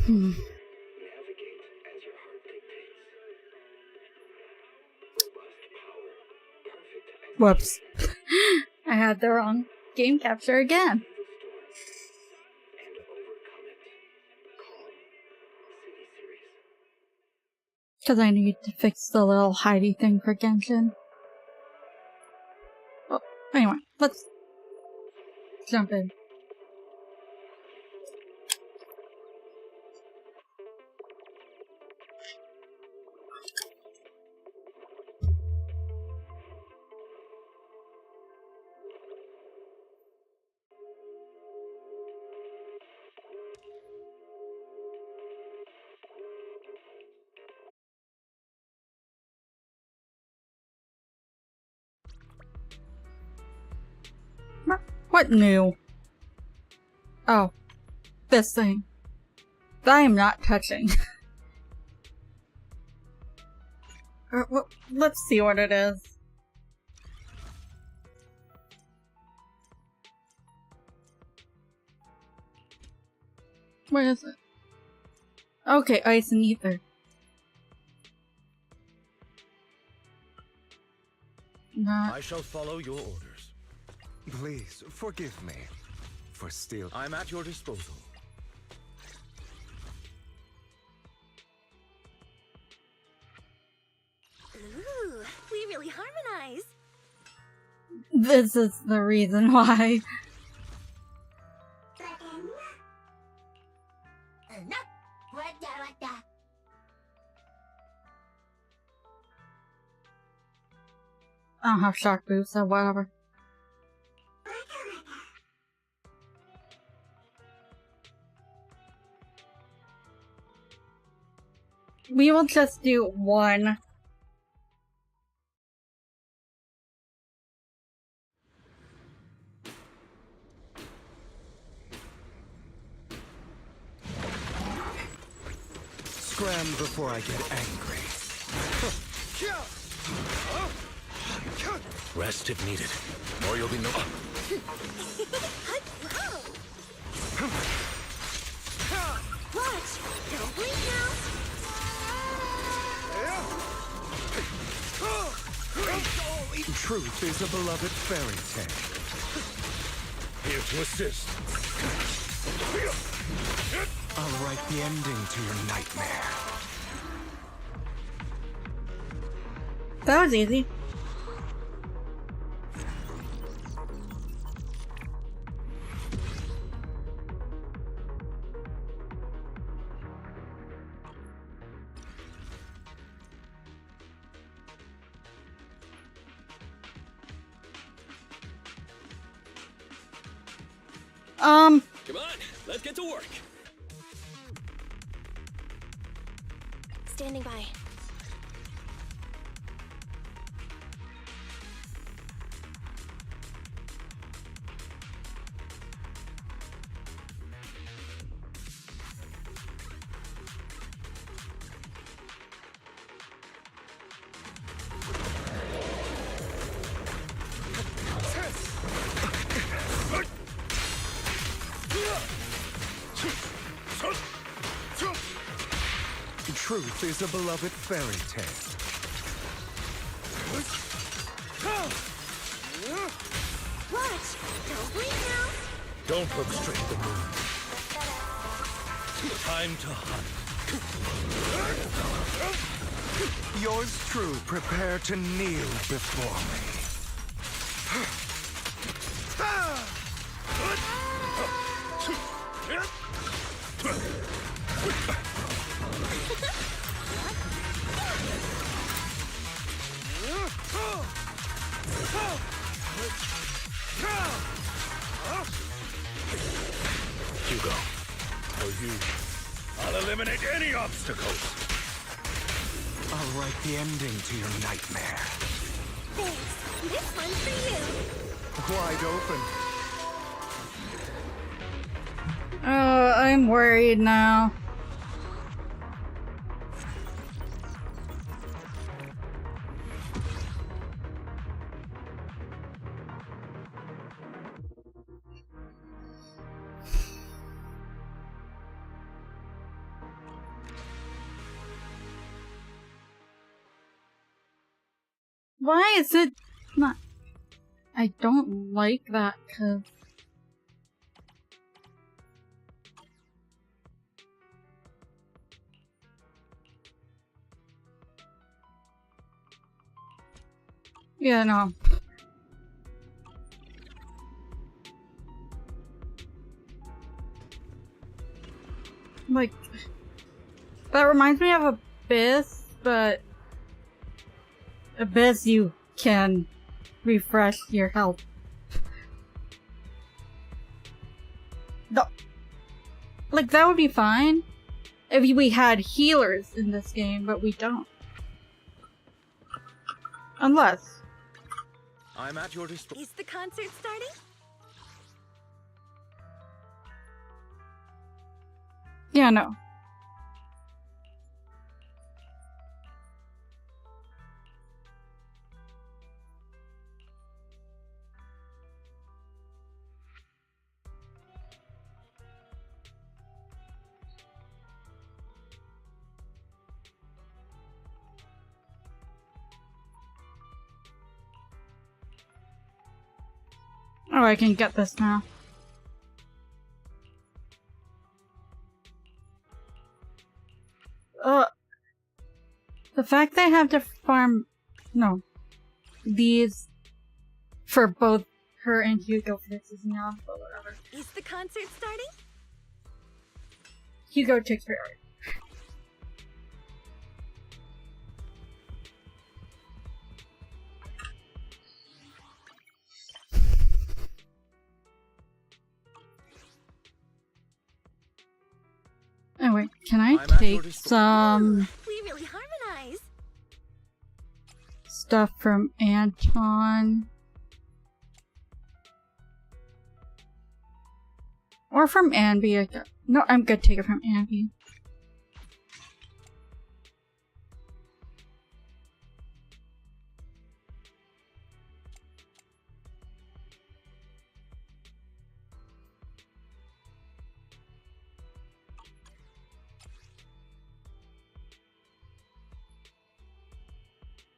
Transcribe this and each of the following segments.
Hmm. Navigate as your heart dictates. Robust power, perfect Whoops. I had the wrong game capture again. and overcome it. Calm City Series. Because I need to fix the little Heidi thing for Genshin. Well, anyway, let's jump in. What new? Oh, this thing. That I am not touching. Let's see what it is. What is it? Okay, ice and ether. I shall follow your orders. Please, forgive me for stealing. I'm at your disposal. Ooh, we really harmonize. This is the reason why. I don't have shark boots, so whatever. We will just do one. Scram before I get angry. Rest if needed, or you'll be no. Watch! Don't blink now! Truth is a beloved fairy tale. Here to assist. I'll write the ending to your nightmare. That was easy. Come on, let's get to work. Standing by. Truth is a beloved fairy tale. Watch! Don't blink now! Don't look straight at the moon. Time to hunt. Yours true, prepare to kneel before me. Hugo, for you, I'll eliminate any obstacles. I'll write the ending to your nightmare. Thanks. This one's for you. Wide open. I'm worried now. Why is it not? I don't like that, cause yeah, no. Like, that reminds me of Abyss, but Abyss you can refresh your health. No. Like, that would be fine if we had healers in this game, but we don't. Unless. I'm at your disposal. Is the concert starting? Yeah, no. Oh, I can get this now. The fact they have to farm, no, these for both her and Hugo pisses me off, but whatever. Is the concert starting? Hugo takes priority. Anyway, can I take some We really harmonize. stuff from Anton? Or from Anby? No, I'm gonna take it from Anby.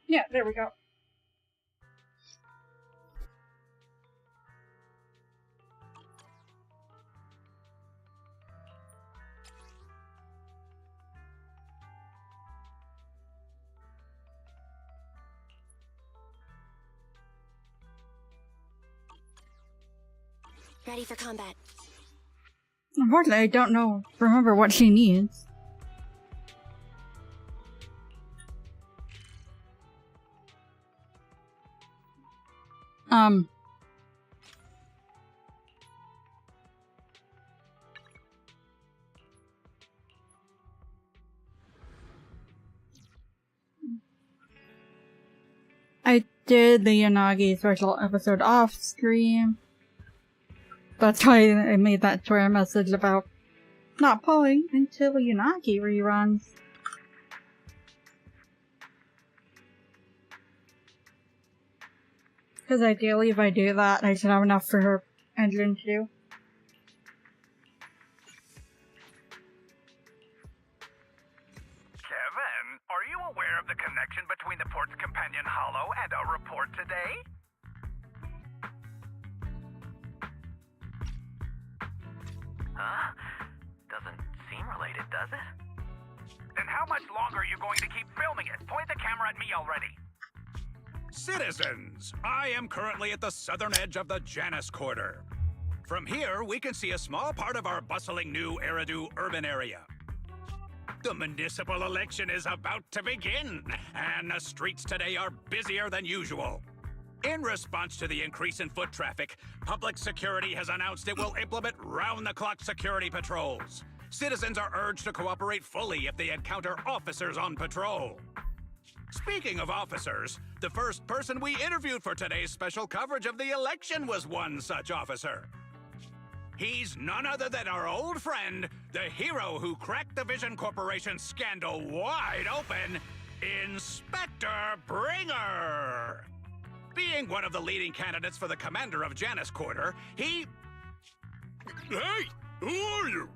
Yeah, there we go. Ready for combat. Unfortunately, I don't remember what she needs. I did the Yanagi special episode off stream. That's why I made that Twitter message about not pulling until Yanagi reruns. Because ideally, if I do that, I should have enough for her engine to do. Kevin, are you aware of the connection between the port's companion Hollow and our report today? Huh? Doesn't seem related, does it? Then how much longer are you going to keep filming it? Point the camera at me already. Citizens, I am currently at the southern edge of the Janus Quarter. From here, we can see a small part of our bustling new Eridu urban area. The municipal election is about to begin, and the streets today are busier than usual. In response to the increase in foot traffic, public security has announced it will implement round-the-clock security patrols. Citizens are urged to cooperate fully if they encounter officers on patrol. Speaking of officers, the first person we interviewed for today's special coverage of the election was one such officer. He's none other than our old friend, the hero who cracked the Vision Corporation scandal wide open, Inspector Bringer. Being one of the leading candidates for the commander of Janus Quarter, he... Hey! Who are you?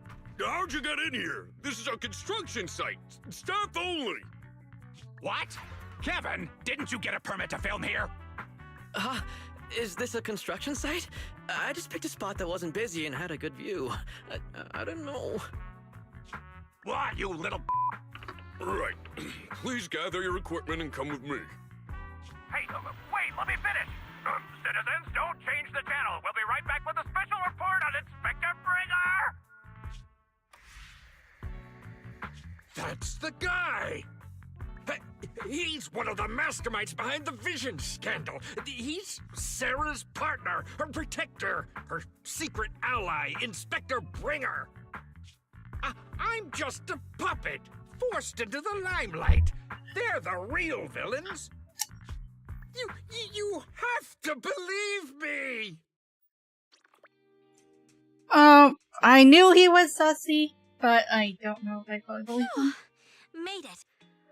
How'd you get in here? This is a construction site. Staff only. What? Kevin, didn't you get a permit to film here? Is this a construction site? I just picked a spot that wasn't busy and had a good view. I don't know. What, you little... Right. Please gather your equipment and come with me. Hey, wait, let me finish. Citizens, don't change the channel. We'll be right back with a special report on Inspector Bringer. That's the guy! He's one of the masterminds behind the Vision scandal. He's Sarah's partner, her protector, her secret ally, Inspector Bringer. I'm just a puppet, forced into the limelight. They're the real villains. You have to believe me! I knew he was sussy, but I don't know if I fully believe him. Made it.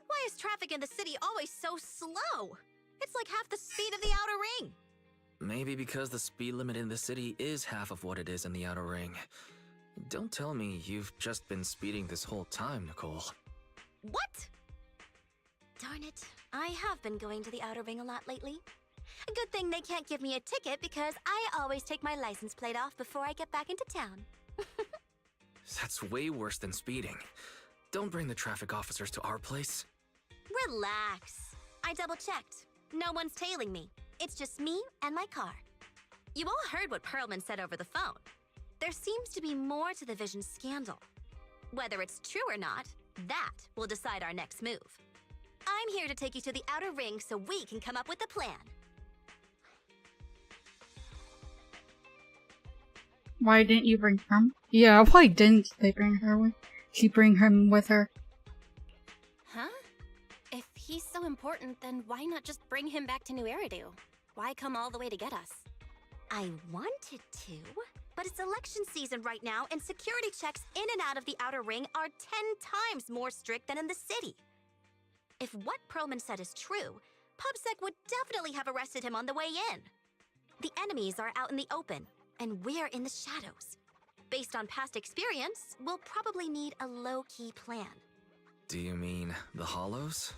Why is traffic in the city always so slow? It's like half the speed of the outer ring. Maybe because the speed limit in the city is half of what it is in the outer ring. Don't tell me you've just been speeding this whole time, Nicole. What? Darn it. I have been going to the outer ring a lot lately. A good thing they can't give me a ticket because I always take my license plate off before I get back into town. That's way worse than speeding. Don't bring the traffic officers to our place. Relax. I double-checked. No one's tailing me. It's just me and my car. You all heard what Perlman said over the phone. There seems to be more to the Vision scandal. Whether it's true or not, that will decide our next move. I'm here to take you to the outer ring so we can come up with a plan. Why didn't you bring him? Yeah, why didn't they bring her with? She bring him with her. Huh? If he's so important, then why not just bring him back to New Eridu? Why come all the way to get us? I wanted to, but it's election season right now, and security checks in and out of the outer ring are 10 times more strict than in the city. If what Perlman said is true, PubSec would definitely have arrested him on the way in. The enemies are out in the open, and we're in the shadows. Based on past experience, we'll probably need a low-key plan. Do you mean the Hollows?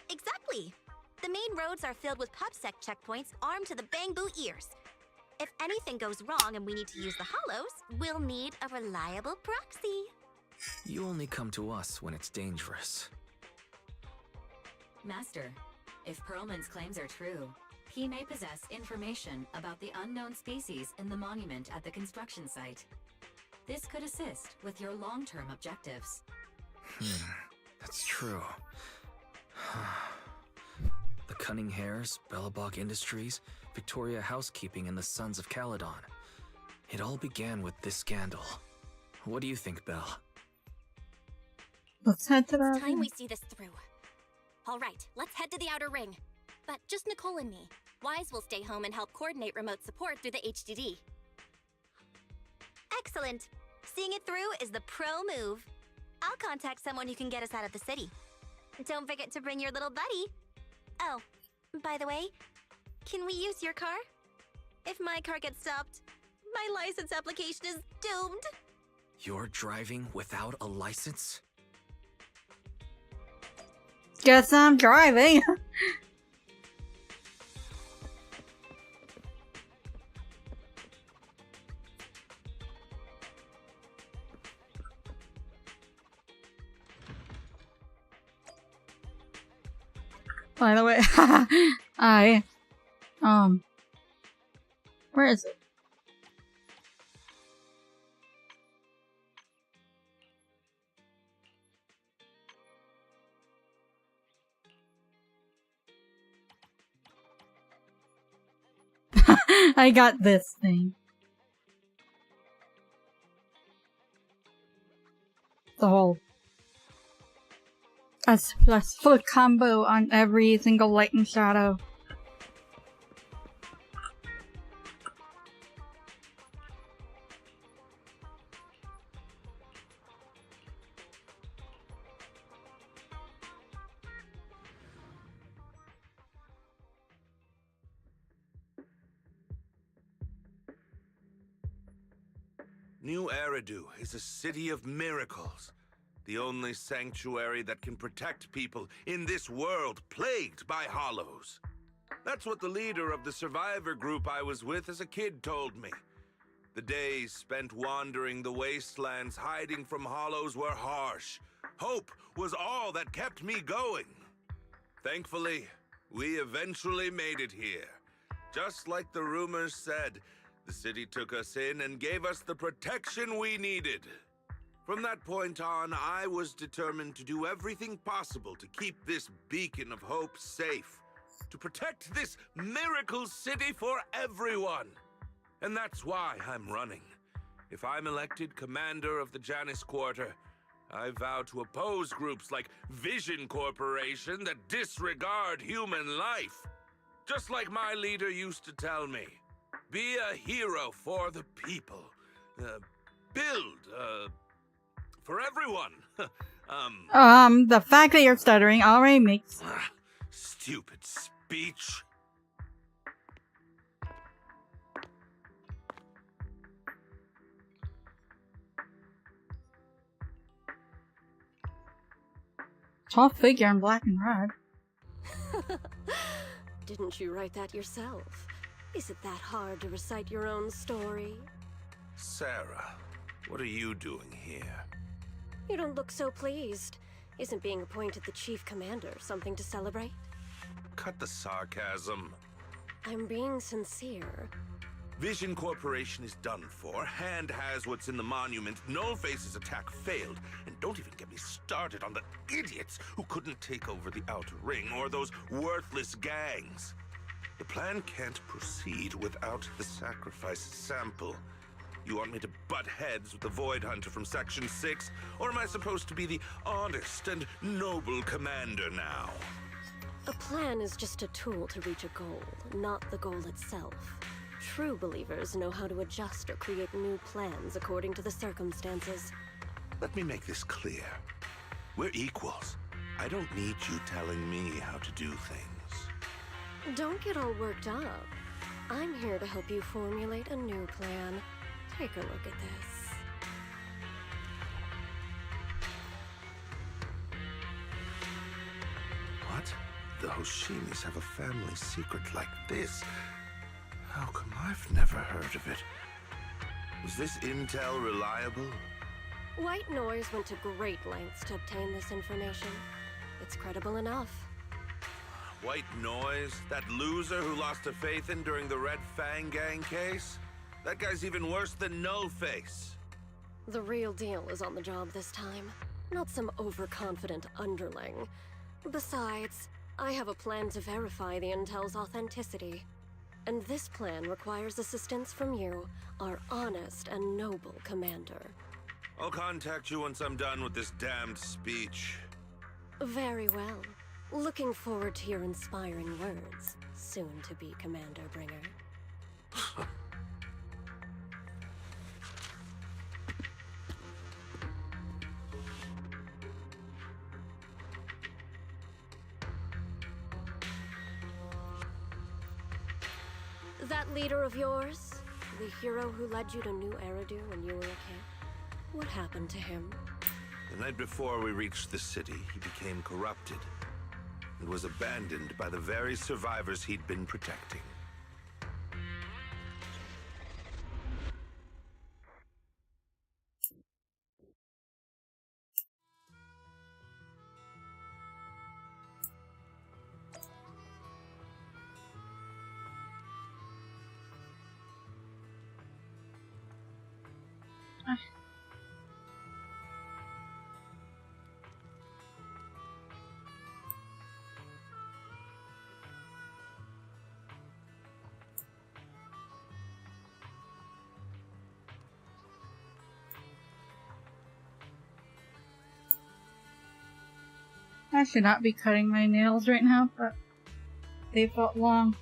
Exactly! The main roads are filled with PubSec checkpoints armed to the bang-boo ears. If anything goes wrong and we need to use the Hollows, we'll need a reliable proxy. You only come to us when it's dangerous. Master, if Perlman's claims are true, he may possess information about the unknown species in the monument at the construction site. This could assist with your long-term objectives. That's true. The Cunning Hares, Bellabog Industries, Victoria Housekeeping, and the Sons of Caledon. It all began with this scandal. What do you think, Belle? Let's head to It's that. time we see this through. All right, let's head to the outer ring. But just Nicole and me. Wise will stay home and help coordinate remote support through the HDD. Excellent. Seeing it through is the pro move. I'll contact someone who can get us out of the city. Don't forget to bring your little buddy. Oh, by the way, can we use your car? If my car gets stopped, my license application is doomed. You're driving without a license? Guess I'm driving. By the way, where is it? I got this thing. The whole plus full combo on every single light and shadow. New Eridu is a city of miracles. The only sanctuary that can protect people in this world plagued by hollows. That's what the leader of the survivor group I was with as a kid told me. The days spent wandering the wastelands hiding from hollows were harsh. Hope was all that kept me going. Thankfully, we eventually made it here. Just like the rumors said, the city took us in and gave us the protection we needed. From that point on, I was determined to do everything possible to keep this beacon of hope safe, to protect this miracle city for everyone. And that's why I'm running. If I'm elected commander of the Janus Quarter, I vow to oppose groups like Vision Corporation that disregard human life. Just like my leader used to tell me, be a hero for the people. Build, for everyone. The fact that you're stuttering already makes... Stupid speech. Tall figure in black and red. Didn't you write that yourself? Is it that hard to recite your own story? Sarah, what are you doing here? You don't look so pleased. Isn't being appointed the chief commander something to celebrate? Cut the sarcasm. I'm being sincere. Vision Corporation is done for. Hand has what's in the monument. Nullface's attack failed. And don't even get me started on the idiots who couldn't take over the Outer Ring or those worthless gangs. The plan can't proceed without the sacrifice sample. You want me to butt heads with the Void Hunter from Section 6? Or am I supposed to be the honest and noble commander now? A plan is just a tool to reach a goal, not the goal itself. True believers know how to adjust or create new plans according to the circumstances. Let me make this clear. We're equals. I don't need you telling me how to do things. Don't get all worked up. I'm here to help you formulate a new plan. Take a look at this. What? The Hoshimis have a family secret like this? How come I've never heard of it? Was this intel reliable? White Noise went to great lengths to obtain this information. It's credible enough. White Noise? That loser who lost to Faithin during the Red Fang Gang case? That guy's even worse than Nullface. The real deal is on the job this time, not some overconfident underling. Besides, I have a plan to verify the intel's authenticity. And this plan requires assistance from you, our honest and noble commander. I'll contact you once I'm done with this damned speech. Very well. Looking forward to your inspiring words, soon-to-be Commander Bringer. That leader of yours, the hero who led you to New Eridu when you were a kid, what happened to him? The night before we reached the city, he became corrupted and was abandoned by the very survivors he'd been protecting. I should not be cutting my nails right now, but they felt long.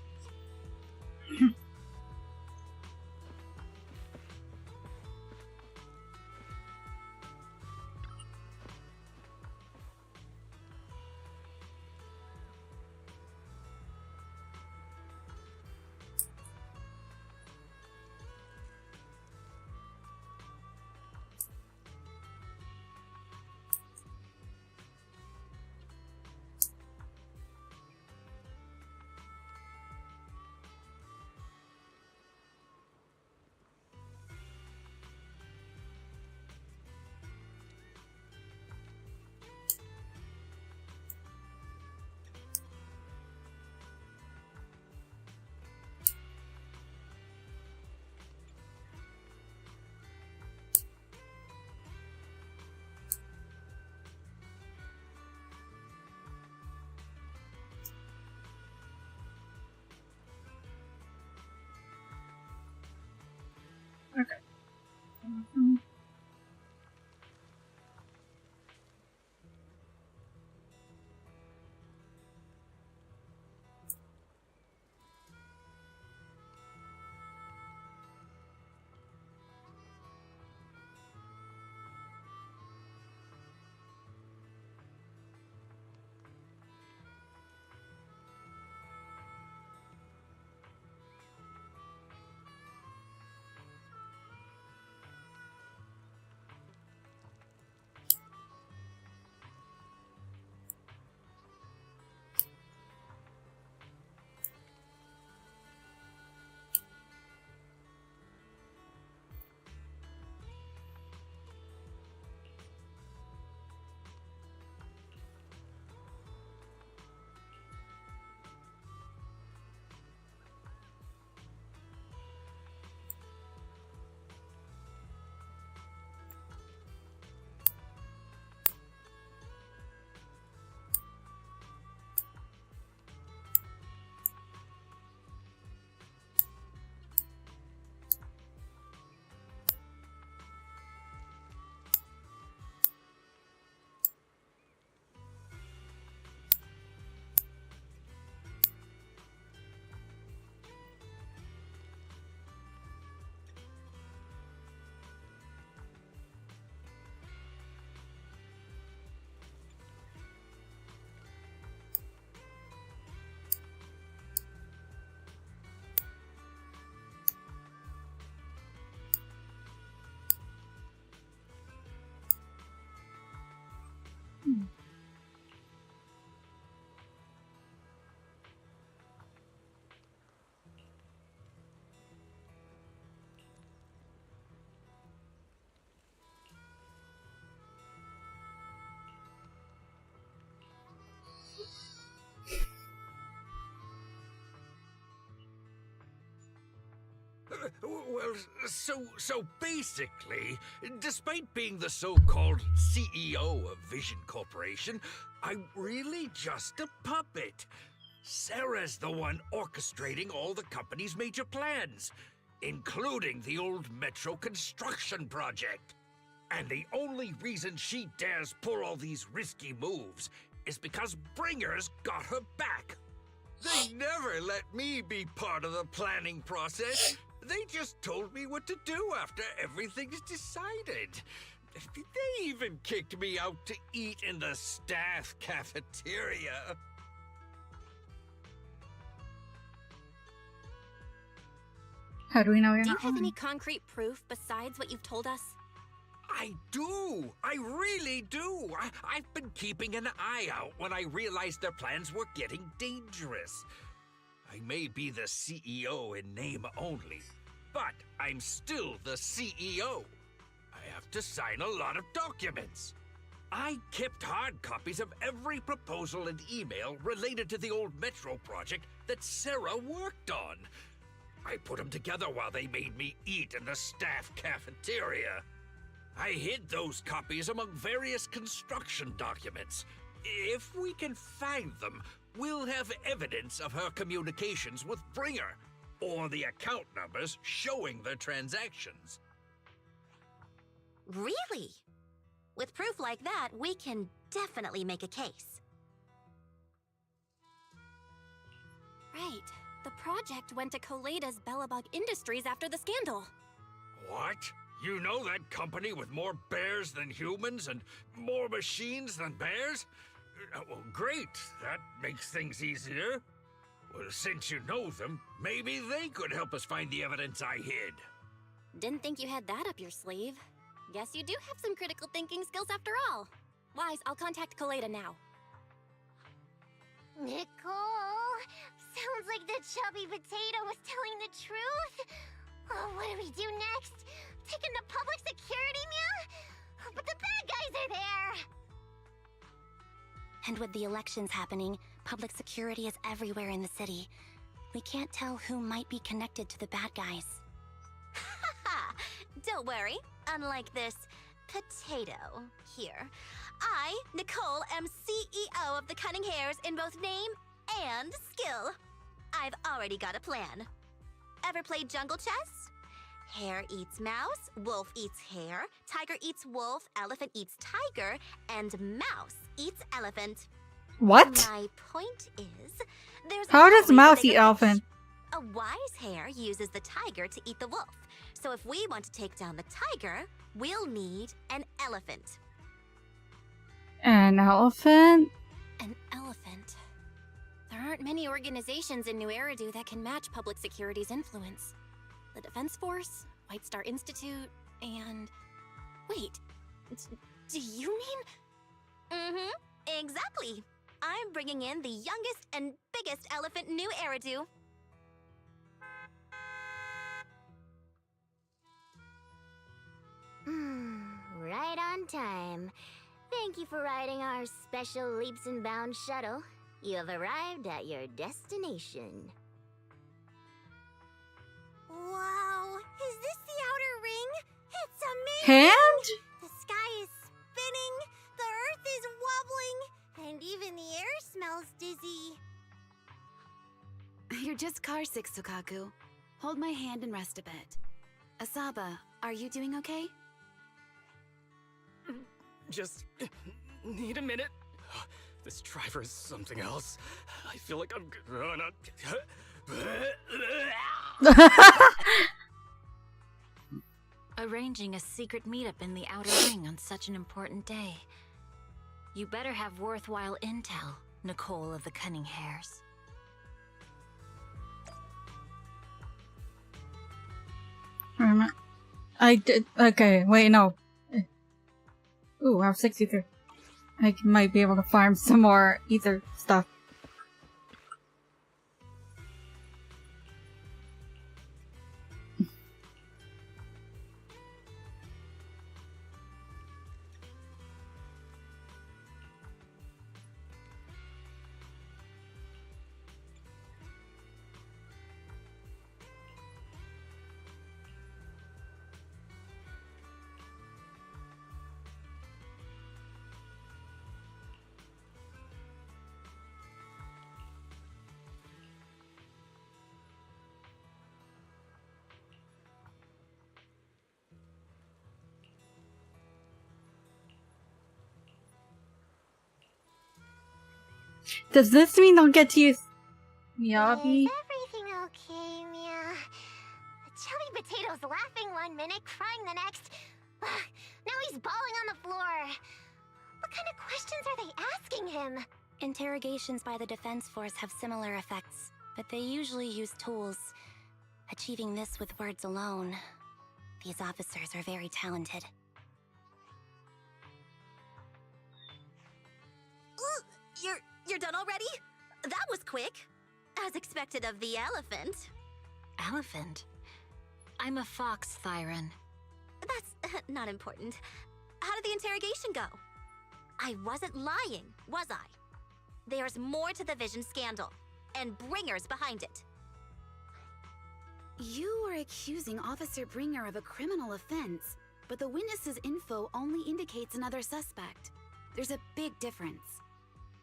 Well, so basically, despite being the so-called CEO of Vision Corporation, I'm really just a puppet. Sarah's the one orchestrating all the company's major plans, including the old metro construction project. And the only reason she dares pull all these risky moves is because Bringer's got her back. They never let me be part of the planning process. They just told me what to do after everything's decided. They even kicked me out to eat in the staff cafeteria. How do we know you're Do you not have lying? any concrete proof besides what you've told us? I do. I really do. I've been keeping an eye out when I realized their plans were getting dangerous. I may be the CEO in name only, but I'm still the CEO. I have to sign a lot of documents. I kept hard copies of every proposal and email related to the old Metro project that Sarah worked on. I put them together while they made me eat in the staff cafeteria. I hid those copies among various construction documents. If we can find them, we'll have evidence of her communications with Bringer, or the account numbers showing their transactions. Really? With proof like that, we can definitely make a case. Right. The project went to Koleda's Bellabug Industries after the scandal. What? You know that company with more bears than humans and more machines than bears? Well, great. That makes things easier. Well, since you know them, maybe they could help us find the evidence I hid. Didn't think you had that up your sleeve. Guess you do have some critical thinking skills after all. Wise, I'll contact Koleda now. Nicole, sounds like the chubby potato was telling the truth. Oh, what do we do next? Taking the public security, meow? But the bad guys are there. And with the elections happening, public security is everywhere in the city. We can't tell who might be connected to the bad guys. Haha! Don't worry. Unlike this potato here, I, Nicole, am CEO of the Cunning Hares in both name and skill. I've already got a plan. Ever played jungle chess? Hare eats mouse, wolf eats hare, tiger eats wolf, elephant eats tiger, and mouse eats elephant. What? My point is, there's How does always a mouse bigger eat elephant? fish. A wise hare uses the tiger to eat the wolf. So if we want to take down the tiger, we'll need an elephant. An elephant? An elephant. There aren't many organizations in New Eridu that can match public security's influence. The Defense Force, White Star Institute, and... Wait, do you mean... Mm-hmm, exactly. I'm bringing in the youngest and biggest elephant in New Eridu. Right on time. Thank you for riding our special leaps and bounds shuttle. You have arrived at your destination. Wow, is this the outer ring? It's amazing! Hand? The sky is spinning, the earth is wobbling, and even the air smells dizzy. You're just car sick, Sukaku. Hold my hand and rest a bit. Asaba, are you doing okay? Just need a minute. This driver is something else. I feel like I'm gonna... Arranging a secret meetup in the outer ring on such an important day. You better have worthwhile intel, Nicole of the Cunning Hares. I did. Okay, wait, no. Ooh, I have 63. I might be able to farm some more ether stuff. Does this mean I'll get to use Miyabi? Is everything okay, Mia? Chubby Potato's laughing one minute, crying the next. Now he's bawling on the floor. What kind of questions are they asking him? Interrogations by the defense force have similar effects, but they usually use tools. Achieving this with words alone. These officers are very talented. Ooh, you're done already? That was quick. As expected of the elephant. Elephant? I'm a fox, Thyron. That's not important. How did the interrogation go? I wasn't lying, was I? There's more to the Vision scandal, and Bringer's behind it. You are accusing Officer Bringer of a criminal offense, but the witness's info only indicates another suspect. There's a big difference.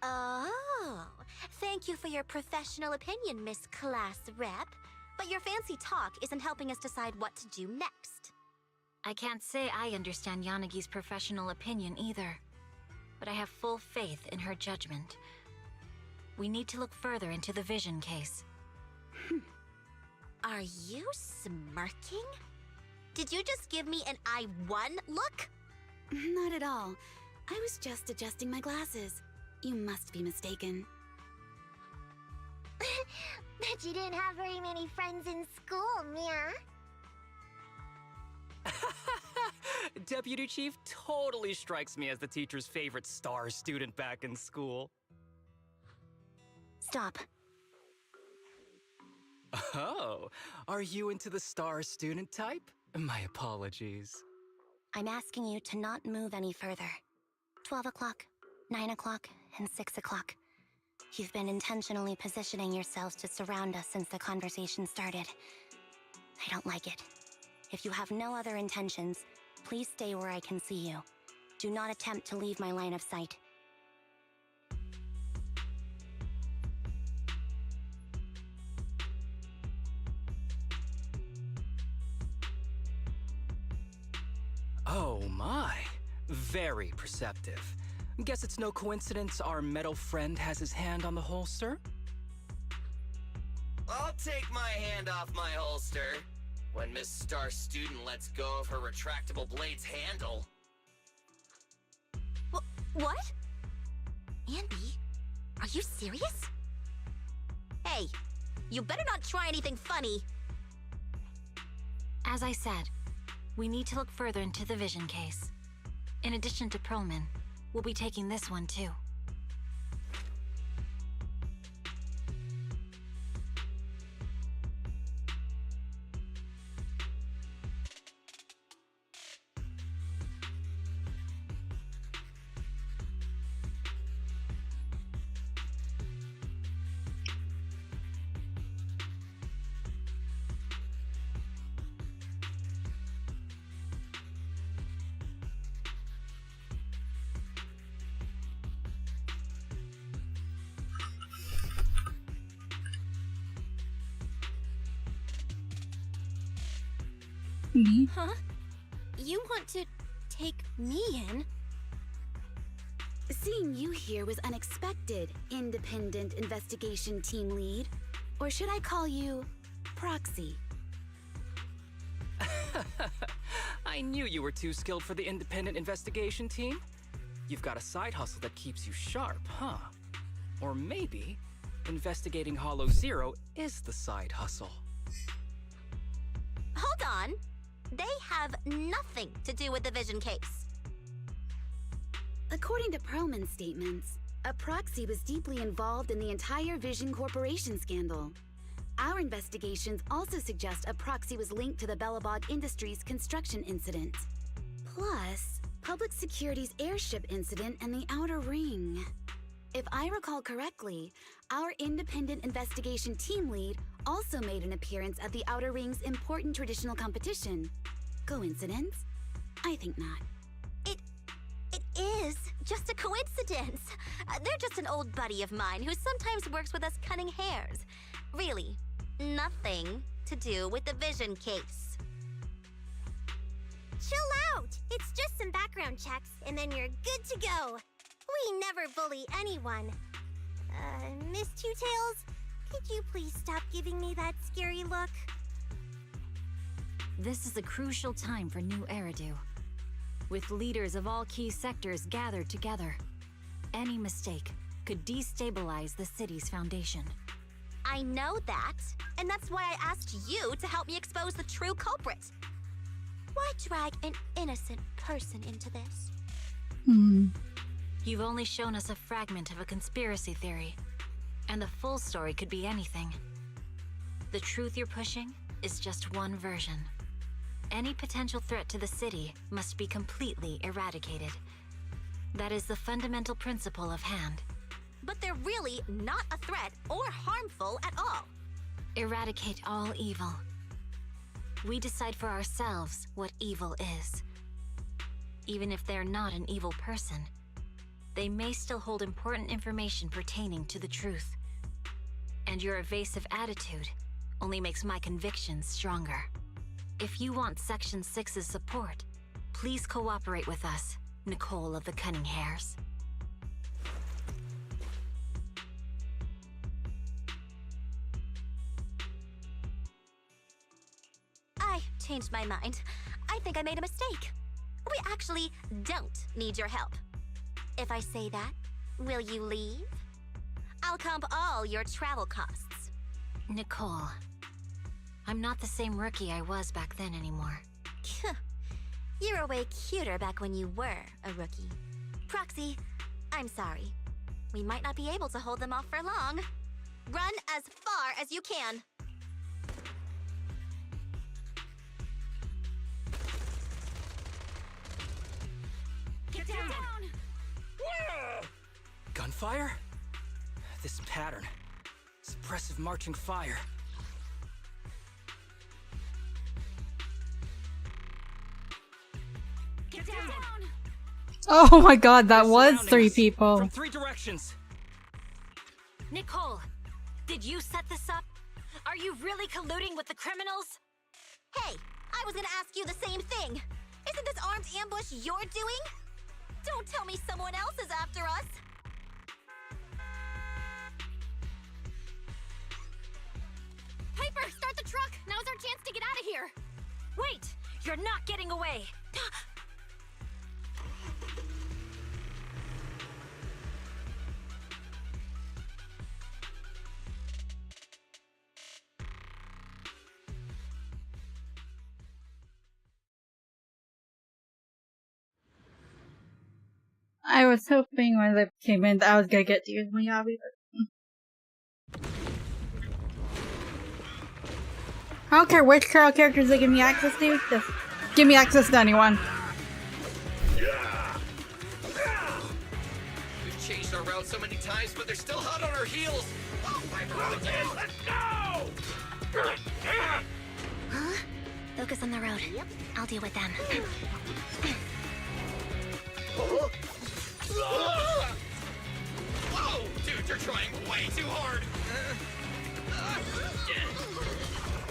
Oh, thank you for your professional opinion, Miss Class Rep. But your fancy talk isn't helping us decide what to do next. I can't say I understand Yanagi's professional opinion either, but I have full faith in her judgment. We need to look further into the Vision case. Are you smirking? Did you just give me an I won look? Not at all. I was just adjusting my glasses. You must be mistaken. Bet you didn't have very many friends in school, Mia. Deputy Chief totally strikes me as the teacher's favorite star student back in school. Stop. Oh, are you into the star student type? My apologies. I'm asking you to not move any further. 12 o'clock, 9 o'clock, and 6 o'clock. You've been intentionally positioning yourselves to surround us since the conversation started. I don't like it. If you have no other intentions, please stay where I can see you. Do not attempt to leave my line of sight. Oh my, very perceptive. Guess it's no coincidence our metal friend has his hand on the holster? I'll take my hand off my holster when Miss Star Student lets go of her retractable blade's handle. What? Andy, are you serious? Hey, you better not try anything funny. As I said, we need to look further into the Vision case. In addition to Perlman, we'll be taking this one too. Me? Huh? You want to take me in? Seeing you here was unexpected, Independent Investigation Team Lead. Or should I call you Proxy? I knew you were too skilled for the independent investigation team. You've got a side hustle that keeps you sharp, huh? Or maybe investigating Hollow Zero is the side hustle. Hold on. They have nothing to do with the Vision case. According to Perlman's statements, a proxy was deeply involved in the entire Vision Corporation scandal. Our investigations also suggest a proxy was linked to the Belobog Industries construction incident. Plus, Public Security's airship incident and the Outer Ring. If I recall correctly, our independent investigation team lead also made an appearance at the Outer Ring's important traditional competition. Coincidence? I think not. It is just a coincidence. They're just an old buddy of mine who sometimes works with us cutting hairs. Really, nothing to do with the Vision case. Chill out! It's just some background checks, and then you're good to go. We never bully anyone. Miss Two Tails, could you please stop giving me that scary look? This is a crucial time for New Eridu. With leaders of all key sectors gathered together, any mistake could destabilize the city's foundation. I know that, and that's why I asked you to help me expose the true culprit. Why drag an innocent person into this? You've only shown us a fragment of a conspiracy theory, and the full story could be anything. The truth you're pushing is just one version. Any potential threat to the city must be completely eradicated. That is the fundamental principle of Hand. But they're really not a threat or harmful at all. Eradicate all evil. We decide for ourselves what evil is. Even if they're not an evil person, they may still hold important information pertaining to the truth. And your evasive attitude only makes my convictions stronger. If you want Section 6's support, please cooperate with us, Nicole of the Cunning Hairs. I changed my mind. I think I made a mistake. We actually don't need your help. If I say that, will you leave? I'll comp all your travel costs. Nicole, I'm not the same rookie I was back then anymore. You were way cuter back when you were a rookie. Proxy, I'm sorry. We might not be able to hold them off for long. Run as far as you can. Get down! Gunfire? This pattern. Suppressive marching fire. Get down! Oh my god, that was 3 people. From 3 directions. Nicole, did you set this up? Are you really colluding with the criminals? Hey, I was gonna ask you the same thing. Isn't this armed ambush your doing? Don't tell me someone else is after us. Piper, start the truck! Now's our chance to get out of here! Wait! You're not getting away! I was hoping when they came in that I was gonna get to use Miyabi, but... I don't care which trial characters they give me access to, just give me access to anyone. We've changed our route so many times, but they're still hot on our heels. Let's go! Huh? Focus on the road. Yep. I'll deal with them. Whoa! Dude, you're trying way too hard!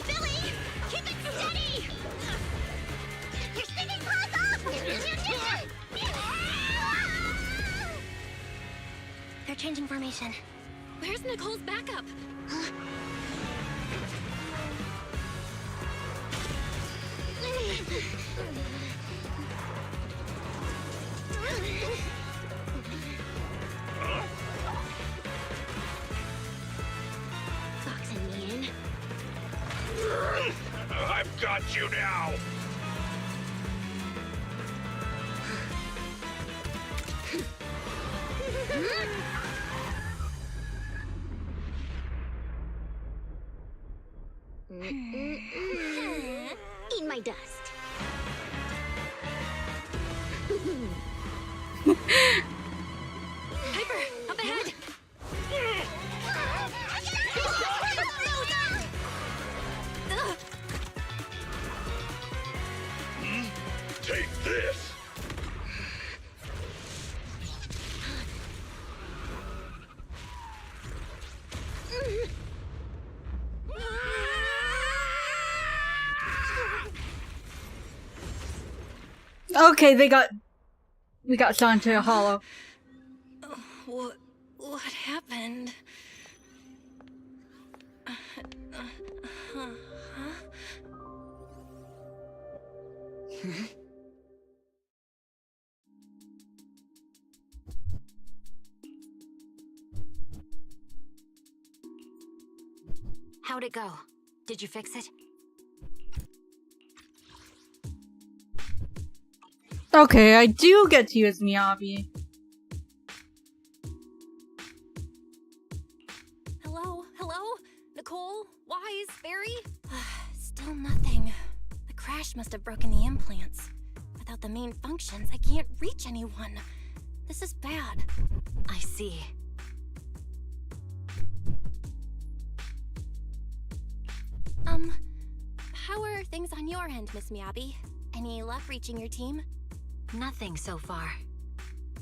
Billy! Keep it steady! You're sticking close off! They're changing formation. Where's Nicole's backup? Boxing me in. I've got you now! Eat my dust. Piper, up ahead! Take this! Okay, we got shot into a hollow. What happened? Huh? How'd it go? Did you fix it? Okay, I do get to use Miyabi. Hello? Nicole? Wise? Barry? Still nothing. The crash must have broken the implants. Without the main functions, I can't reach anyone. This is bad. I see. How are things on your end, Miss Miyabi? Any luck reaching your team? Nothing so far.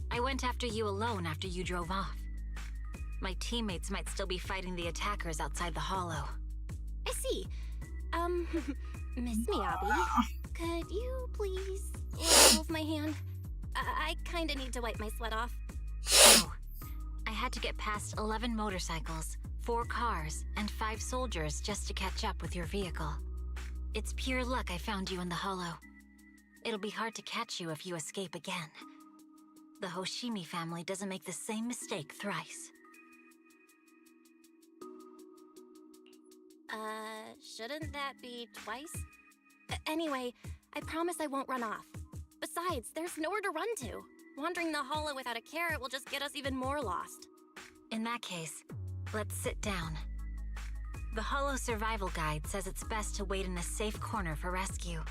I went after you alone after you drove off. My teammates might still be fighting the attackers outside the hollow. I see. Miss Miyabi, could you please let go of my hand? I kinda need to wipe my sweat off. No. I had to get past 11 motorcycles, 4 cars, and 5 soldiers just to catch up with your vehicle. It's pure luck I found you in the hollow. It'll be hard to catch you if you escape again. The Hoshimi family doesn't make the same mistake thrice. Shouldn't that be twice? Anyway, I promise I won't run off. Besides, there's nowhere to run to. Wandering the hollow without a carrot will just get us even more lost. In that case, let's sit down. The Hollow Survival Guide says it's best to wait in a safe corner for rescue.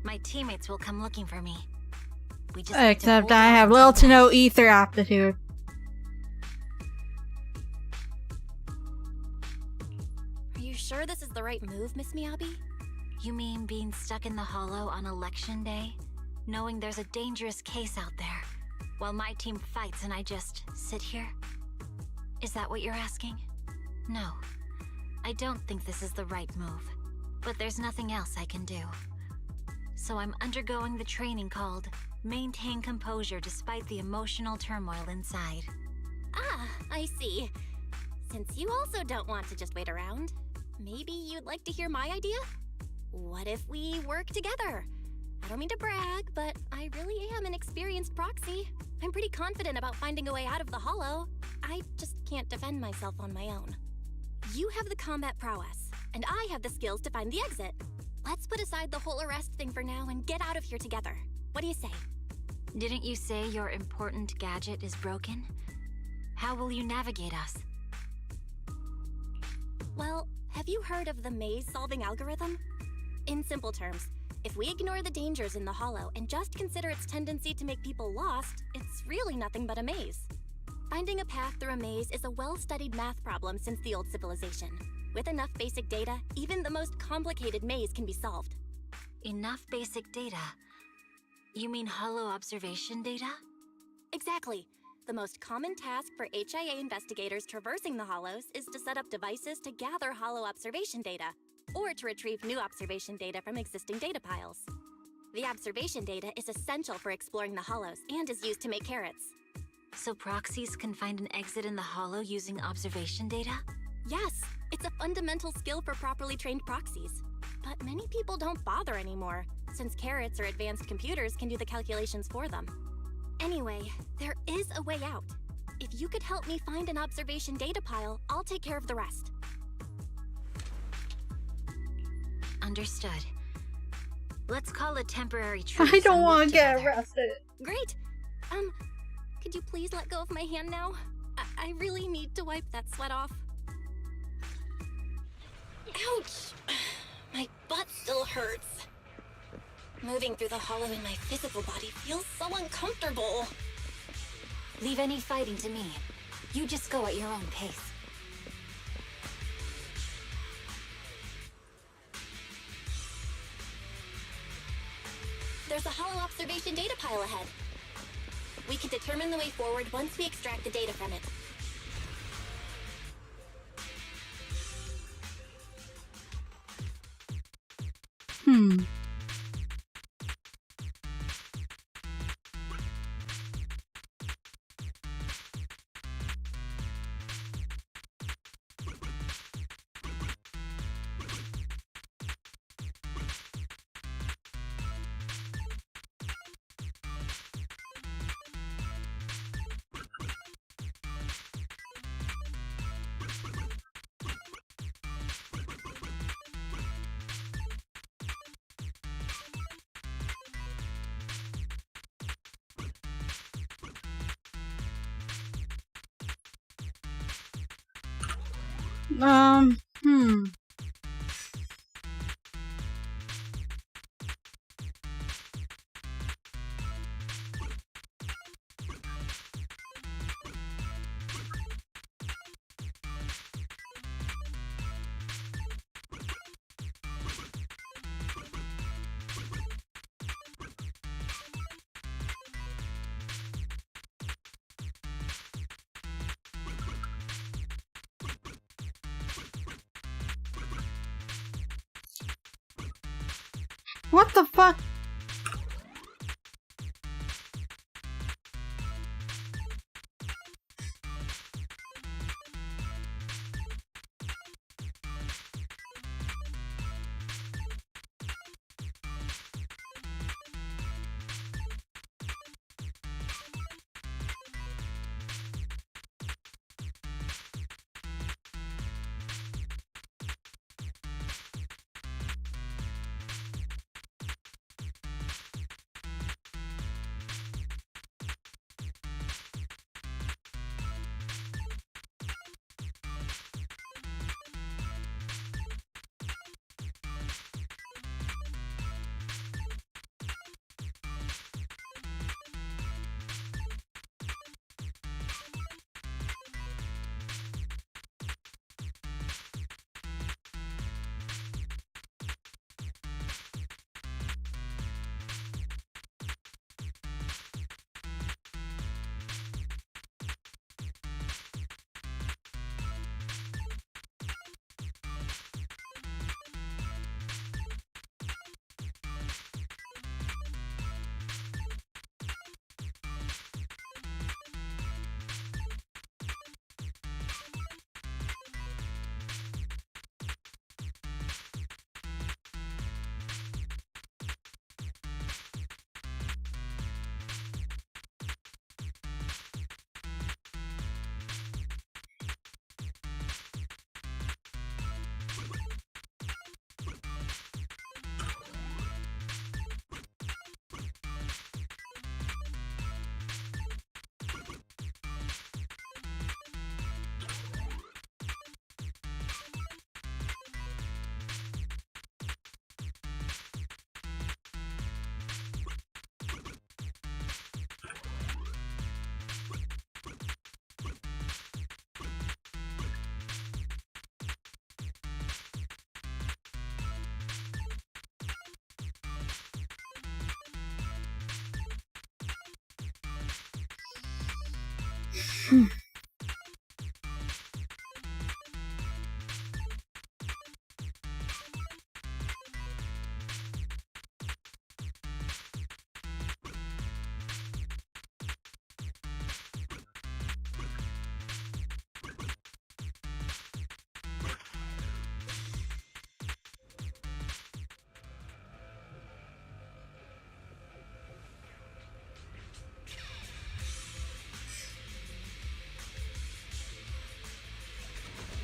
My teammates will come looking for me. We just Except I have little to no ether aptitude. Are you sure this is the right move, Miss Miyabi? You mean being stuck in the hollow on election day? Knowing there's a dangerous case out there, while my team fights and I just sit here? Is that what you're asking? No. I don't think this is the right move. But there's nothing else I can do. So I'm undergoing the training called Maintain Composure Despite the Emotional Turmoil Inside. Ah, I see. Since you also don't want to just wait around, maybe you'd like to hear my idea? What if we work together? I don't mean to brag, but I really am an experienced proxy. I'm pretty confident about finding a way out of the hollow. I just can't defend myself on my own. You have the combat prowess, and I have the skills to find the exit. Let's put aside the whole arrest thing for now and get out of here together. What do you say? Didn't you say your important gadget is broken? How will you navigate us? Well, have you heard of the maze-solving algorithm? In simple terms, if we ignore the dangers in the hollow and just consider its tendency to make people lost, it's really nothing but a maze. Finding a path through a maze is a well-studied math problem since the old civilization. With enough basic data, even the most complicated maze can be solved. Enough basic data? You mean hollow observation data? Exactly. The most common task for HIA investigators traversing the hollows is to set up devices to gather hollow observation data, or to retrieve new observation data from existing data piles. The observation data is essential for exploring the hollows and is used to make carrots. So proxies can find an exit in the hollow using observation data? Yes, it's a fundamental skill for properly trained proxies. But many people don't bother anymore, since carrots or advanced computers can do the calculations for them. Anyway, there is a way out. If you could help me find an observation data pile, I'll take care of the rest. Understood. Let's call a temporary truce. I don't and want work to get together. arrested. Great! Could you please let go of my hand now? I really need to wipe that sweat off. Ouch! My butt still hurts. Moving through the hollow in my physical body feels so uncomfortable. Leave any fighting to me. You just go at your own pace. There's a hollow observation data pile ahead. We can determine the way forward once we extract the data from it. Hmm. What the fuck?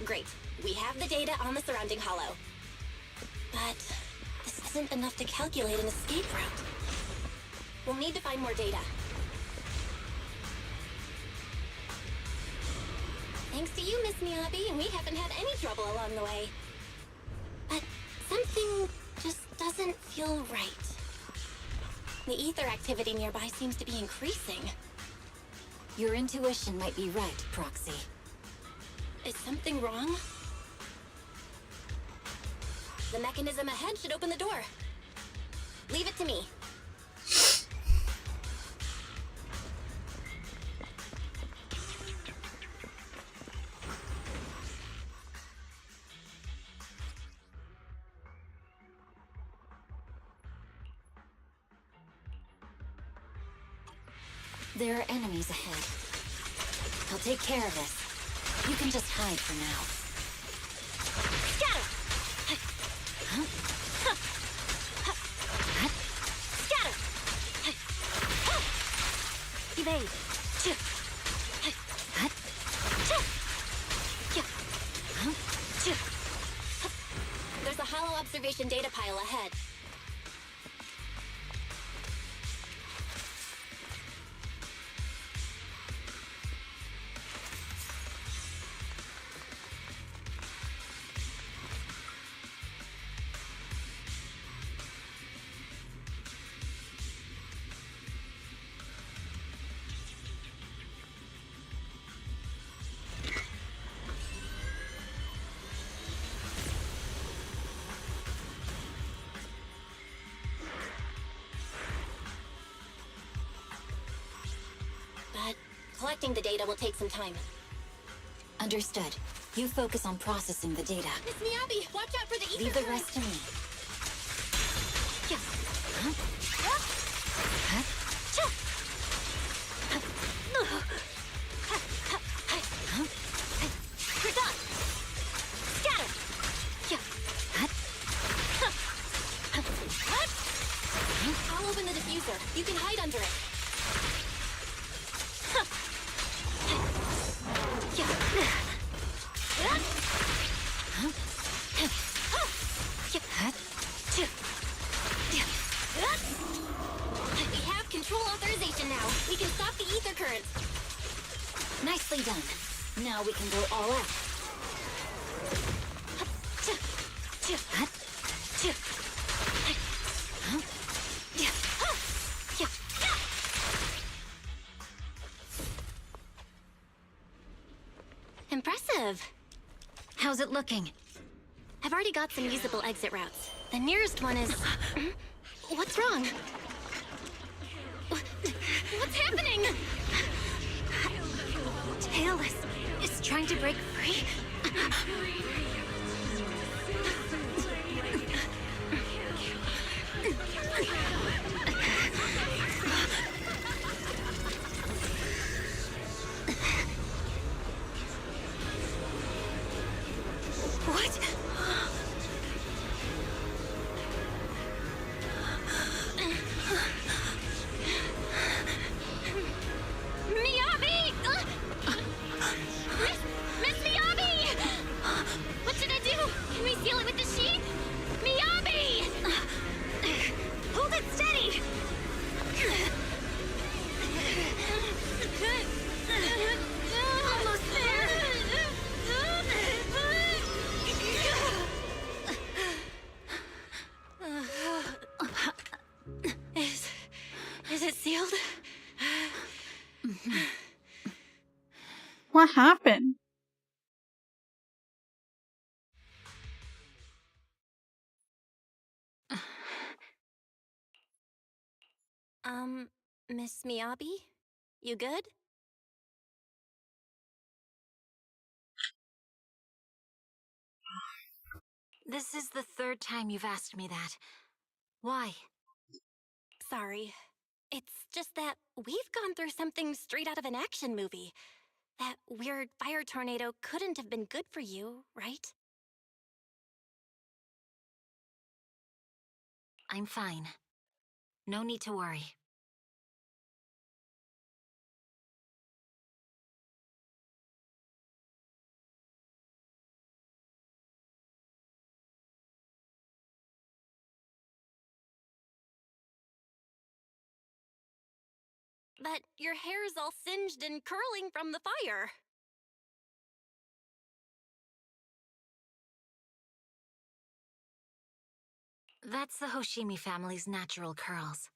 Great. We have the data on the surrounding hollow. But this isn't enough to calculate an escape route. We'll need to find more data. Thanks to you, Miss Miyabi, we haven't had any trouble along the way. But something just doesn't feel right. The ether activity nearby seems to be increasing. Your intuition might be right, Proxy. Is something wrong? The mechanism ahead should open the door. Leave it to me. There are enemies ahead. I'll take care of this. You can just hide for now. Scatter! Huh? Scatter! Evade! There's a hollow observation data pile ahead. Collecting the data will take some time. Understood. You focus on processing the data. Miss Miyabi, watch out for the ether Leave the current. rest to me. Yeah. Huh? Huh? Cha! You're done. Scatter. Yeah. I'll open the diffuser. You can hide under it. We have control authorization now. We can stop the ether currents. Nicely done. Now we can go all out. Impressive. How's it looking? I've already got some usable exit routes. The nearest one is... What's wrong? What's happening? Tailless is trying to break free. What? Miyabi! Miss Miyabi! What should I do? Can we seal it with the sheet? Miyabi! Hold it steady! Almost there! Is it sealed? What happened? Miss Miyabi? You good? This is the third time you've asked me that. Why? Sorry. It's just that we've gone through something straight out of an action movie. That weird fire tornado couldn't have been good for you, right? I'm fine. No need to worry. But your hair's all singed and curling from the fire. That's the Hoshimi family's natural curls.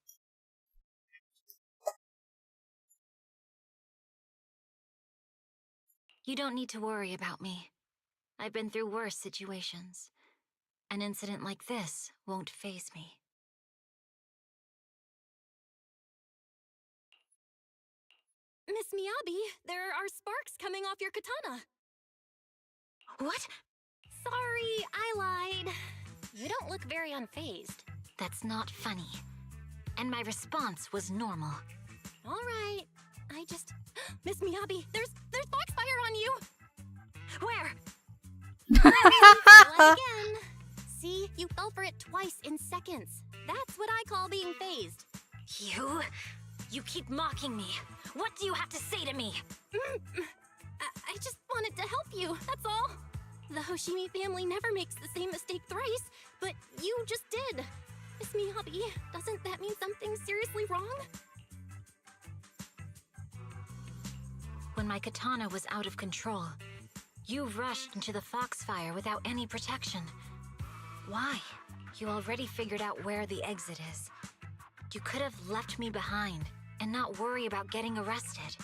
You don't need to worry about me. I've been through worse situations. An incident like this won't faze me. Miss Miyabi, there are sparks coming off your katana. What? Sorry, I lied. You don't look very unfazed. That's not funny. And my response was normal. All right. I just... Miss Miyabi, there's foxfire on you! Where? Try again. See, you fell for it twice in seconds. That's what I call being phased. You keep mocking me. What do you have to say to me? I just wanted to help you, that's all. The Hoshimi family never makes the same mistake thrice, but you just did. Miss Miyabi, doesn't that mean something seriously wrong? When my katana was out of control, you rushed into the foxfire without any protection. Why? You already figured out where the exit is. You could have left me behind and not worry about getting arrested.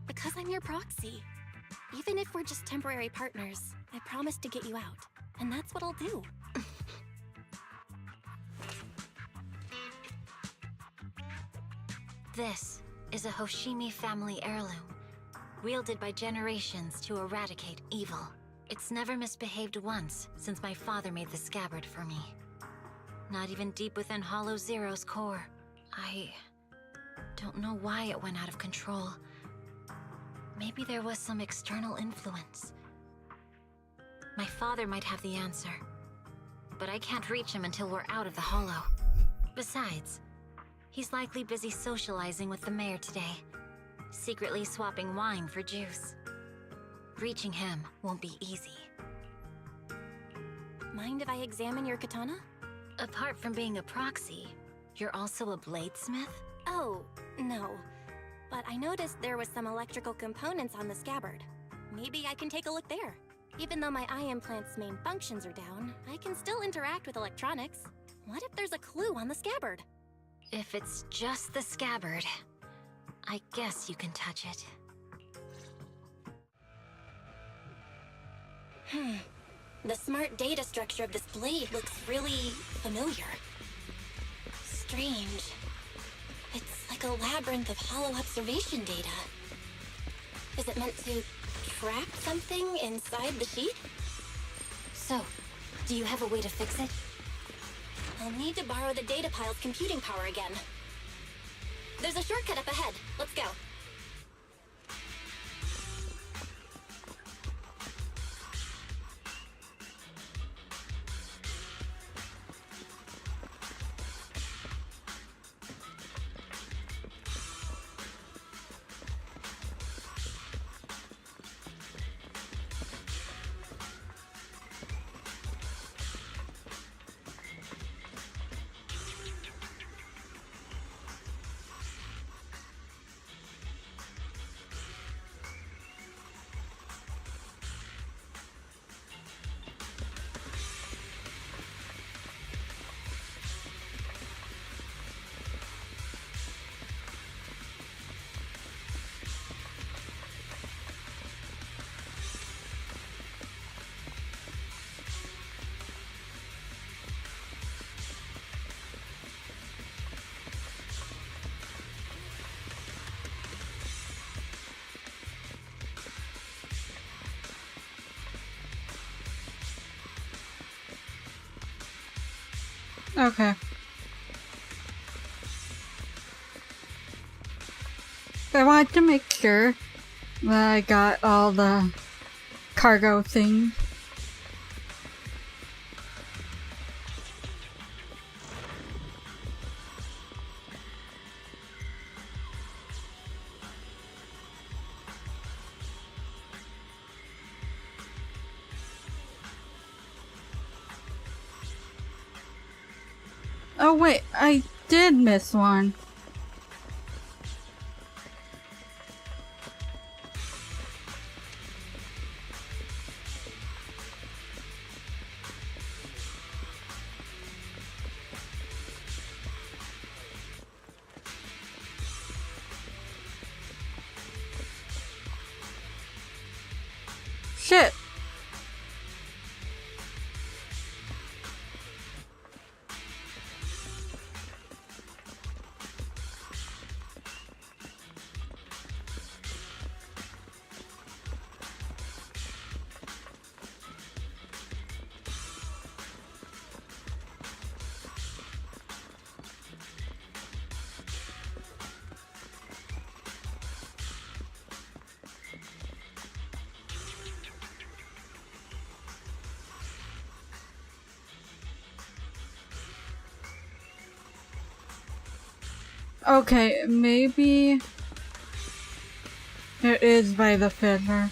Because I'm your proxy. Even if we're just temporary partners, I promise to get you out. And that's what I'll do. This is a Hoshimi family heirloom, wielded by generations to eradicate evil. It's never misbehaved once since my father made the scabbard for me. Not even deep within Hollow Zero's core. I don't know why it went out of control. Maybe there was some external influence. My father might have the answer, but I can't reach him until we're out of the Hollow. Besides, he's likely busy socializing with the mayor today, secretly swapping wine for juice. Reaching him won't be easy. Mind if I examine your katana? Apart from being a proxy, you're also a bladesmith? Oh, no. But I noticed there was some electrical components on the scabbard. Maybe I can take a look there. Even though my eye implant's main functions are down, I can still interact with electronics. What if there's a clue on the scabbard? If it's just the scabbard, I guess you can touch it. The smart data structure of this blade looks really familiar. Strange. It's like a labyrinth of hollow observation data. Is it meant to trap something inside the sheet? So, do you have a way to fix it? I'll need to borrow the data pile's computing power again. There's a shortcut up ahead. Let's go. Okay. I wanted to make sure that I got all the cargo things. Oh wait, I did miss one. Shit. Okay, maybe it is by the fiddler.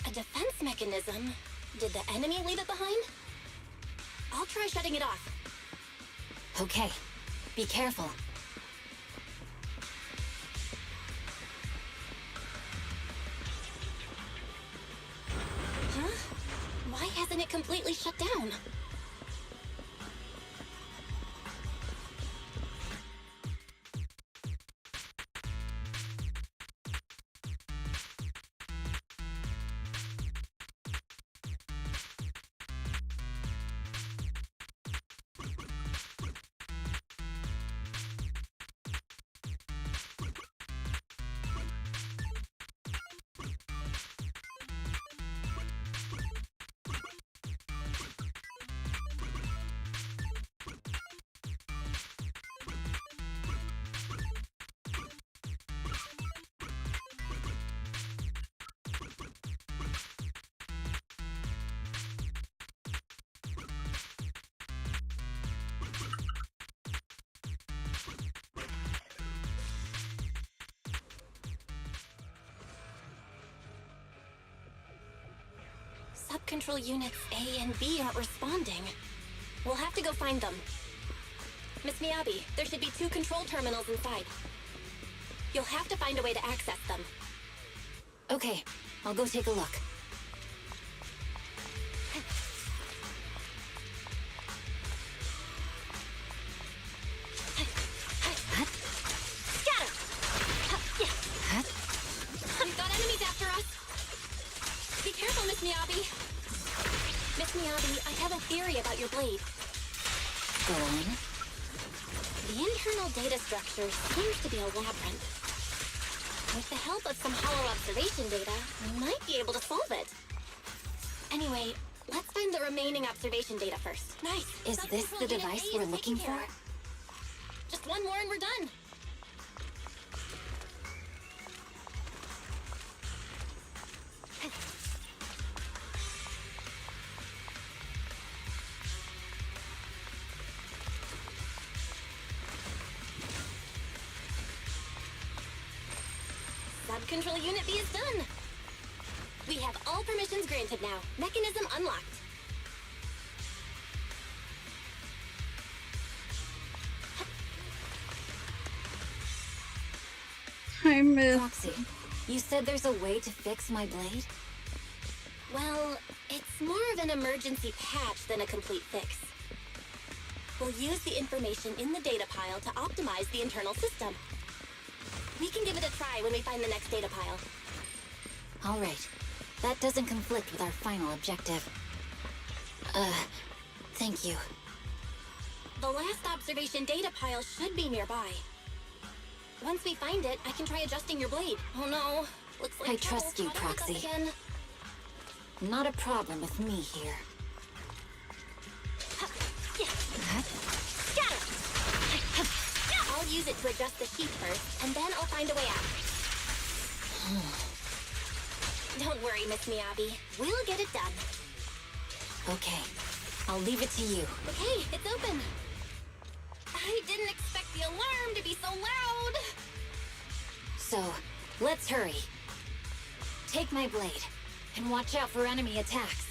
A defense mechanism? Did the enemy leave it behind? I'll try shutting it off. Okay, be careful. reason it completely shut down. Sub-control units A and B aren't responding. We'll have to go find them. Miss Miyabi, there should be 2 control terminals inside. You'll have to find a way to access them. Okay, I'll go take a look. Scatter! We've got enemies after us. Be careful, Miss Miyabi. Miss Miyabi, I have a theory about your blade. Go on. The internal data structure seems to be a labyrinth. With the help of some hollow observation data, we might be able to solve it. Anyway, let's find the remaining observation data first. Nice. Is this the device we're looking for? Just one more and we're done. Sub-control unit B is done. We have all permissions granted now. Mechanism unlocked. I missed. Roxy, you said there's a way to fix my blade? Well, it's more of an emergency patch than a complete fix. We'll use the information in the data pile to optimize the internal system. We can give it a try when we find the next data pile. All right. That doesn't conflict with our final objective. Thank you. The last observation data pile should be nearby. Once we find it, I can try adjusting your blade. Oh no, looks like I trust you, Proxy. Again. Not a problem with me here. Scatter! I'll use it to adjust the sheet first, and then I'll find a way out. Don't worry, Miss Miyabi. We'll get it done. Okay, I'll leave it to you. Okay, it's open. I didn't expect the alarm to be so loud. So, let's hurry. Take my blade, and watch out for enemy attacks.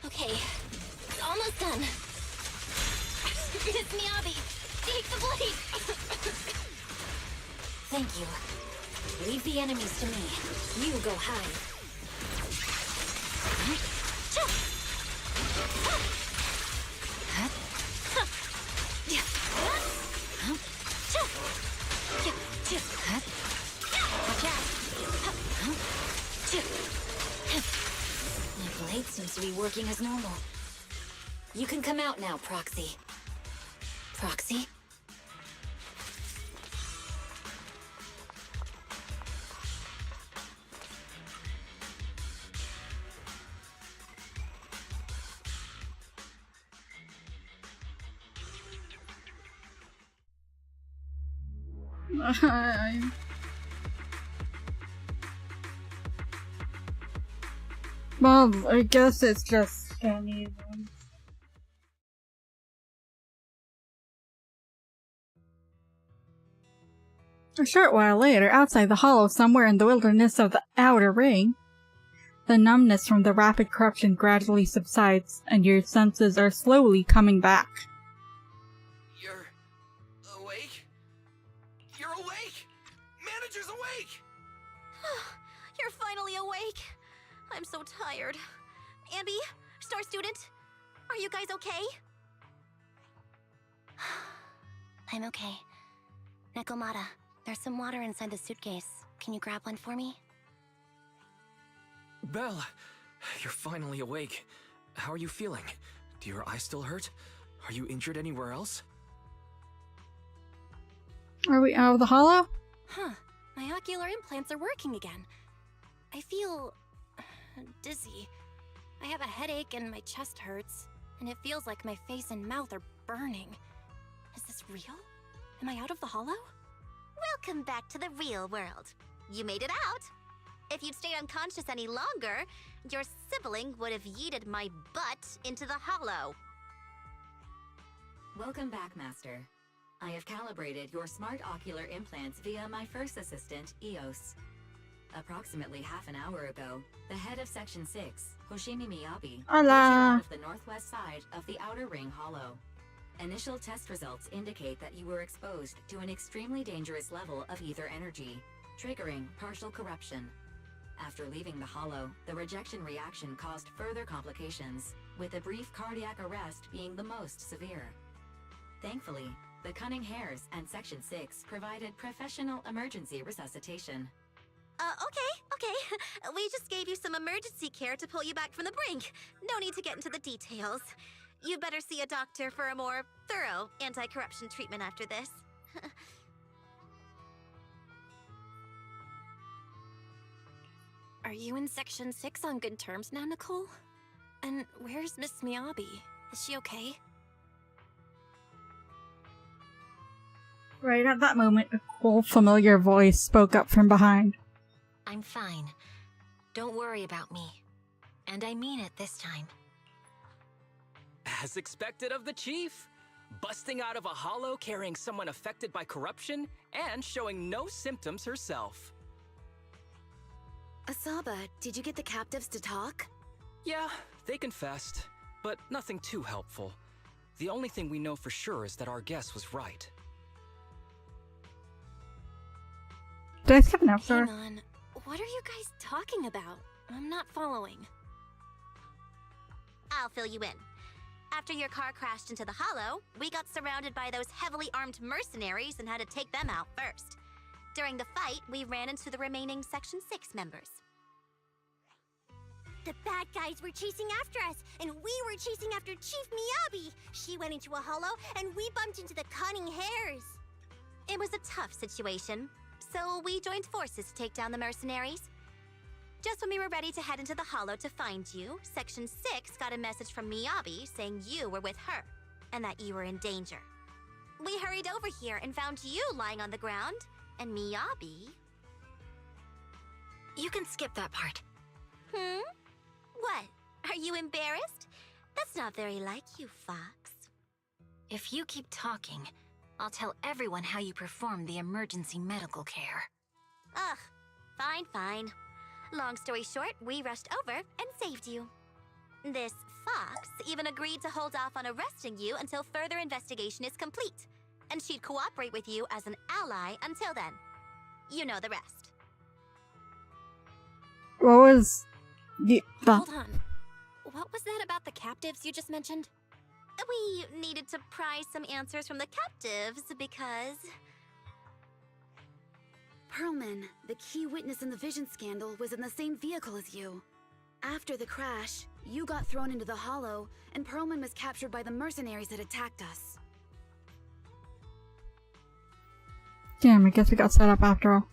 Okay, it's almost done. Miss Miyabi, take the blade! Thank you. Leave the enemies to me. You go hide. working as normal. You can come out now, Proxy. Proxy? Well, I guess it's just scanning them. A short while later, outside the hollow somewhere in the wilderness of the Outer Ring, the numbness from the rapid corruption gradually subsides, and your senses are slowly coming back. You're awake? You're awake! Manager's awake! You're finally awake. I'm so tired. Ambi, Star Student, are you guys okay? I'm okay. Nekomata, there's some water inside the suitcase. Can you grab one for me? Belle, you're finally awake. How are you feeling? Do your eyes still hurt? Are you injured anywhere else? Are we out of the hollow? Huh. My ocular implants are working again. I feel dizzy. I have a headache and my chest hurts, and it feels like my face and mouth are burning. Is this real? Am I out of the hollow? Welcome back to the real world. You made it out. If you'd stayed unconscious any longer, your sibling would have yeeted my butt into the hollow. Welcome back, Master. I have calibrated your smart ocular implants via my first assistant, EOS. Approximately half an hour ago, the head of Section 6, Hoshimi Miyabi, was out of the northwest side of the Outer Ring Hollow. Initial test results indicate that you were exposed to an extremely dangerous level of ether energy, triggering partial corruption. After leaving the hollow, the rejection reaction caused further complications, with a brief cardiac arrest being the most severe. Thankfully, the Cunning Hares and Section 6 provided professional emergency resuscitation. Okay. We just gave you some emergency care to pull you back from the brink. No need to get into the details. You'd better see a doctor for a more thorough anti-corruption treatment after this. Are you in Section 6 on good terms now, Nicole? And where's Miss Miyabi? Is she okay? Right at that moment, a cool, familiar voice spoke up from behind. I'm fine. Don't worry about me. And I mean it this time. As expected of the chief. Busting out of a hollow carrying someone affected by corruption and showing no symptoms herself. Asaba, did you get the captives to talk? Yeah, they confessed, but nothing too helpful. The only thing we know for sure is that our guess was right. Did I skip an episode? Hang on. What are you guys talking about? I'm not following. I'll fill you in. After your car crashed into the hollow, we got surrounded by those heavily armed mercenaries and had to take them out first. During the fight, we ran into the remaining Section 6 members. The bad guys were chasing after us, and we were chasing after Chief Miyabi. She went into a hollow, and we bumped into the Cunning Hares. It was a tough situation, so we joined forces to take down the mercenaries. Just when we were ready to head into the hollow to find you, Section 6 got a message from Miyabi saying you were with her, and that you were in danger. We hurried over here and found you lying on the ground, and Miyabi... You can skip that part. What? Are you embarrassed? That's not very like you, Fox. If you keep talking, I'll tell everyone how you performed the emergency medical care. Ugh, fine. Long story short, we rushed over and saved you. This Fox even agreed to hold off on arresting you until further investigation is complete, and she'd cooperate with you as an ally until then. You know the rest. What was Hold on. What was that about the captives you just mentioned? We needed to pry some answers from the captives because... Perlman, the key witness in the Vision scandal, was in the same vehicle as you. After the crash, You got thrown into the Hollow, and Perlman was captured by the mercenaries that attacked us. Damn, I guess we got set up after all.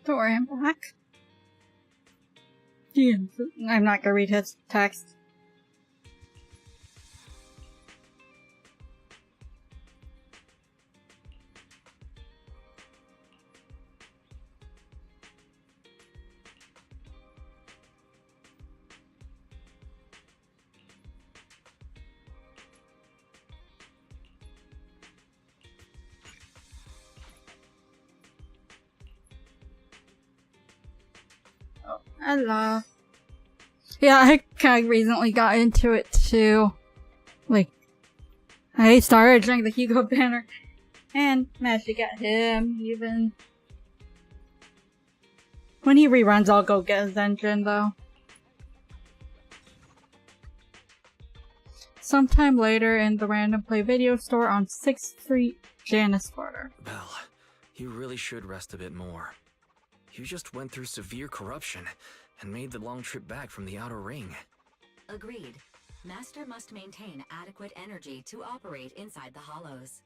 Don't worry, I'm back. Yeah, I'm not gonna read his text. Hello. Yeah, I kind of recently got into it too. Like, I started during the Hugo banner and managed to get him even. When he reruns, I'll go get his engine though. Sometime later in the Random Play video store on 6th Street, Janus Quarter. Belle, you really should rest a bit more. You just went through severe corruption and made the long trip back from the Outer Ring. Agreed. Master must maintain adequate energy to operate inside the hollows.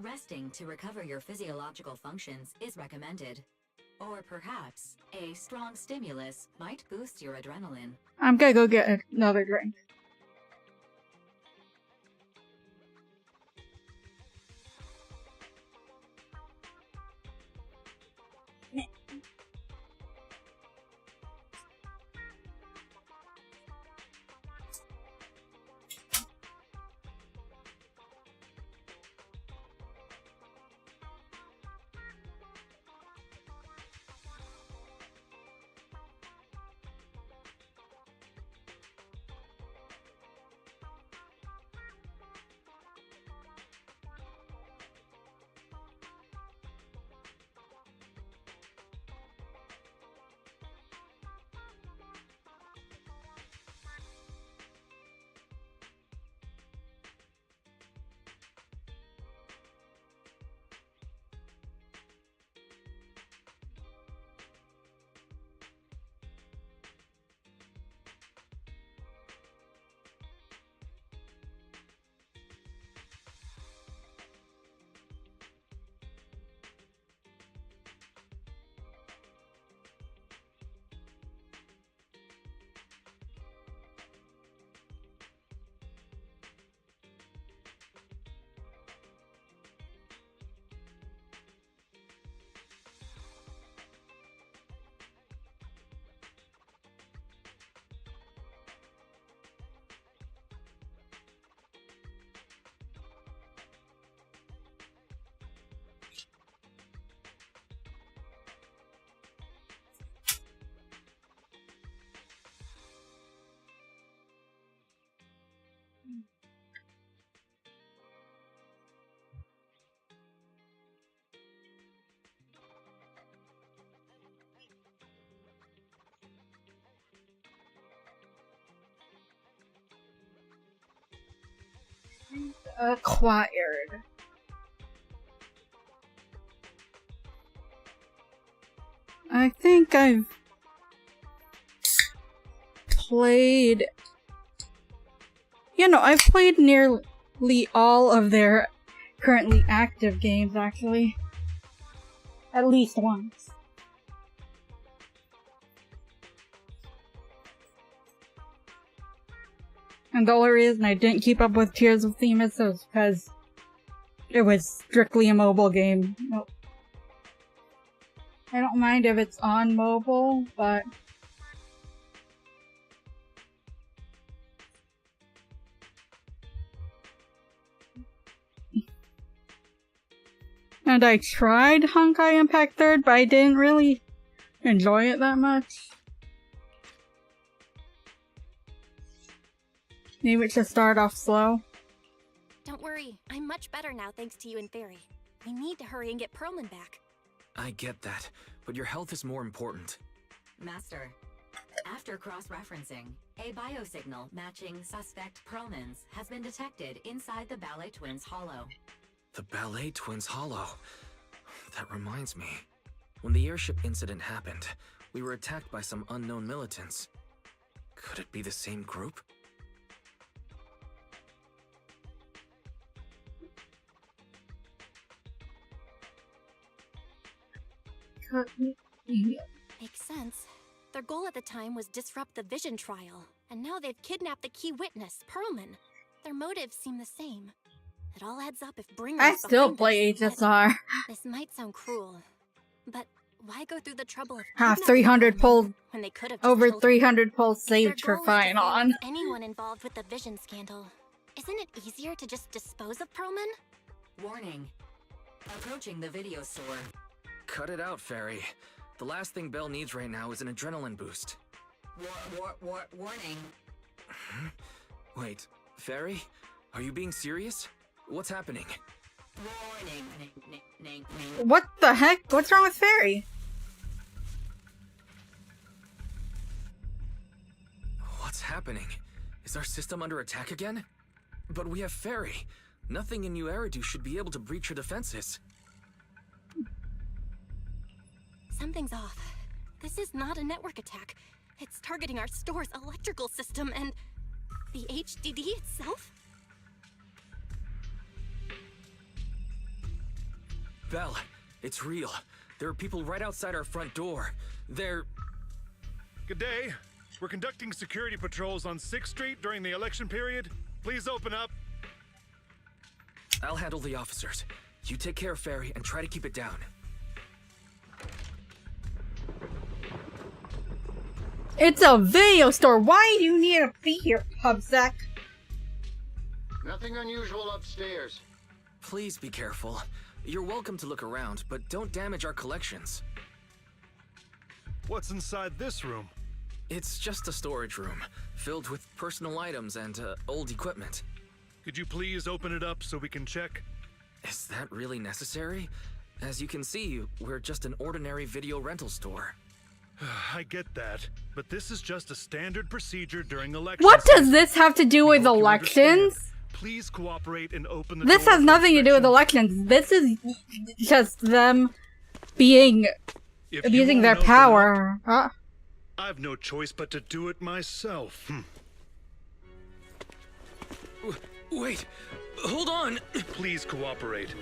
Resting to recover your physiological functions is recommended. Or perhaps, a strong stimulus might boost your adrenaline. I'm gonna go get another drink. Acquired. I think I've played... I've played nearly all of their currently active games, actually. At least once. And the only reason I didn't keep up with Tears of Themis was because it was strictly a mobile game. I don't mind if it's on mobile, but and I tried Honkai Impact 3rd, but I didn't really enjoy it that much. Maybe it should start off slow. Don't worry, I'm much better now thanks to you and Fairy. We need to hurry and get Perlman back. I get that, but your health is more important. Master, after cross-referencing, a biosignal matching suspect Perlman's has been detected inside the Ballet Twins Hollow. The Ballet Twins Hollow. That reminds me. When the airship incident happened, we were attacked by some unknown militants. Could it be the same group? Makes sense. Their goal at the time was disrupt the Vision trial, and now they've kidnapped the key witness, Perlman. Their motives seem the same. It all adds up if Bringer's I still behind play this, HSR. This might sound cruel, but why go through the trouble of Have kidnapping 300 Perlman pulls, when they could have over killed him? 300 pulls Their saved for goal is to fine on. silence anyone involved with the Vision scandal. Isn't it easier to just dispose of Perlman? Warning. Approaching the video store. Cut it out, Fairy. The last thing Belle needs right now is an adrenaline boost. Warning. Wait, Fairy? Are you being serious? What's happening? Warning. What the heck? What's wrong with Fairy? What's happening? Is our system under attack again? But we have Fairy. Nothing in New Eridu should be able to breach her defenses. Something's off. This is not a network attack. It's targeting our store's electrical system and the HDD itself? Belle, it's real. There are people right outside our front door. They're... Good day. We're conducting security patrols on 6th Street during the election period. Please open up. I'll handle the officers. You take care of Fairy and try to keep it down. It's a video store. Why do you need to be here, Pubsec? Nothing unusual upstairs. Please be careful. You're welcome to look around, but don't damage our collections. What's inside this room? It's just a storage room, filled with personal items and old equipment. Could you please open it up so we can check? Is that really necessary? As you can see, we're just an ordinary video rental store. I get that, but this is just a standard procedure during elections. What does this have to do with elections? Please cooperate and open the This door has for nothing to do with inspection. elections. This is just them being If you abusing their won't open power. up, I've no choice but to do it myself. Wait, hold on. Please cooperate.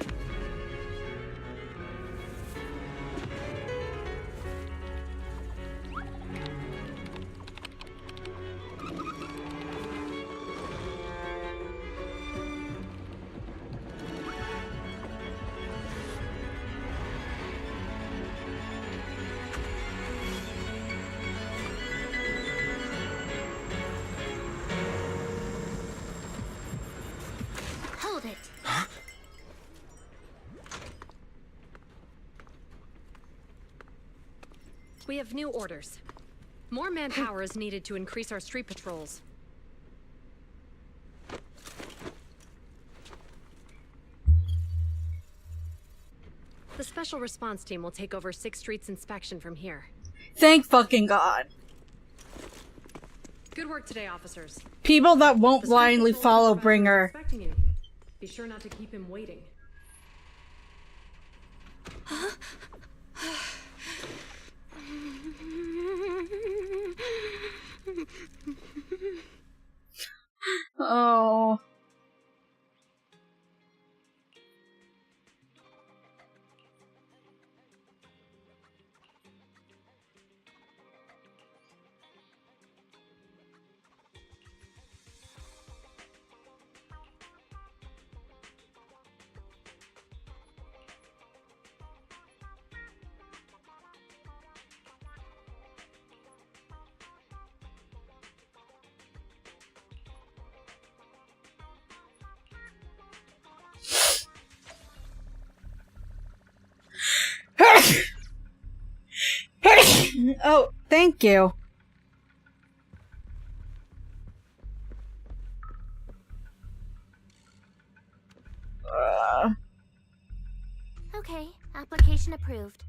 Hold it. We have new orders. More manpower is needed to increase our street patrols. The special response team will take over 6th Street's inspection from here. Thank fucking God. Good work today, officers. People that won't The street blindly patrol follow supervisor is Bringer. expecting you. Be sure not to keep him waiting. Oh. Thank you. Okay, application approved.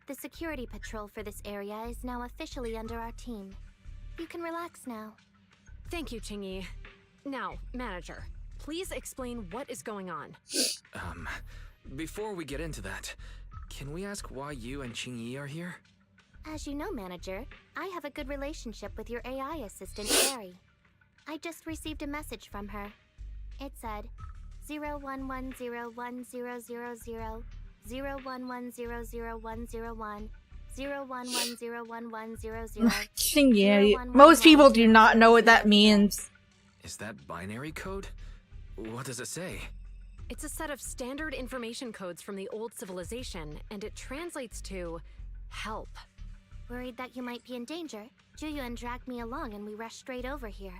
The security patrol for this area is now officially under our team. You can relax now. Thank you, Qingyi. Now, manager, please explain what is going on. Before we get into that, can we ask why you and Qingyi are here? As you know, manager, I have a good relationship with your AI assistant, Barry. I just received a message from her. It said, 01101000, 01100101, 01101100. Qingyi, most people do not know what that means. Is that binary code? What does it say? It's a set of standard information codes from the old civilization, and it translates to help. Worried that you might be in danger, Juyuan dragged me along and we rushed straight over here.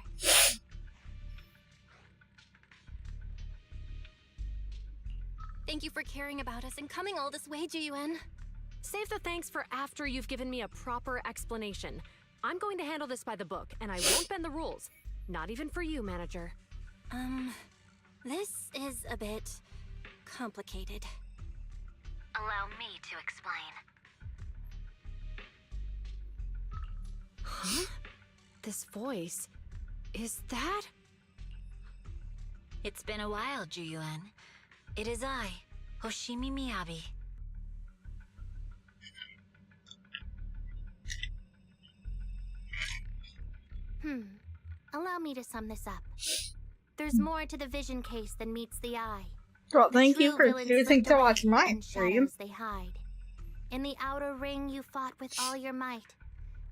Thank you for caring about us and coming all this way, Juyuan. Save the thanks for after you've given me a proper explanation. I'm going to handle this by the book, and I won't bend the rules. Not even for you, manager. This is a bit complicated. Allow me to explain. Huh? This voice... is that... It's been a while, Juyuan. It is I, Hoshimi Miyabi. Allow me to sum this up. There's more to the vision case than meets the eye. Well, thank you for Villains choosing slip to away watch my in stream. shadows they hide. In the outer ring you fought with all your might.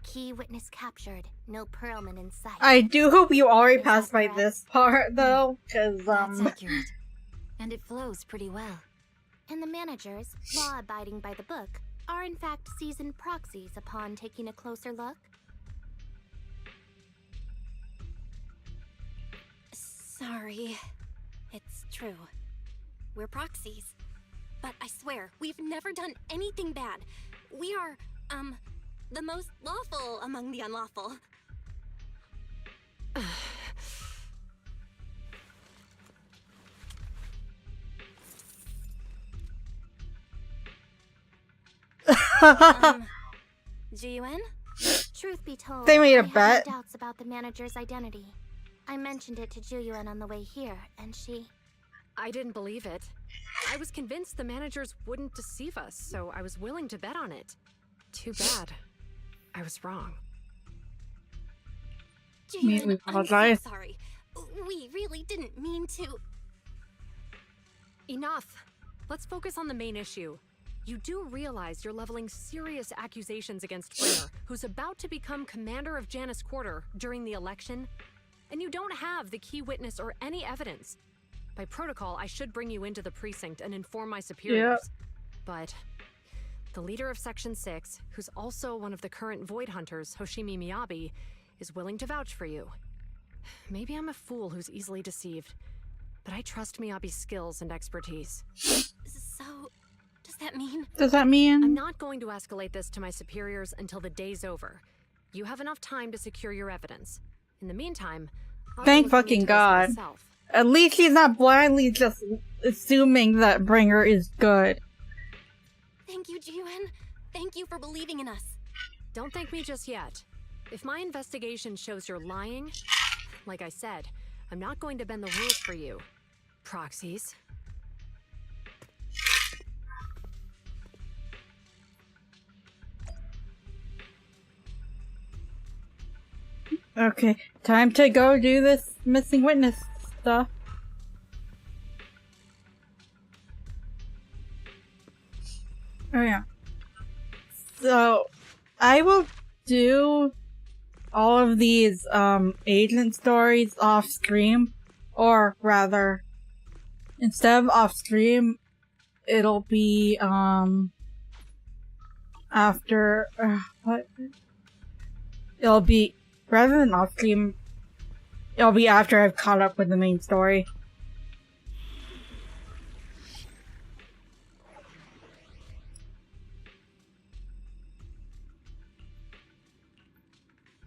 Key witness captured, no Perlman in sight. I do hope you already passed by this part, though, because, That's accurate. And it flows pretty well. And the managers, law-abiding by the book, are in fact seasoned proxies upon taking a closer look. Sorry. It's true. We're proxies. But I swear, we've never done anything bad. We are, the most lawful among the unlawful. Juyuan? Truth be told, They made a I had bet. no doubts about the manager's identity. I mentioned it to Juyuan on the way here, and she... I didn't believe it. I was convinced the managers wouldn't deceive us, so I was willing to bet on it. Too bad. I was wrong. Juyuan, We I'm apologize. so sorry. We really didn't mean to... Enough. Let's focus on the main issue. You do realize you're leveling serious accusations against Bringer, who's about to become commander of Janus Quarter during the election? And you don't have the key witness or any evidence. By protocol, I should bring you into the precinct and inform my superiors. But the leader of Section 6, who's also one of the current Void Hunters, Hoshimi Miyabi, is willing to vouch for you. Maybe I'm a fool who's easily deceived, but I trust Miyabi's skills and expertise. So, does that mean... Does that mean? I'm not going to escalate this to my superiors until the day's over. You have enough time to secure your evidence. In the meantime, I'll Thank be looking fucking into this God. myself. At least he's not blindly just assuming that Bringer is good. Thank you, Juyuan. Thank you for believing in us. Don't thank me just yet. If my investigation shows you're lying, like I said, I'm not going to bend the rules for you. Proxies. Okay, time to go do this missing witness stuff. Oh yeah. So, I will do all of these, agent stories off stream. Or rather, instead of off stream, it'll be, after, what? It'll be, rather than off stream, it'll be after I've caught up with the main story.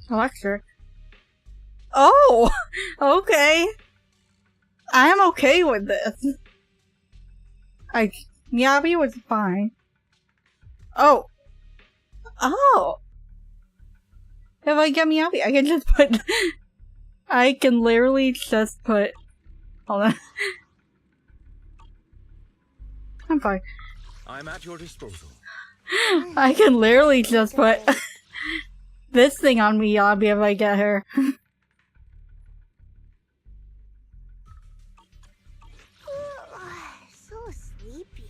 Electric. Oh! Okay. I'm okay with this. Miyabi was fine. Oh. Oh. If I get Miyabi, I can just put... I can literally just put... Hold on. I'm fine. I'm at your disposal. I can literally just put this thing on Miyabi if I get her. So sleepy.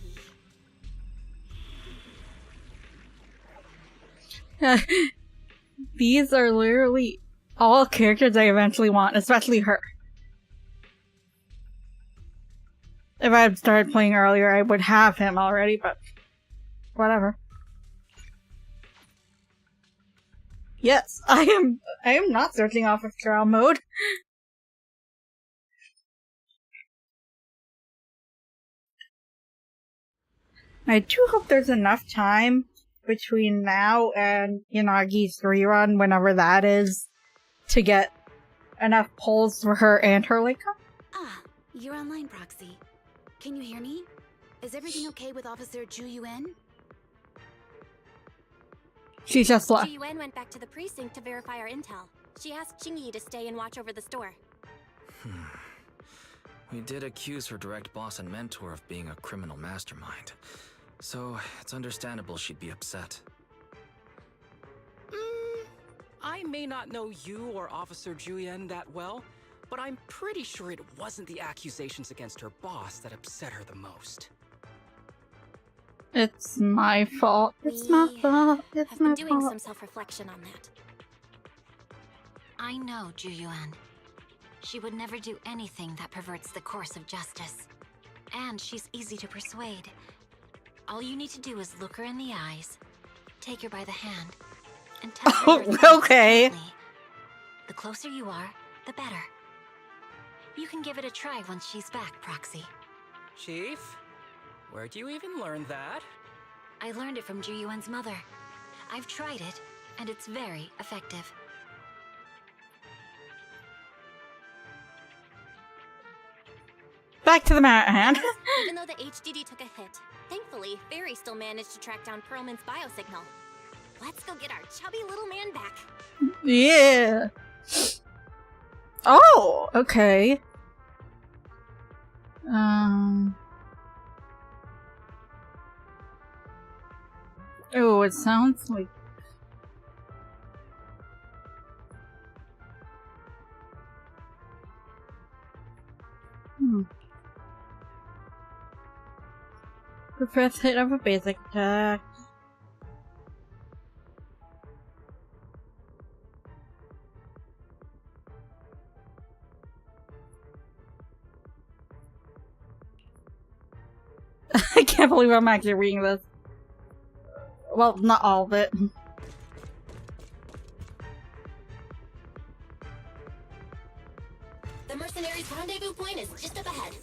These are literally all characters I eventually want, especially her. If I had started playing earlier, I would have him already, but whatever. Yes, I am not searching off of trial mode. I do hope there's enough time between now and Yanagi's rerun, whenever that is, to get enough polls for her and her Leica. Ah, you're online, Proxy. Can you hear me? Is everything okay with Officer Zhu Yuan? She just left. Zhu Yuan went back to the precinct to verify our intel. She asked Qingyi to stay and watch over the store. We did accuse her direct boss and mentor of being a criminal mastermind. So, it's understandable she'd be upset. I may not know you or Officer Julian that well, but I'm pretty sure it wasn't the accusations against her boss that upset her the most. It's my fault. It's my fault. It's I've my been doing fault. some self-reflection on that. I know Zhu Yuan. She would never do anything that perverts the course of justice. And she's easy to persuade. All you need to do is look her in the eyes, take her by the hand, and tell her your thoughts okay. gently. The closer you are, the better. You can give it a try once she's back, Proxy. Chief? Where'd you even learn that? I learned it from Zhu Yuan's mother. I've tried it, and it's very effective. Back to the matter at hand. Even though the HDD took a hit, thankfully, Barry still managed to track down Perlman's biosignal. Let's go get our chubby little man back. Yeah. Oh, okay. Oh, it sounds like... The first hit of a basic attack. I can't believe I'm actually reading this. Well, not all of it. The mercenaries' rendezvous point is just up ahead.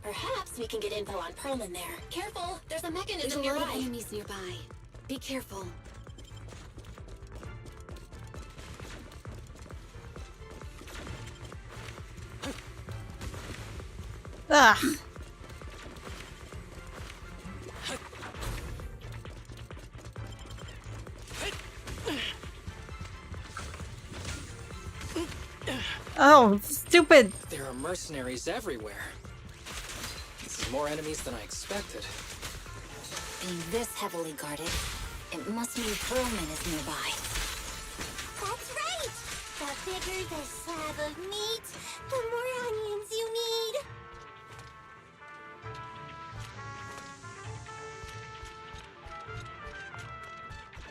Perhaps we can get info on Perlman there. Careful, there's a mechanism There's a lot of nearby. enemies nearby. Be careful. Ugh. Oh, stupid! There are mercenaries everywhere. This is more enemies than I expected. Being this heavily guarded, it must mean Perlman is nearby. That's right! The bigger the slab of meat, the more onions you need.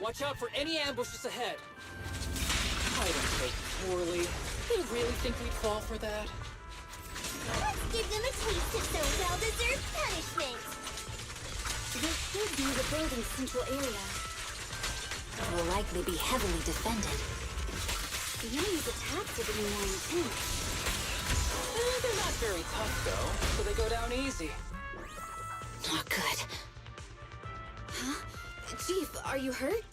Watch out for any ambushes ahead. I don't take poorly. They really think we'd fall for that? Let's give them a taste of some well-deserved punishment. This should be the building's central area. It will likely be heavily defended. The enemy's attacks are getting more intense. They're not very tough, though, so they go down easy. Not good. Huh? Chief, are you hurt?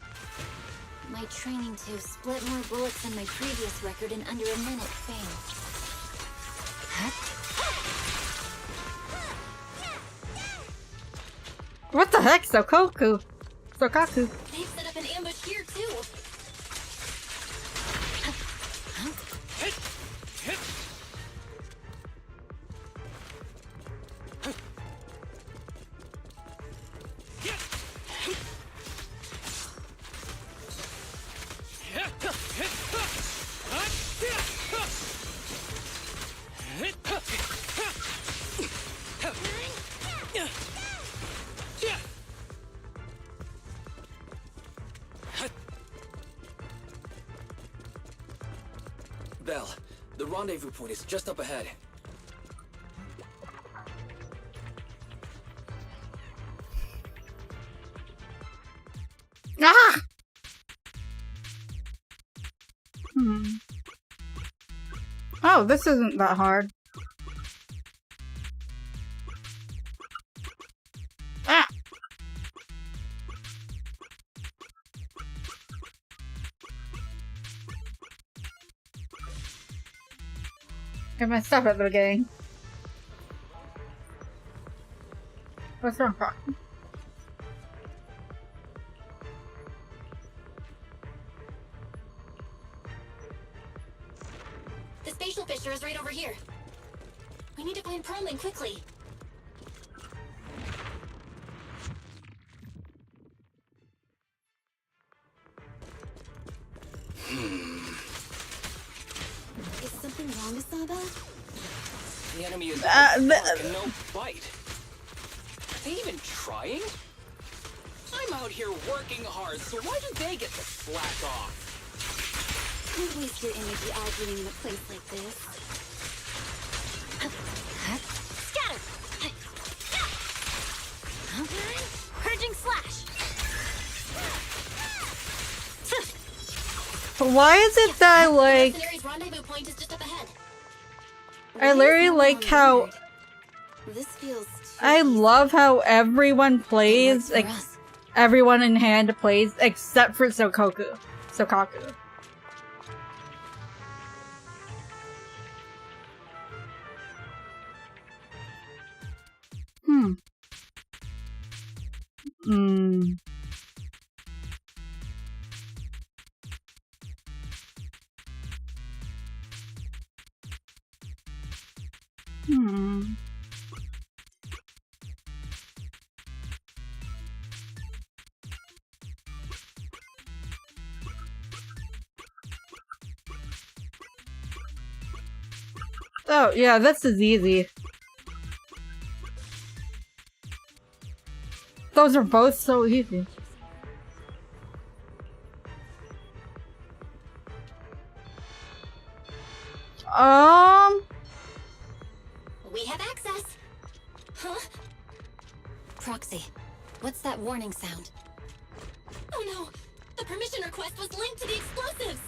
My training to split more bullets than my previous record in under a minute failed. What the heck, Sokaku? They've set up an ambush here too. Belle, the rendezvous point is just up ahead. Ah! Oh, this isn't that hard. Ah! Get my stuff at the beginning. What's wrong, Croc? The spatial fissure is right over here. We need to find Perlman quickly. Is something wrong, Asaba? The enemy is and no bite. Are they even trying? I'm out here working hard, so why do they get to slack off? Don't waste your energy arguing in a place like this. Scatter! Purging slash! Why is it that, like... Mercenary's rendezvous point is just up ahead. I literally like how... This feels I love how everyone plays, like, everyone in hand plays, except for Sokaku. Oh, yeah, this is easy. Those are both so easy. We have access. Huh? Proxy, what's that warning sound? Oh no! The permission request was linked to the explosives!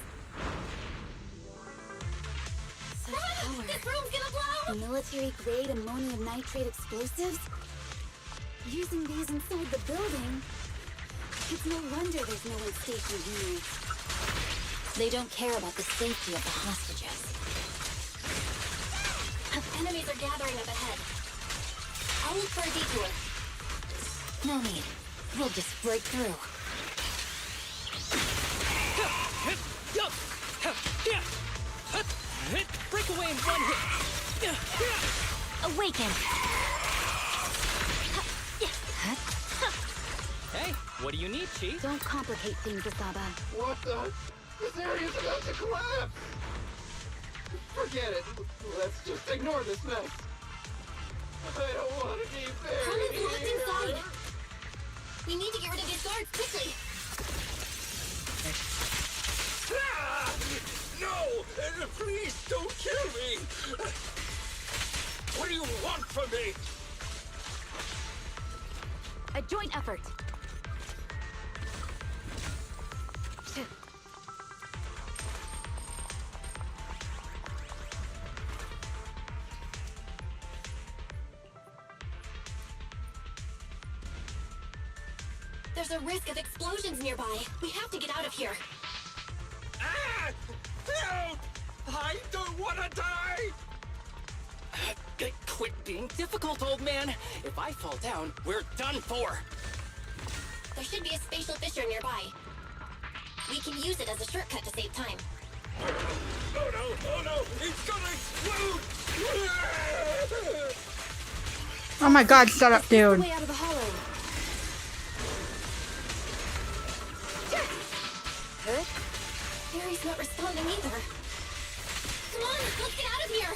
power. This room's gonna blow! Military-grade ammonium nitrate explosives? Using these inside the building? It's no wonder there's no one stationed here. They don't care about the safety of the hostages. Enemies are gathering up ahead. I'll look for a detour. No need. We'll just break through. Break away in one hit. Awaken. Hey, what do you need, Chief? Don't complicate things, Asaba. What the? This area's about to collapse! Forget it. Let's just ignore this mess. I don't want to be buried Perlman's locked here. inside! We need to get rid of these guards quickly! Ah! No! Please don't kill me! What do you want from me? A joint effort. There's a risk of explosions nearby. We have to get out of here. Ah! Help! I don't want to die! Quit being difficult, old man. If I fall down, we're done for. There should be a spatial fissure nearby. We can use it as a shortcut to save time. Oh no! It's gonna explode! Oh my god, shut up, dude. Way out of the hollow. Huh? Barry's not responding either. Come on, let's get out of here!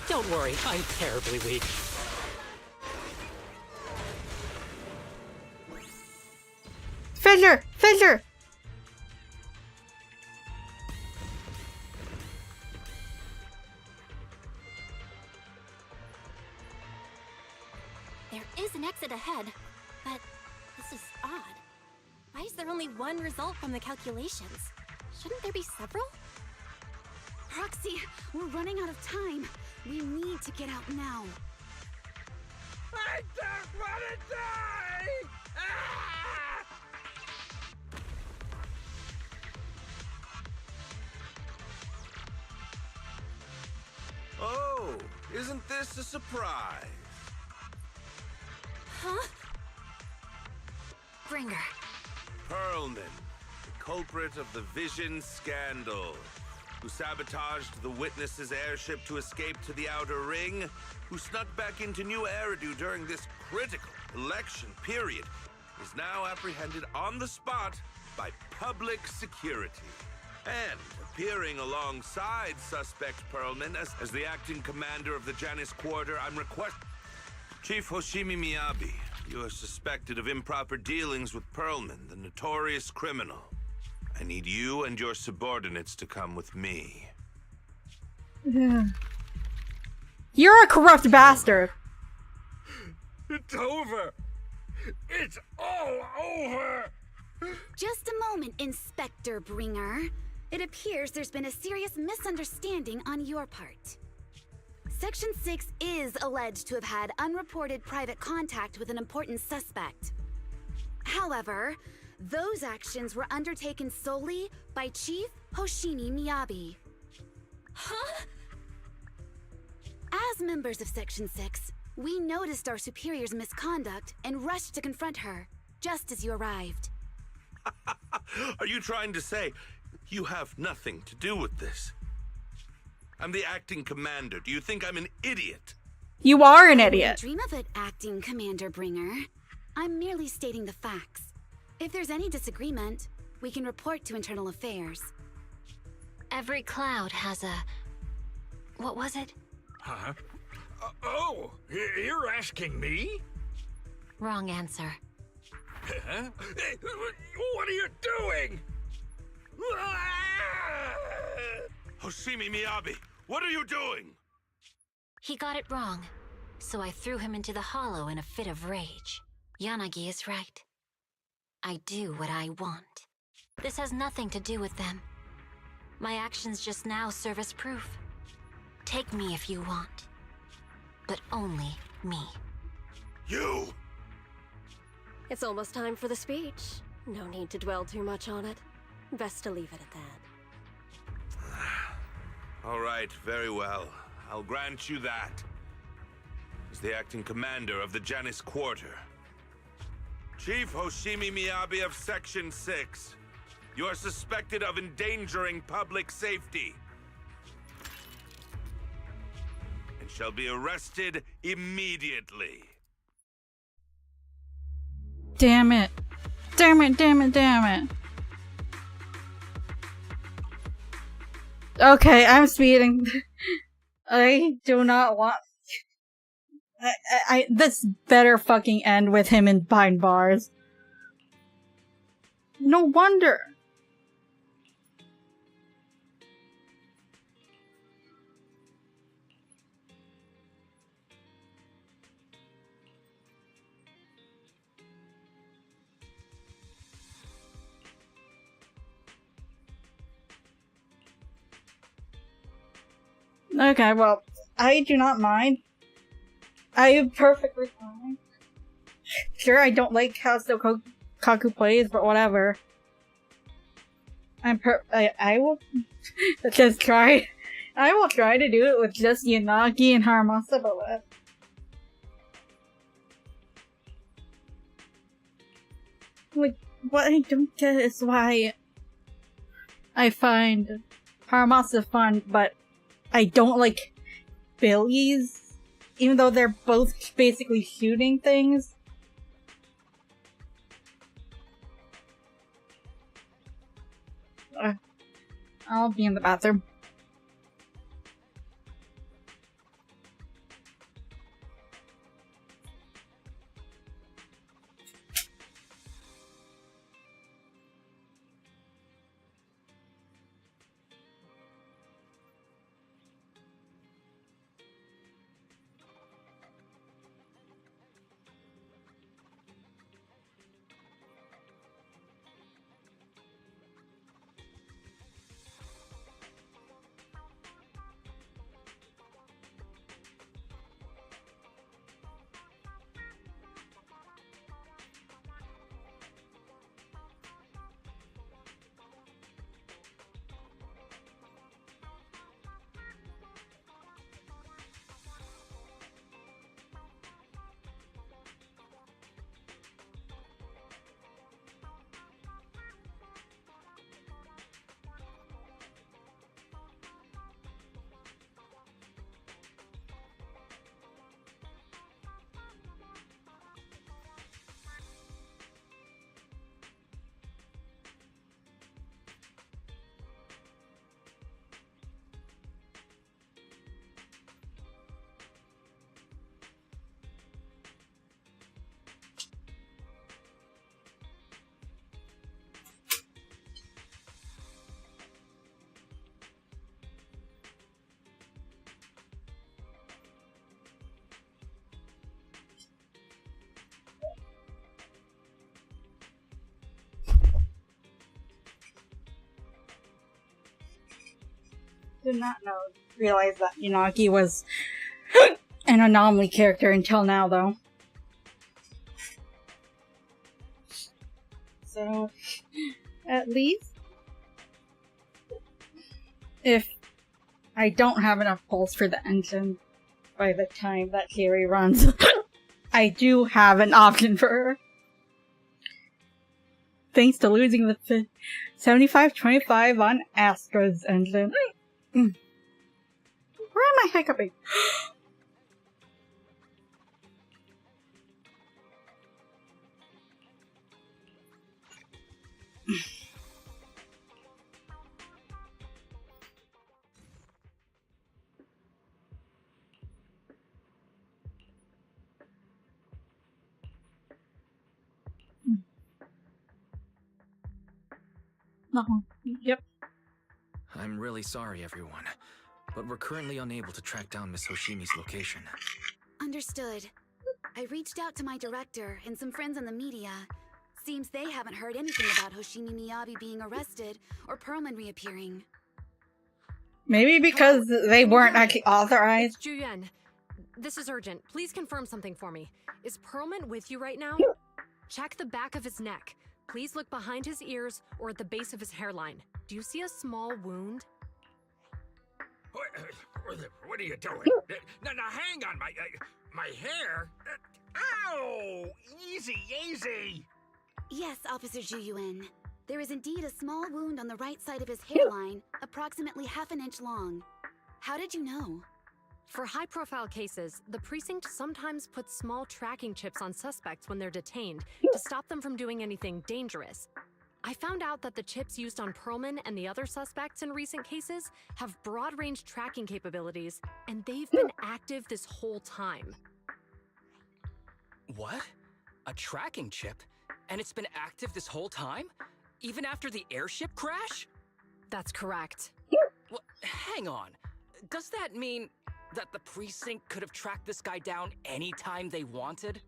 Don't worry, I'm terribly weak. Fissure! Fissure! There is an exit ahead, but this is odd. Why is there only one result from the calculations? Shouldn't there be several? Proxy, we're running out of time. We need to get out now. I don't want to die! Ah! Oh, isn't this a surprise? Huh? Bringer. Perlman, the culprit of the Vision scandal, who sabotaged the Witness's airship to escape to the Outer Ring, who snuck back into New Eridu during this critical election period, is now apprehended on the spot by public security. And appearing alongside suspect Perlman as the acting commander of the Janus Quarter, I'm Chief Hoshimi Miyabi, you are suspected of improper dealings with Perlman, the notorious criminal. I need you and your subordinates to come with me. Yeah. You're a corrupt bastard. It's over! It's all over! Just a moment, Inspector Bringer. It appears there's been a serious misunderstanding on your part. Section 6 is alleged to have had unreported private contact with an important suspect. However, those actions were undertaken solely by Chief Hoshimi Miyabi. Huh? As members of Section 6, we noticed our superior's misconduct and rushed to confront her, just as you arrived. Are you trying to say you have nothing to do with this? I'm the acting commander. Do you think I'm an idiot? You are an idiot. Dream of it, Acting Commander Bringer. I'm merely stating the facts. If there's any disagreement, we can report to Internal Affairs. Every cloud has a... What was it? Huh? You're asking me? Wrong answer. Huh? What are you doing? Hoshimi Miyabi, what are you doing? He got it wrong, so I threw him into the hollow in a fit of rage. Yanagi is right. I do what I want. This has nothing to do with them. My actions just now serve as proof. Take me if you want. But only me. You! It's almost time for the speech. No need to dwell too much on it. Best to leave it at that. All right, very well. I'll grant you that. As the acting commander of the Janus Quarter, Chief Hoshimi Miyabi of Section 6, you are suspected of endangering public safety and shall be arrested immediately. Damn it. Damn it, damn it, damn it. Okay, I'm speeding. I do not want... this better fucking end with him in behind bars. No wonder. Okay, well, I do not mind. I am perfectly fine. sure, I don't like how Kaku plays, but whatever. I will just try. I will try to do it with just Yanagi and Haramasa, but what? Like, what I don't get is why I find Haramasa fun, but I don't like Billy's, even though they're both basically shooting things. I'll be in the bathroom. Did not realize that Yanagi was an anomaly character until now, though. So, at least, if I don't have enough pulse for the engine by the time that Kiri runs, I do have an option for her. Thanks to losing the 75-25 on Astra's engine. Where am I hiccuping? Yep. I'm really sorry, everyone, but we're currently unable to track down Miss Hoshimi's location. Understood. I reached out to my director and some friends in the media. Seems they haven't heard anything about Hoshimi Miyabi being arrested or Perlman reappearing. Maybe because they weren't actually authorized. It's Juyen. This is urgent. Please confirm something for me. Is Perlman with you right now? Check the back of his neck. Please look behind his ears or at the base of his hairline. Do you see a small wound? What are you doing? Now, hang on, my hair? Ow! Easy, easy! Yes, Officer Juyuan. There is indeed a small wound on the right side of his hairline, approximately ½ an inch long. How did you know? For high-profile cases, the precinct sometimes puts small tracking chips on suspects when they're detained to stop them from doing anything dangerous. I found out that the chips used on Perlman and the other suspects in recent cases have broad-range tracking capabilities, and they've been active this whole time. What? A tracking chip? And it's been active this whole time? Even after the airship crash? That's correct. Well, hang on. Does that mean that the precinct could have tracked this guy down anytime they wanted?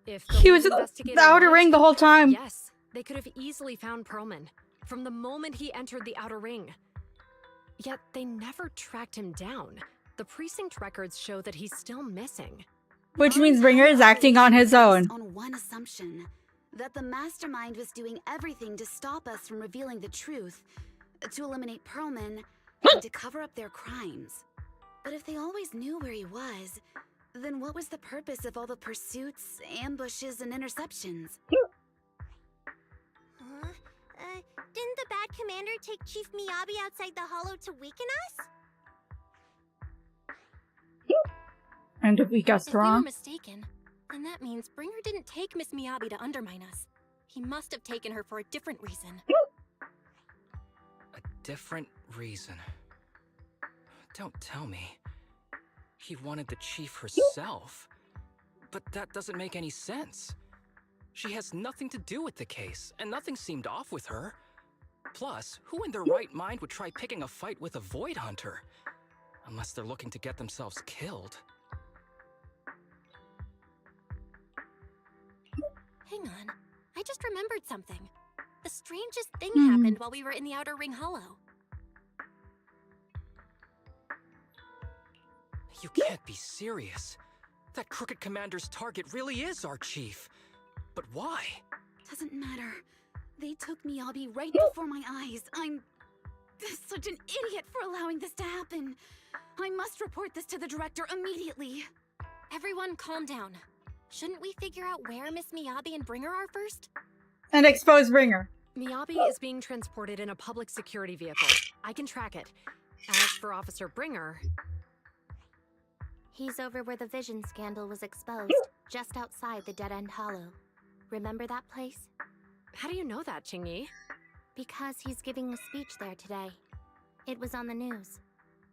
If he was in the outer ring the whole time. Yes, they could have easily found Perlman from the moment he entered the outer ring. Yet they never tracked him down. The precinct records show that he's still missing. Which means Ringer is acting on his own. On one assumption, that the mastermind was doing everything to stop us from revealing the truth, to eliminate Perlman, and to cover up their crimes. But if they always knew where he was, then what was the purpose of all the pursuits, ambushes, and interceptions? Didn't the bad commander take Chief Miyabi outside the hollow to weaken us? And if we guessed If we were wrong? mistaken, then that means Bringer didn't take Miss Miyabi to undermine us. He must have taken her for a different reason. A different reason. Don't tell me. He wanted the chief herself. But that doesn't make any sense. She has nothing to do with the case, and nothing seemed off with her. Plus, who in their right mind would try picking a fight with a Void Hunter? Unless they're looking to get themselves killed. Hang on. I just remembered something. The strangest thing happened while we were in the Outer Ring Hollow. You can't be serious. That crooked commander's target really is our chief. But why? Doesn't matter. They took Miyabi right before my eyes. I'm such an idiot for allowing this to happen. I must report this to the director immediately. Everyone calm down. Shouldn't we figure out where Miss Miyabi and Bringer are first? And expose Bringer. Miyabi is being transported in a public security vehicle. I can track it. As for Officer Bringer... He's over where the Vision scandal was exposed, just outside the Dead End Hollow. Remember that place? How do you know that, Qingyi? Because he's giving a speech there today. It was on the news.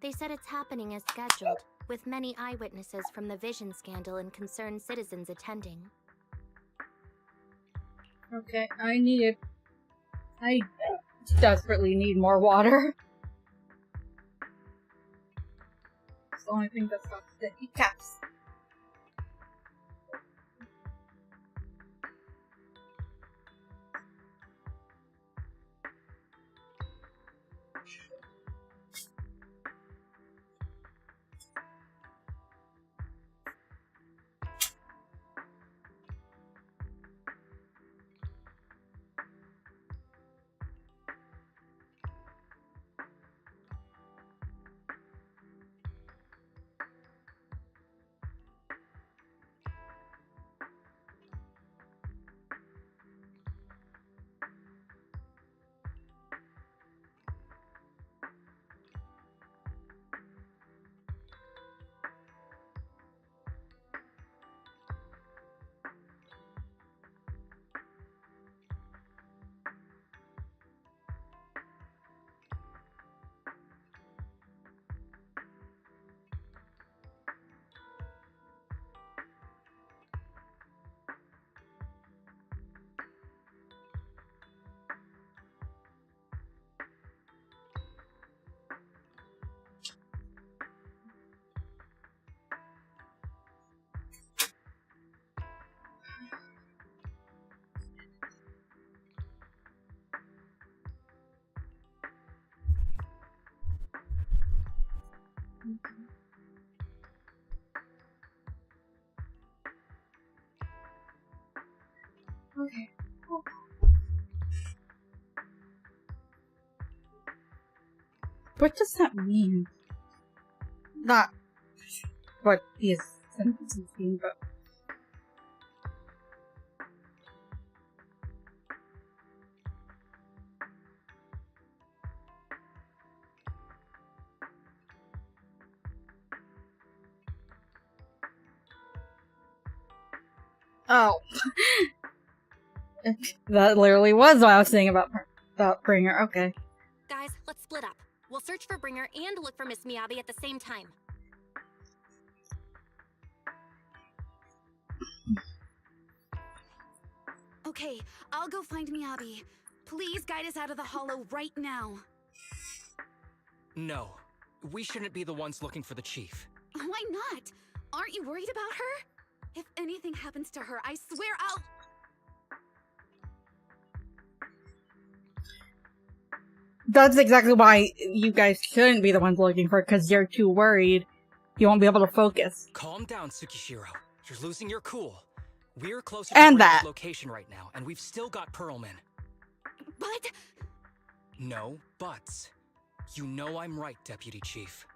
They said it's happening as scheduled, with many eyewitnesses from the Vision scandal and concerned citizens attending. Okay, I desperately need more water. It's the only thing that stops the hiccups. Okay. What does that mean? Not what these sentences mean, but... Oh. That literally was what I was saying about Bringer. Okay. Guys, let's split up. We'll search for Bringer and look for Miss Miyabi at the same time. Okay, I'll go find Miyabi. Please guide us out of the hollow right now. No. We shouldn't be the ones looking for the chief. Why not? Aren't you worried about her? If anything happens to her, I swear I'll... That's exactly why you guys shouldn't be the ones looking for it, because you're too worried. You won't be able to focus. Calm down, Tsukishiro. You're losing your cool. We're closer And to that. Brenner's location right now, and we've still got Pearlman. But... No buts. You know I'm right, Deputy Chief.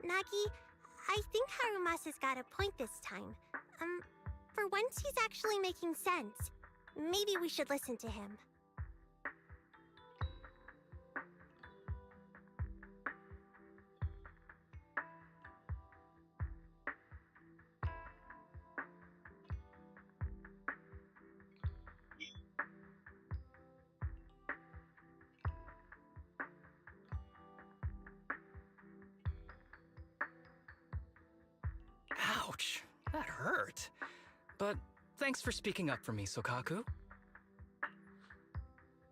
Nagi, I think Harumasa's got a point this time. For once he's actually making sense. Maybe we should listen to him. Ouch, that hurt. But thanks for speaking up for me, Sokaku.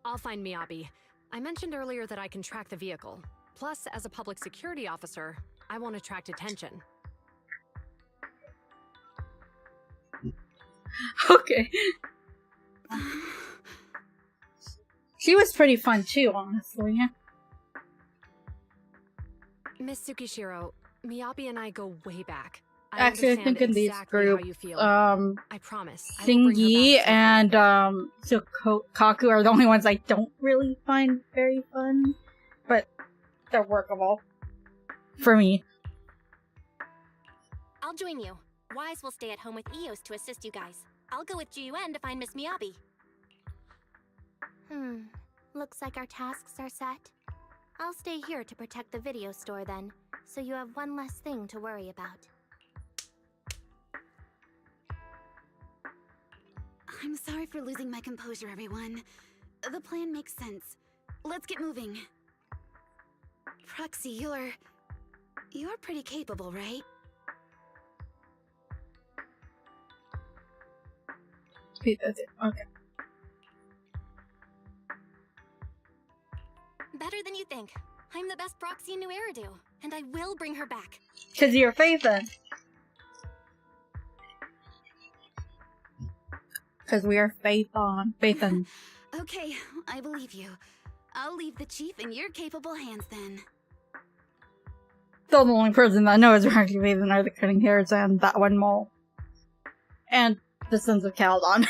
I'll find Miyabi. I mentioned earlier that I can track the vehicle. Plus, as a public security officer, I won't attract attention. Okay. She was pretty fun too, honestly. Miss Tsukishiro, Miyabi and I go way back. Actually, I think in these group, I promise. I will bring her Shingi back and Sokaku are the only ones I don't really find very fun, but they're workable for me. I'll join you. Wise will stay at home with Eos to assist you guys. I'll go with GUN to find Miss Miyabi. Looks like our tasks are set. I'll stay here to protect the video store then, so you have one less thing to worry about. I'm sorry for losing my composure, everyone. The plan makes sense. Let's get moving. Proxy, you're pretty capable, right? Okay. Better than you think. I'm the best proxy in New Eridu, and I will bring her back. Because you're Faithin. Because we are Faithin. Okay, I believe you. I'll leave the chief in your capable hands then. Still the only person that knows we're actually Faithin are the cutting hairs and that one mole. And the Sons of Caldon.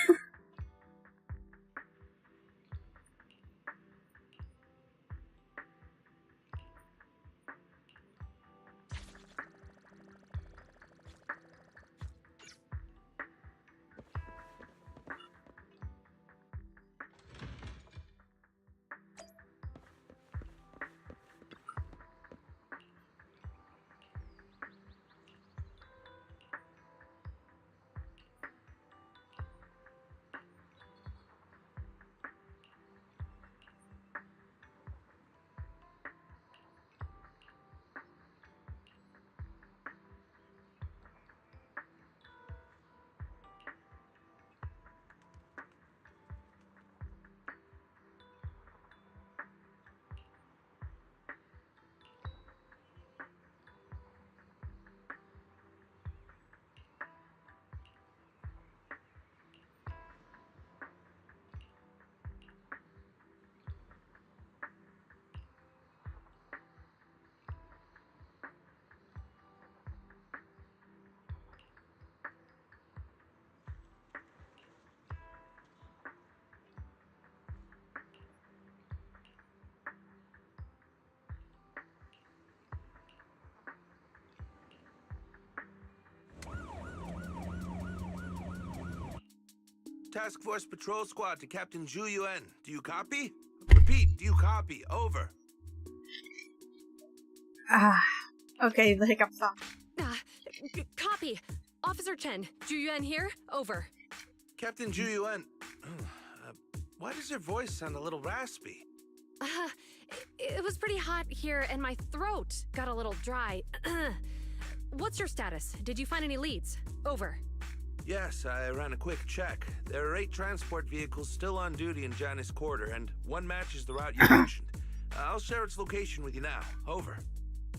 Task Force Patrol Squad to Captain Zhu Yuan. Do you copy? Repeat, do you copy? Over. Okay, the hiccup stopped. Copy. Officer Chen, Zhu Yuan here. Over. Captain Zhu Yuan, why does your voice sound a little raspy? It was pretty hot here and my throat got a little dry. What's your status? Did you find any leads? Over. Yes, I ran a quick check. There are 8 transport vehicles still on duty in Janus Quarter, and one matches the route you mentioned. I'll share its location with you now. Over.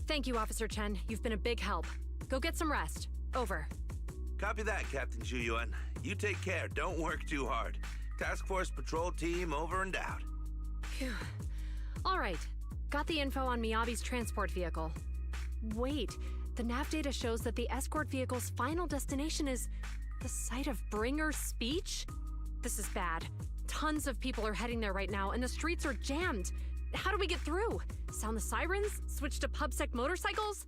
Thank you, Officer Chen. You've been a big help. Go get some rest. Over. Copy that, Captain Zhu Yuan. You take care. Don't work too hard. Task Force Patrol Team over and out. Phew. All right. Got the info on Miyabi's transport vehicle. Wait, The nav data shows that the escort vehicle's final destination is the site of Bringer's speech? This is bad. Tons of people are heading there right now, and the streets are jammed. How do we get through? Sound the sirens? Switch to PubSec motorcycles?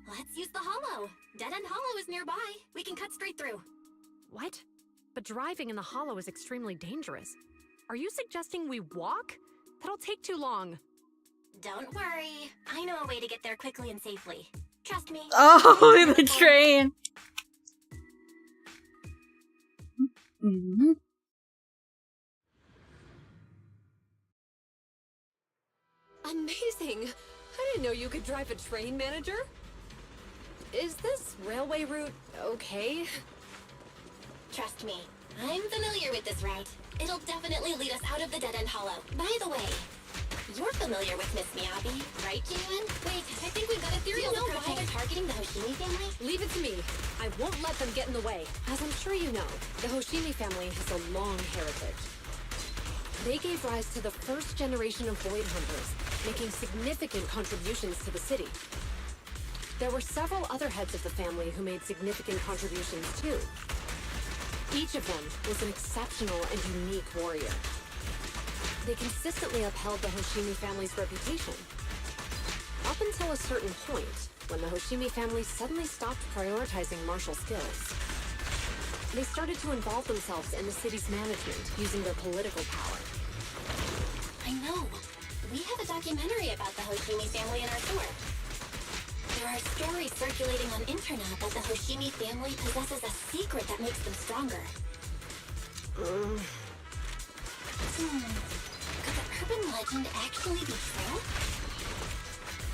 Let's use the hollow. Dead End Hollow is nearby. We can cut straight through. What? But driving in the hollow is extremely dangerous. Are you suggesting we walk? That'll take too long. Don't worry. I know a way to get there quickly and safely. Trust me. Oh, the train. Mm-hmm. Amazing! I didn't know you could drive a train, manager. Is this railway route okay? Trust me. I'm familiar with this route. It'll definitely lead us out of the Dead End Hollow. By the way, you're familiar with Miss Miyabi, right, Jun? Wait, I think we've got a theory. Do you know why they're targeting the Hoshimi family? Leave it to me. I won't let them get in the way. As I'm sure you know, the Hoshimi family has a long heritage. They gave rise to the first generation of void hunters, making significant contributions to the city. There were several other heads of the family who made significant contributions too. Each of them was an exceptional and unique warrior. They consistently upheld the Hoshimi family's reputation. Up until a certain point, when the Hoshimi family suddenly stopped prioritizing martial skills. They started to involve themselves in the city's management using their political power. I know. We have a documentary about the Hoshimi family in our store. There are stories circulating on internet that the Hoshimi family possesses a secret that makes them stronger. Could the urban legend actually be true?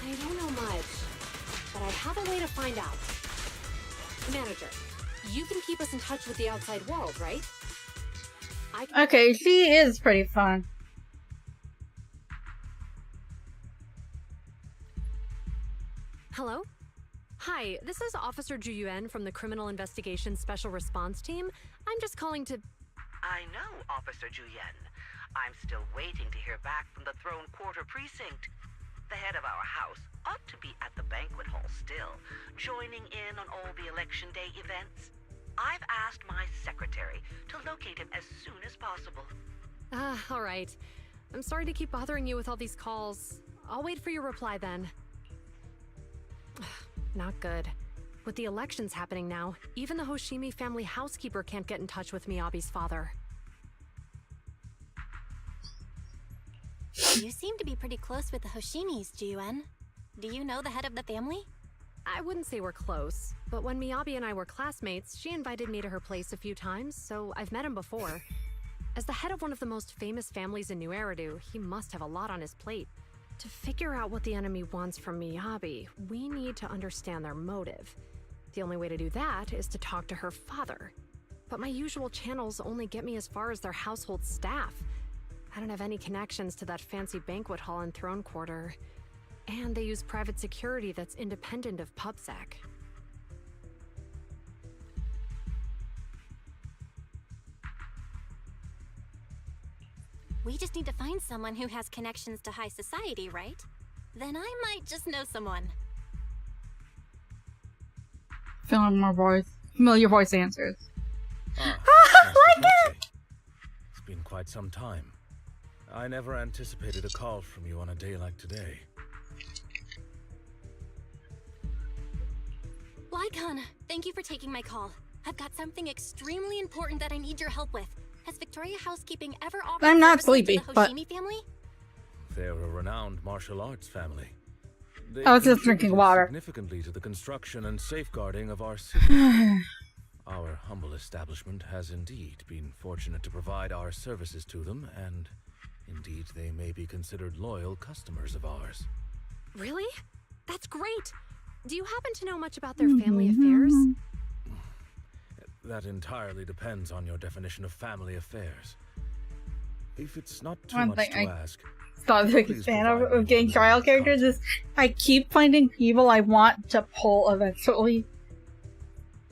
I don't know much, but I have a way to find out. Manager, you can keep us in touch with the outside world, right? Okay, she is pretty fun. Hello? Hi, this is Officer Ju Yuan from the Criminal Investigation Special Response Team. I'm just calling to... I know, Officer Ju Yuan. I'm still waiting to hear back from the Throne Quarter Precinct. The head of our house ought to be at the banquet hall still, joining in on all the Election Day events. I've asked my secretary to locate him as soon as possible. All right. I'm sorry to keep bothering you with all these calls. I'll wait for your reply then. Not good. With the elections happening now, even the Hoshimi family housekeeper can't get in touch with Miyabi's father. You seem to be pretty close with the Hoshimis, Ju-en. Do you know the head of the family? I wouldn't say we're close, but when Miyabi and I were classmates, she invited me to her place a few times, so I've met him before. As the head of one of the most famous families in New Eridu, he must have a lot on his plate. To figure out what the enemy wants from Miyabi, we need to understand their motive. The only way to do that is to talk to her father. But my usual channels only get me as far as their household staff. I don't have any connections to that fancy banquet hall in Throne Quarter. And they use private security that's independent of PubSec. We just need to find someone who has connections to high society, right? Then I might just know someone. Familiar voice answers. Like it! It's been quite some time. I never anticipated a call from you on a day like today. Lycon, thank you for taking my call. I've got something extremely important that I need your help with. Has Victoria Housekeeping ever offered I'm not services sleepy, to the but Hoshimi family? They're a renowned martial arts family. They I was just drinking contributed water. significantly to the construction and safeguarding of our city. Our humble establishment has indeed been fortunate to provide our services to them, and indeed they may be considered loyal customers of ours. Really? That's great! Do you happen to know much about their family affairs? That entirely depends on your definition of family affairs. If it's not too One much thing to I ask, Stop a big please fan provide me of getting with trial characters is I keep finding people I want to pull eventually.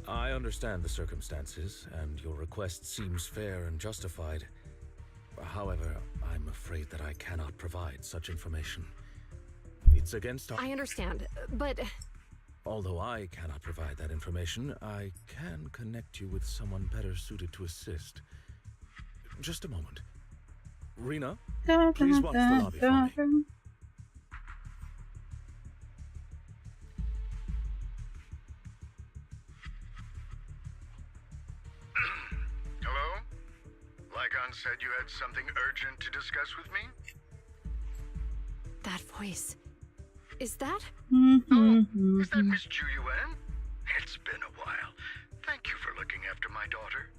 I understand the circumstances, and your request seems fair and justified. However, I'm afraid that I cannot provide such information. It's against our... I understand, but... Although I cannot provide that information, I can connect you with someone better suited to assist. Just a moment. Rena, please watch the lobby for me. Hello? Lycon said you had something urgent to discuss with me? That voice. Is that? Is that Miss Ju Yuan? It's been a while. Thank you for looking after my daughter.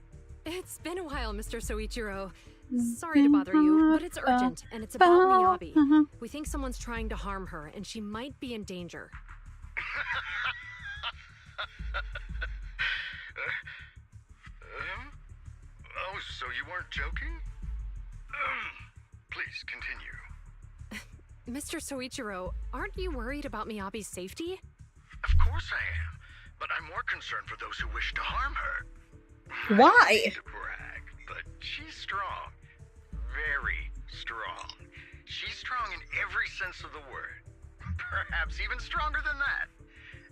It's been a while, Mr. Soichiro. Sorry to bother you, but it's urgent, and it's about Miyabi. We think someone's trying to harm her, and she might be in danger. Oh, so you weren't joking? Please continue. Mr. Soichiro, aren't you worried about Miyabi's safety? Of course I am, but I'm more concerned for those who wish to harm her. Why? I don't need to brag, but she's strong. Very strong. She's strong in every sense of the word. Perhaps even stronger than that.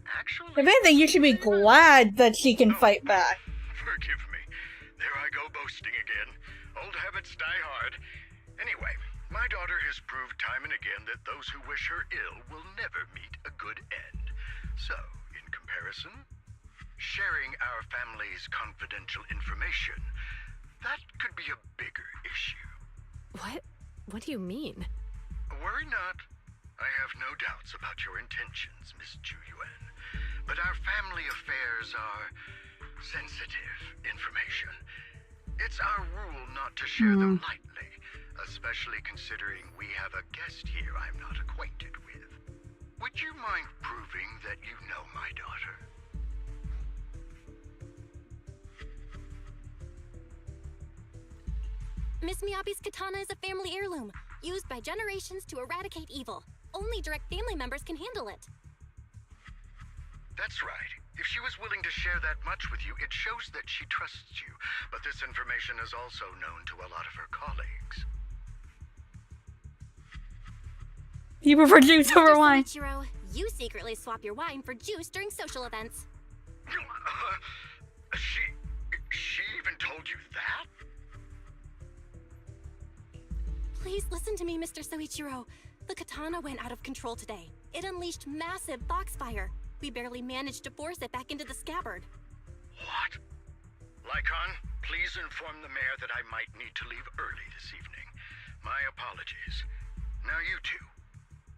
Actually, If anything, you should be glad that she can fight back. forgive me. There I go boasting again. Old habits die hard. Anyway, my daughter has proved time and again that those who wish her ill will never meet a good end. So, in comparison, sharing our family's confidential information, that could be a bigger issue. What? What do you mean? Worry not. I have no doubts about your intentions, Miss Ju Yuan. But our family affairs are sensitive information. It's our rule not to share them lightly, especially considering we have a guest here I'm not acquainted with. Would you mind proving that you know my daughter? Miss Miyabi's katana is a family heirloom, used by generations to eradicate evil. Only direct family members can handle it. That's right. If she was willing to share that much with you, it shows that she trusts you. But this information is also known to a lot of her colleagues. You prefer juice over wine. Soichiro, you secretly swap your wine for juice during social events. She even told you that? Please listen to me, Mr. Soichiro. The katana went out of control today. It unleashed massive foxfire. We barely managed to force it back into the scabbard. What? Lycon, please inform the mayor that I might need to leave early this evening. My apologies. Now you two.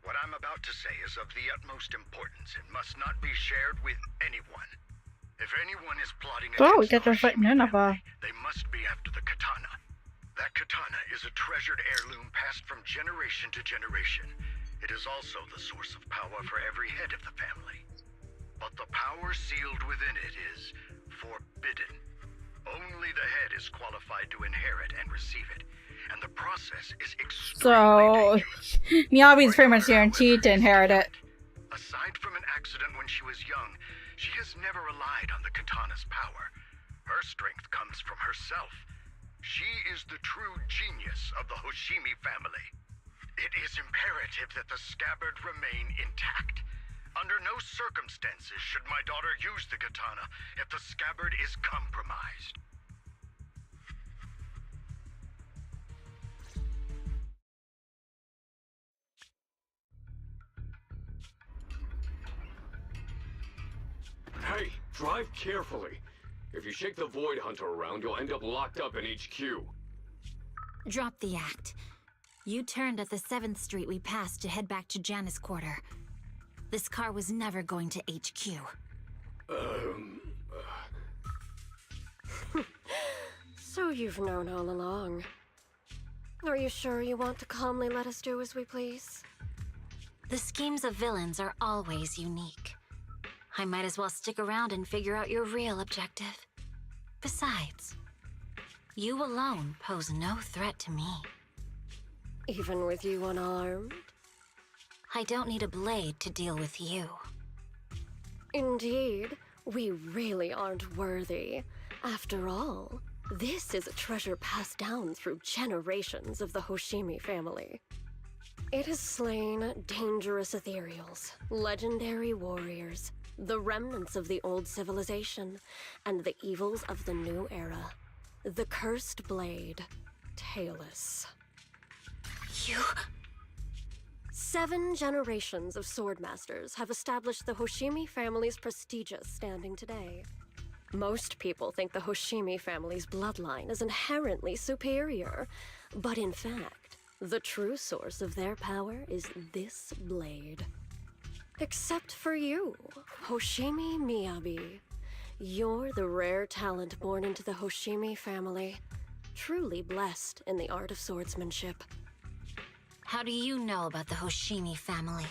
What I'm about to say is of the utmost importance and must not be shared with anyone. If anyone is plotting Oh, we Oh, got their fighting Nineveh. they must be after the katana. That katana is a treasured heirloom passed from generation to generation. It is also the source of power for every head of the family. But the power sealed within it is forbidden. Only the head is qualified to inherit and receive it, and the process is So, Miyabi's pretty much guaranteed to inherit it. Aside from an accident when she was young, she has never relied on the katana's power. Her strength comes from herself. She is the true genius of the Hoshimi family. It is imperative that the scabbard remain intact. Under no circumstances should my daughter use the katana if the scabbard is compromised. Hey, drive carefully. If you shake the Void Hunter around, you'll end up locked up in HQ. Drop the act. You turned at the 7th Street we passed to head back to Janus Quarter. This car was never going to HQ. So you've known all along. Are you sure you want to calmly let us do as we please? The schemes of villains are always unique. I might as well stick around and figure out your real objective. Besides, you alone pose no threat to me. Even with you unarmed? I don't need a blade to deal with you. Indeed, we really aren't worthy. After all, this is a treasure passed down through generations of the Hoshimi family. It has slain dangerous ethereals, legendary warriors, the remnants of the old civilization, and the evils of the new era. The Cursed Blade, Tailless. You... 7 generations of swordmasters have established the Hoshimi family's prestigious standing today. Most people think the Hoshimi family's bloodline is inherently superior, but in fact, the true source of their power is this blade. Except for you, Hoshimi Miyabi. You're the rare talent born into the Hoshimi family, truly blessed in the art of swordsmanship. How do you know about the Hoshimi family?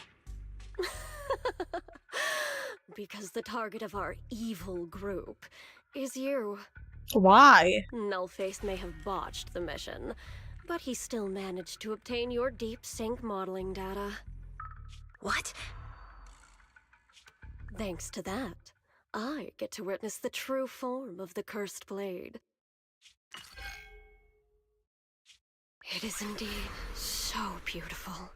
Because the target of our evil group is you. Why? Nullface may have botched the mission, but he still managed to obtain your deep sync modeling data. What? Thanks to that, I get to witness the true form of the Cursed Blade. It is indeed so beautiful.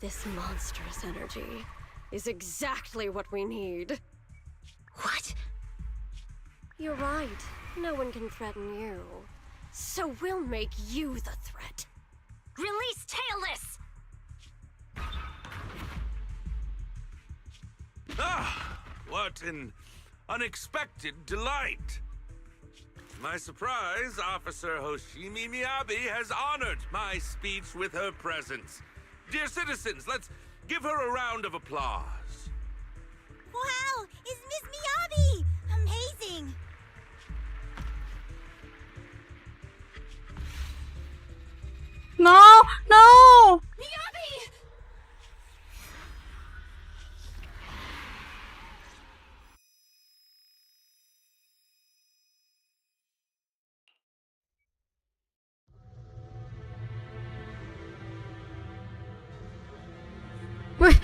This monstrous energy is exactly what we need. What? You're right. No one can threaten you. So we'll make you the threat. Release Tailless! Ah, what an unexpected delight. To my surprise, Officer Hoshimi Miyabi has honored my speech with her presence. Dear citizens, let's give her a round of applause. Wow! It's Miss Miyabi! Amazing! No! No! Miyabi!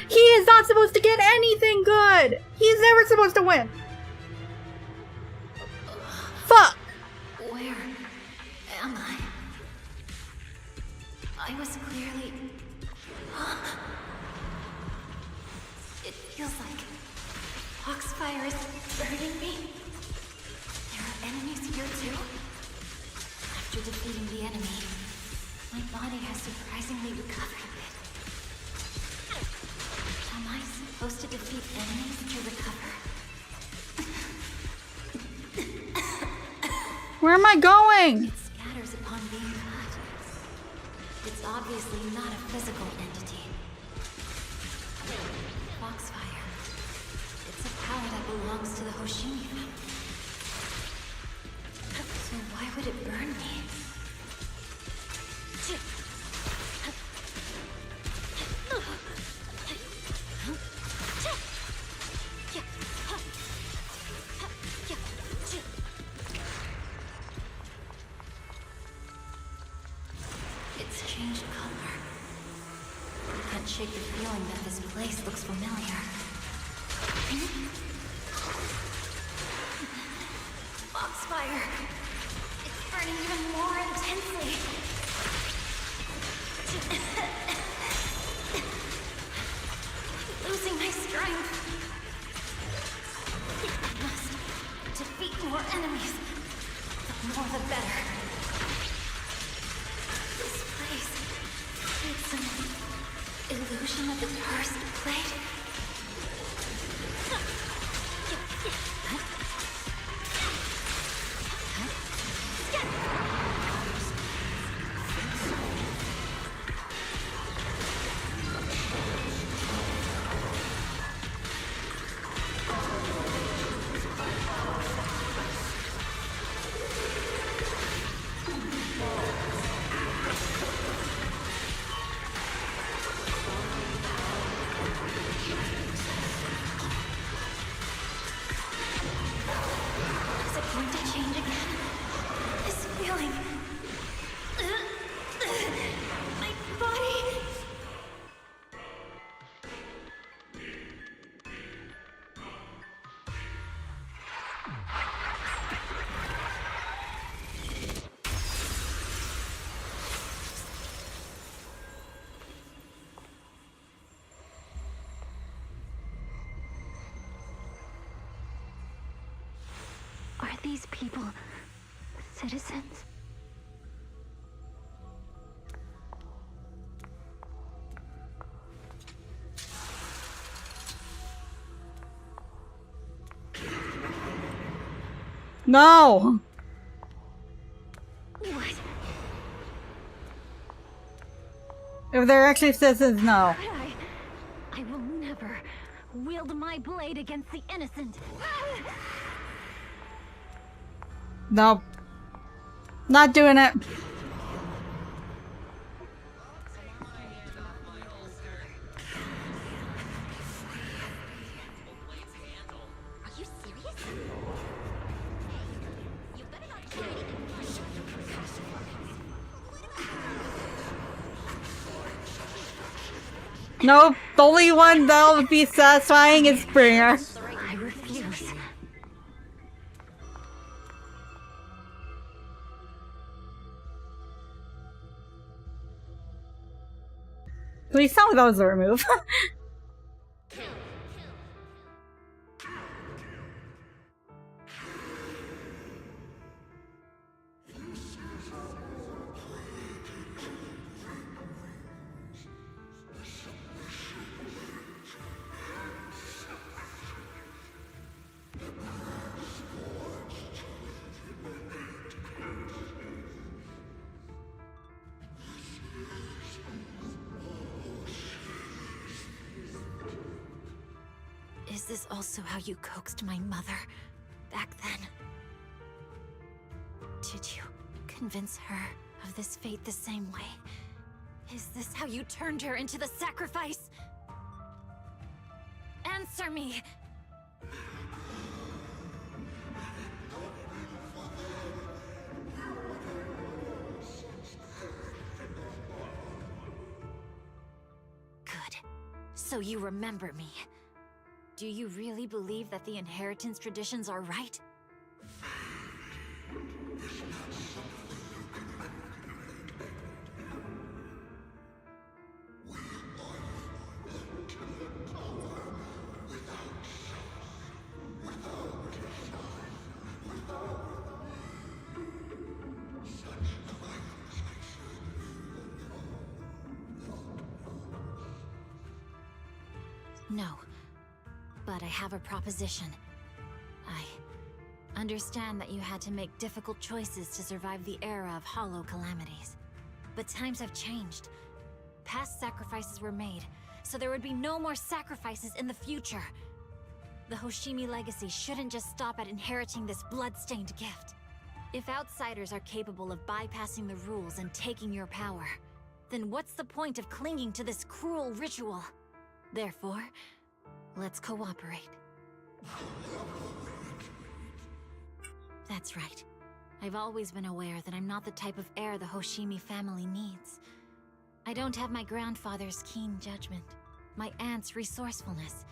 He is not supposed to get anything good! He's never supposed to win! Fuck! Where am I? I was clearly... It feels like Foxfire is burning me. There are enemies here too? After defeating the enemy, my body has surprisingly recovered a bit. Am I supposed to defeat enemies to recover? Where am I going? It scatters upon being cut. It's obviously not a physical entity. Foxfire. It's a power that belongs to the Hoshimi family. So why would it burn me? It's changed color. I can't shake the feeling that this place looks familiar. Foxfire! It's burning even more intensely. I'm losing my strength. I must defeat more enemies. The more the better. This place, it's an illusion of the Cursed Blade. these people citizens? No! What? If they're actually citizens, no. I will never wield my blade against the innocent. No. Not doing it. Nope, the only one that'll be satisfying is Springer. I refuse. Please tell me that was a remove. Is this also how you coaxed my mother back then? Did you convince her of this fate the same way? Is this how you turned her into the sacrifice? Answer me! Good. So you remember me. Do you really believe that the inheritance traditions are right? No. But I have a proposition. I understand that you had to make difficult choices to survive the era of hollow calamities. But times have changed. Past sacrifices were made, so there would be no more sacrifices in the future. The Hoshimi legacy shouldn't just stop at inheriting this blood-stained gift. If outsiders are capable of bypassing the rules and taking your power, then what's the point of clinging to this cruel ritual? Therefore, let's cooperate. That's right. I've always been aware that I'm not the type of heir the Hoshimi family needs. I don't have my grandfather's keen judgment, my aunt's resourcefulness,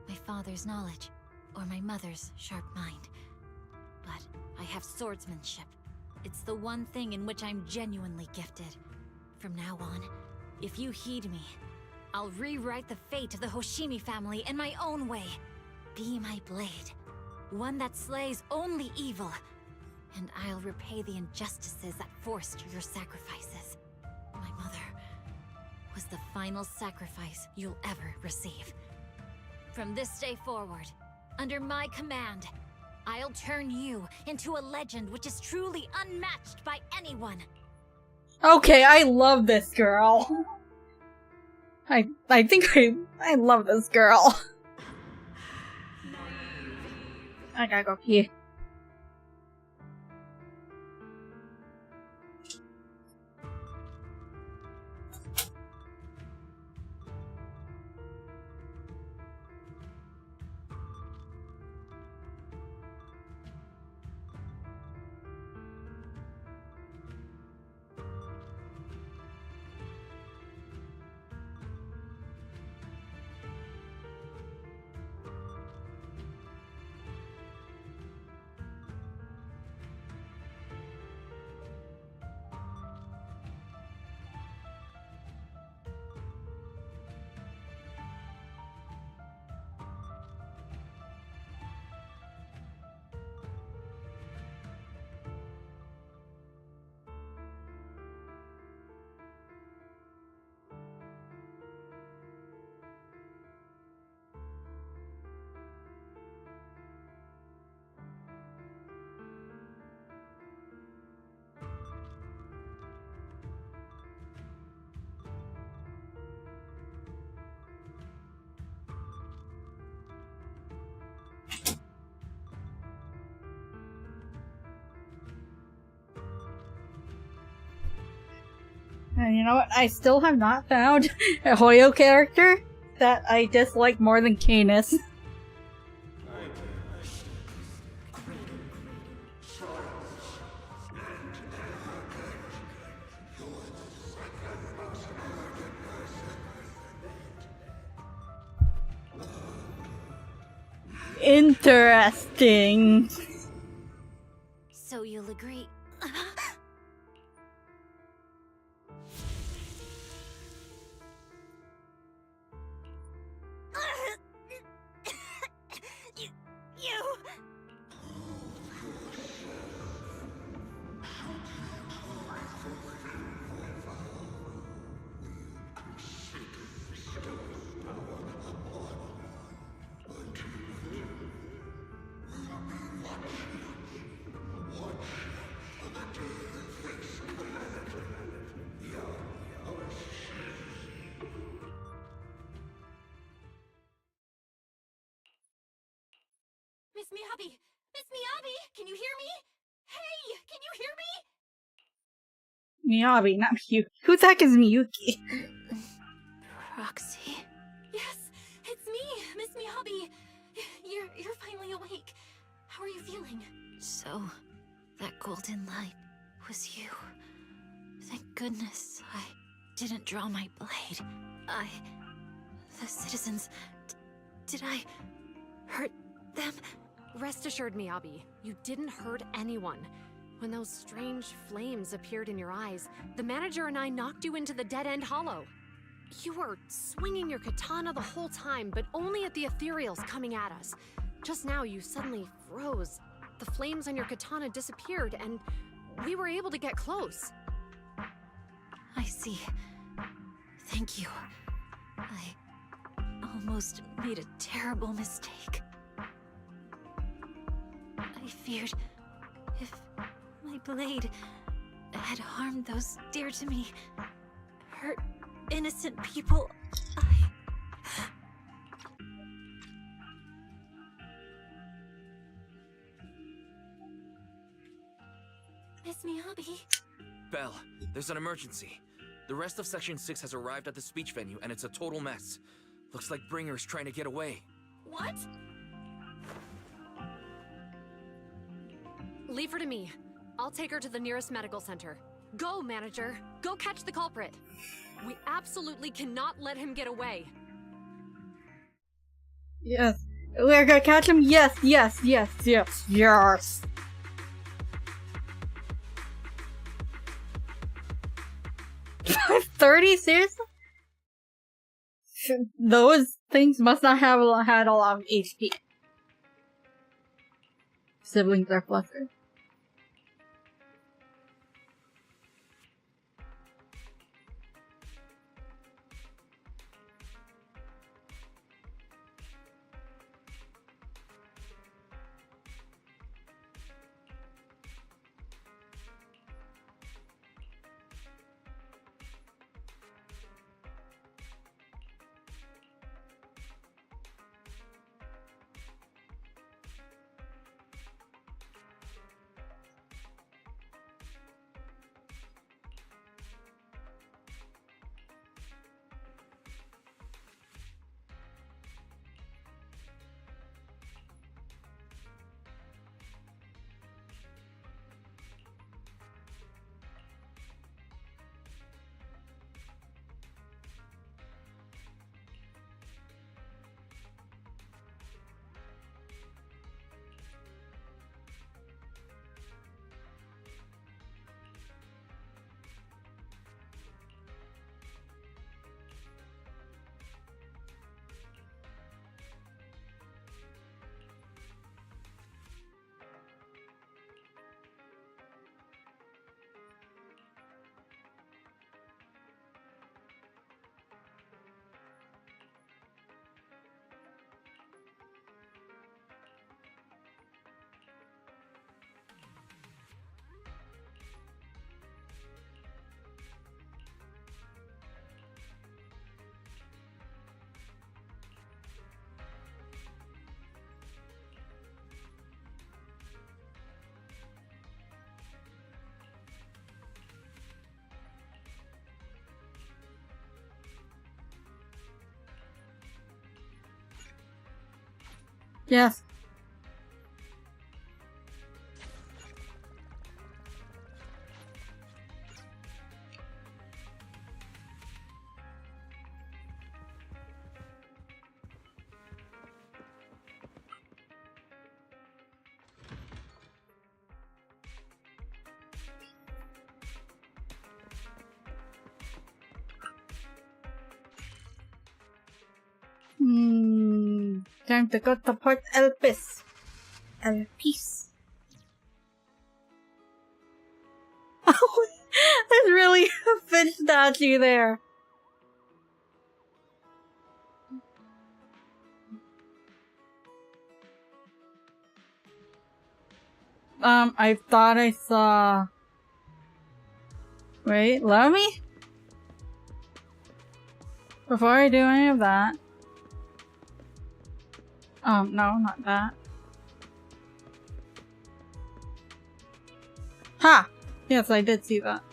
my father's knowledge, or my mother's sharp mind. But I have swordsmanship. It's the one thing in which I'm genuinely gifted. From now on, if you heed me, I'll rewrite the fate of the Hoshimi family in my own way. Be my blade, one that slays only evil, and I'll repay the injustices that forced your sacrifices. My mother was the final sacrifice you'll ever receive. From this day forward, under my command, I'll turn you into a legend which is truly unmatched by anyone. Okay, I love this girl. I think I love this girl. I gotta go pee. And you know what? I still have not found a Hoyo character that I dislike more than Canis. Interesting. So you'll agree. You! Miss Miyabi! Miss Miyabi! Can you hear me? Hey! Can you hear me? Miyabi, not Miyuki. Who the heck is Miyuki? Roxy. Yes, it's me, Miss Miyabi. You're finally awake. How are you feeling? So, that golden light was you. Thank goodness I didn't draw my blade. The citizens... did I hurt them? Rest assured, Miyabi, you didn't hurt anyone. When those strange flames appeared in your eyes, the manager and I knocked you into the dead-end hollow. You were swinging your katana the whole time, but only at the ethereals coming at us. Just now, you suddenly froze. The flames on your katana disappeared, and we were able to get close. I see. Thank you. I almost made a terrible mistake. I feared if my blade had harmed those dear to me, hurt innocent people, Miss Miyabi? Belle, there's an emergency. The rest of Section 6 has arrived at the speech venue, and it's a total mess. Looks like Bringer's trying to get away. What? Leave her to me. I'll take her to the nearest medical center. Go, manager. Go catch the culprit. We absolutely cannot let him get away. Yes. We're gonna catch him? Yes, yes, yes, yes, yes. $30? Seriously? Those things must not have had a lot of HP. Siblings are flustered. Yes. Time to go to Port Elpis. Elpis. Oh, there's really a fish statue there. I thought I saw... Wait, let me? Before I do any of that... no, not that. Ha! Yes, I did see that.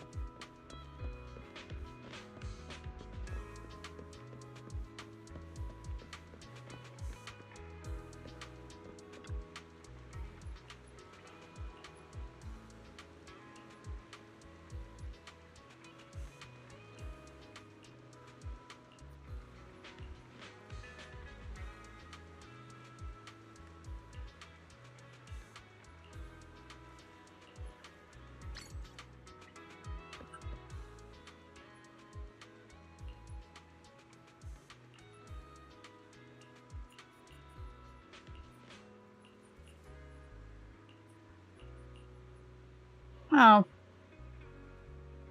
Oh.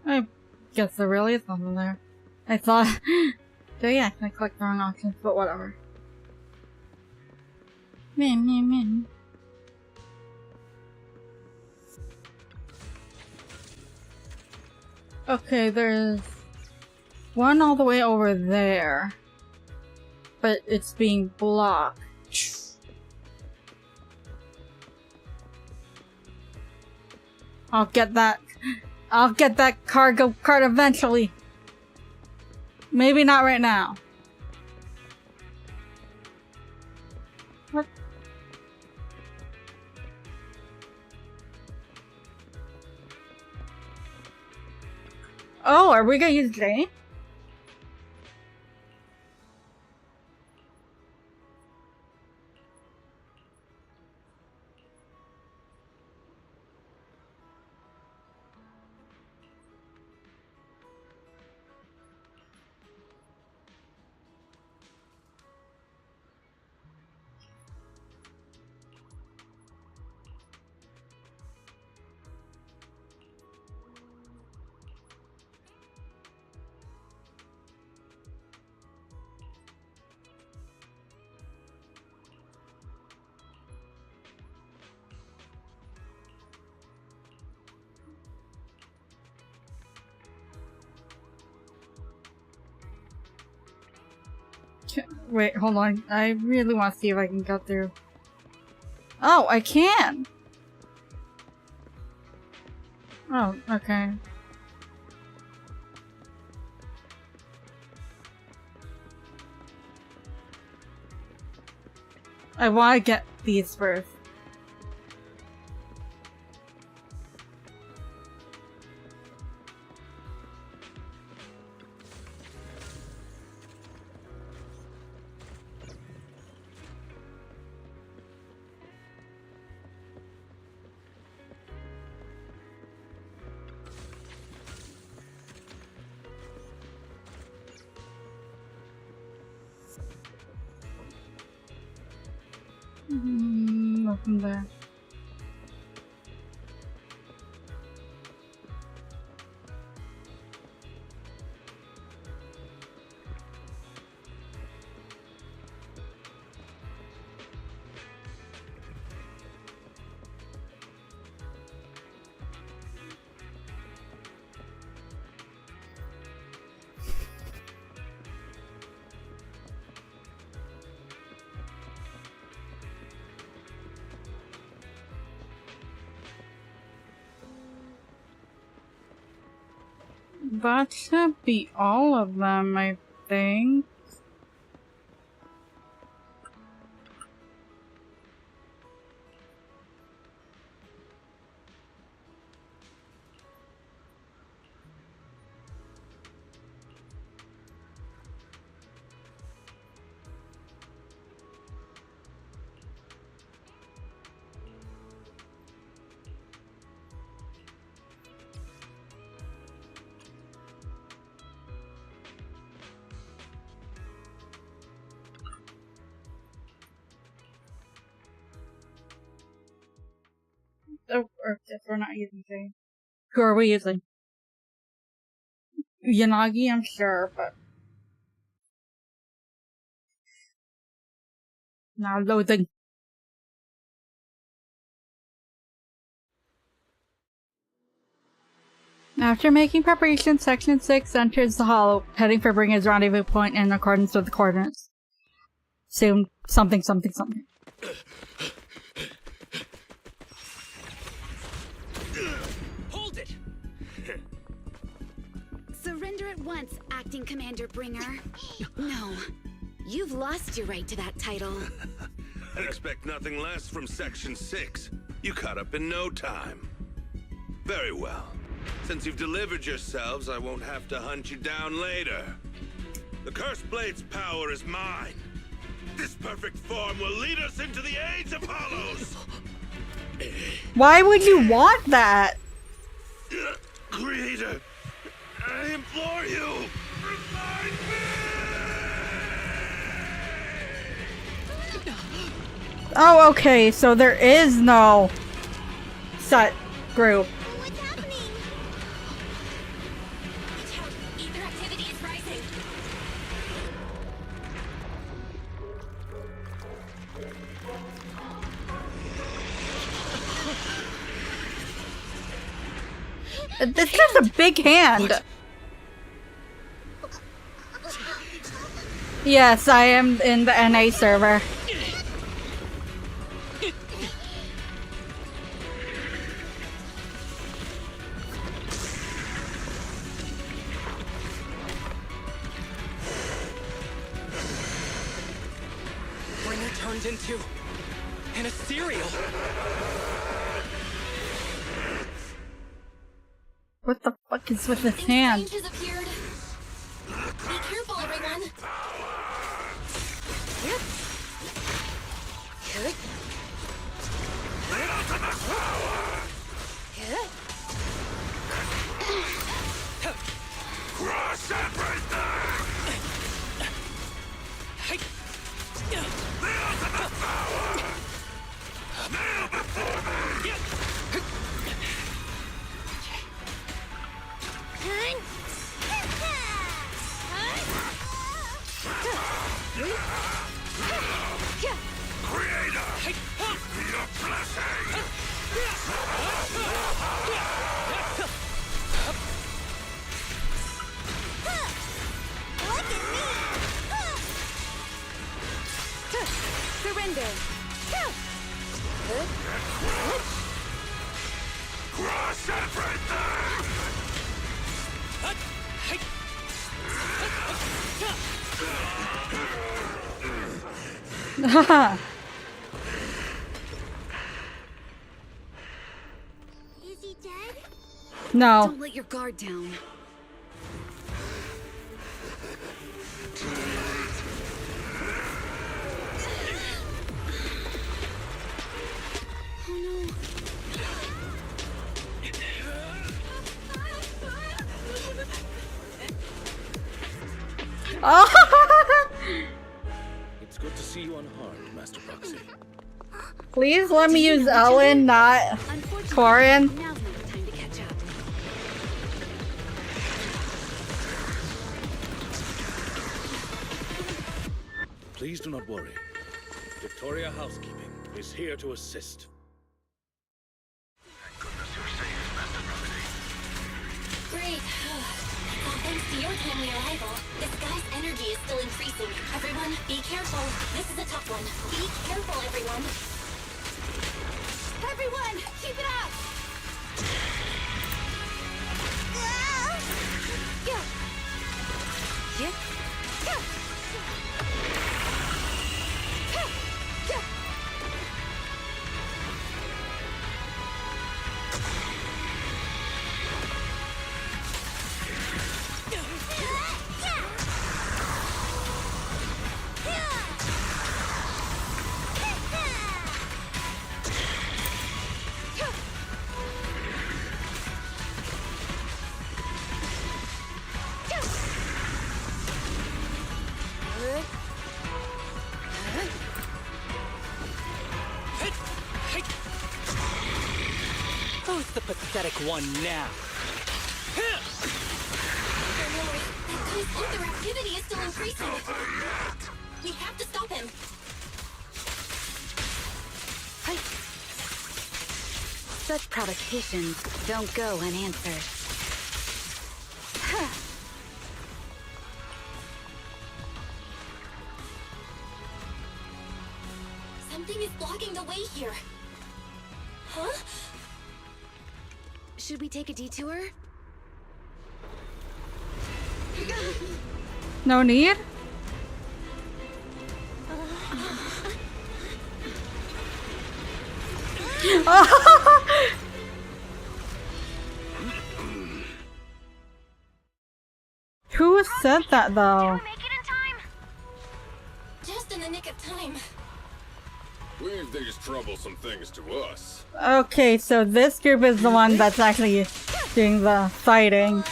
I guess there really is nothing there. I thought... So yeah, I clicked the wrong options, but whatever. Man. Okay, there's one all the way over there. But it's being blocked. I'll get that cargo cart eventually. Maybe not right now. What? Oh, are we gonna use Jane? Wait, hold on. I really want to see if I can get through. Oh, I can! Oh, okay. I want to get these first. Nothing there. That should be all of them, I think. or if we're not using Jane. Who are we using? Yanagi, I'm sure, but now loading. After making preparations, Section 6 enters the hollow, heading for Bringa's rendezvous point in accordance with the coordinates. Soon, something. Hold it! Surrender at once, Acting Commander Bringer. No. You've lost your right to that title. I'd expect nothing less from Section 6. You caught up in no time. Very well. Since you've delivered yourselves, I won't have to hunt you down later. The Cursed Blade's power is mine. This perfect form will lead us into the age of Hollows. Why would you want that? Creator, I implore you, remind me! Oh, okay, so there is no set group. Ether activity is rising. This has a big hand. What? Yes, I am in the NA server. Bringer turned into an ethereal. What the fuck is with his hand? Change has appeared. Be careful, everyone. Crush everything! The ultimate power! Kneel before me! Creator! Your blessing! Surrender. Crush everything! Haha. Is he dead? No. Don't let your guard down. It's good to see you unharmed, Master Proxy. Please let me use Ellen, not Corin. Now's not the time to catch up. Please do not worry. Victoria Housekeeping is here to assist. Great. Thanks to your timely arrival, this guy's energy is still increasing. Everyone, be careful. This is a tough one. Be careful, everyone. Everyone, keep it up! pathetic one now. That guy's interactivity is still increasing. We have to stop him. Such provocations don't go unanswered. Something is blocking the way here. Huh? Should we take a detour? No need? Who said that though? Just in the nick of time. Leave these troublesome things to us. Okay, so this group is the one that's actually doing the fighting.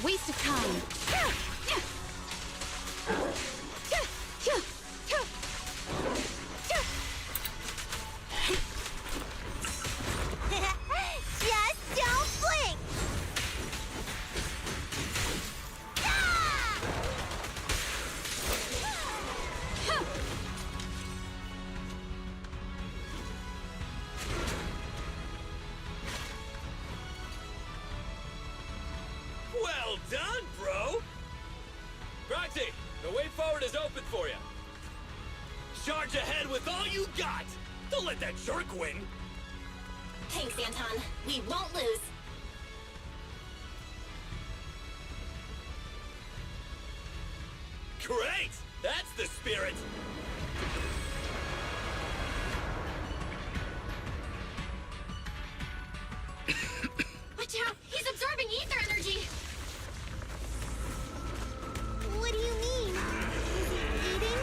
Waste of time. Just don't blink! Well done, bro! Proxy, the way forward is open for you. Charge ahead with all you got! Don't let that jerk win! Thanks, Anton. We won't lose. Great! That's the spirit! Watch out! He's absorbing ether energy! What do you mean? Is he eating?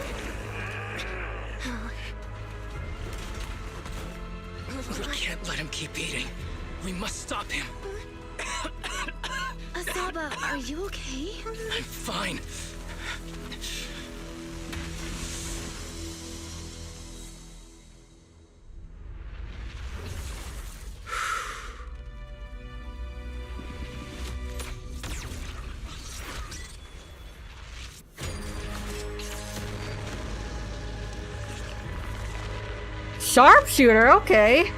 We can't let him keep eating. We must stop him. Asaba, are you okay? I'm fine. Sharpshooter, okay.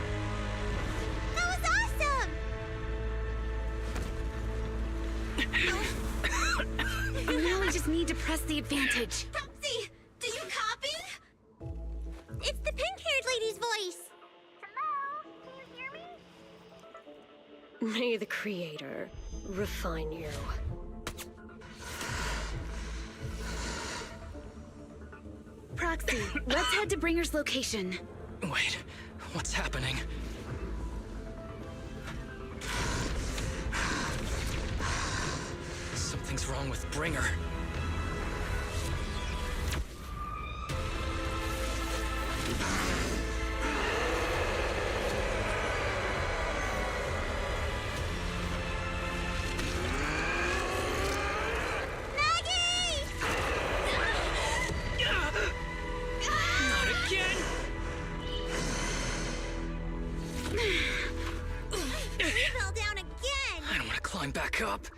That was awesome! Now we just need to press the advantage. Proxy, do you copy? It's the pink-haired lady's voice! Hello? Can you hear me? May the Creator refine you. Proxy, let's head to Bringer's location. Wait, what's happening? Something's wrong with Bringer. Not again! He fell down again! I don't want to climb back up.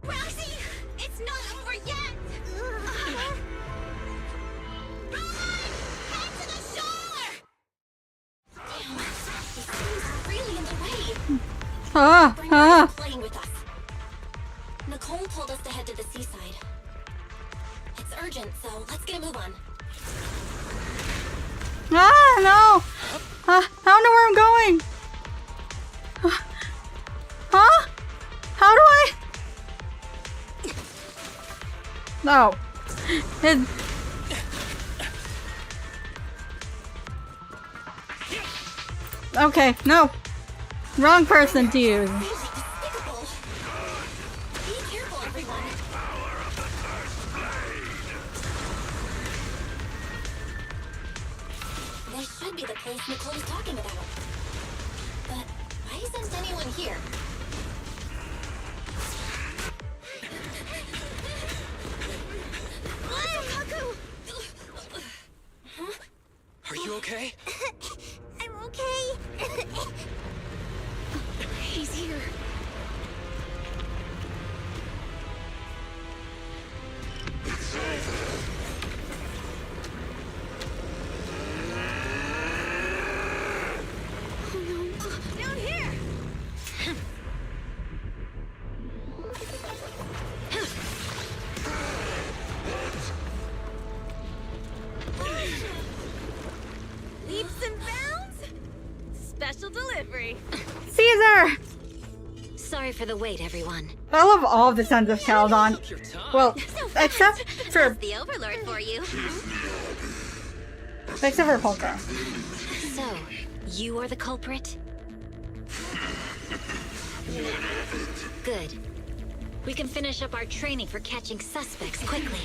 Roxy, it's not over yet! Run! Head to the shore! Damn, this thing's really in the way. Bringer is playing with us. Nicole told us to head to the seaside. It's urgent, so let's get a move on. Ah, no! I don't know where I'm going! Huh? How do I? No. Okay, no. Wrong person to use. Be careful, everyone. This should be the place Nicole's talking about. But why isn't anyone here? Sorry for the wait, everyone. I love all of the Sons of Caldon. Well, except for The Overlord for you. Polka. So, you are the culprit? Good. We can finish up our training for catching suspects quickly.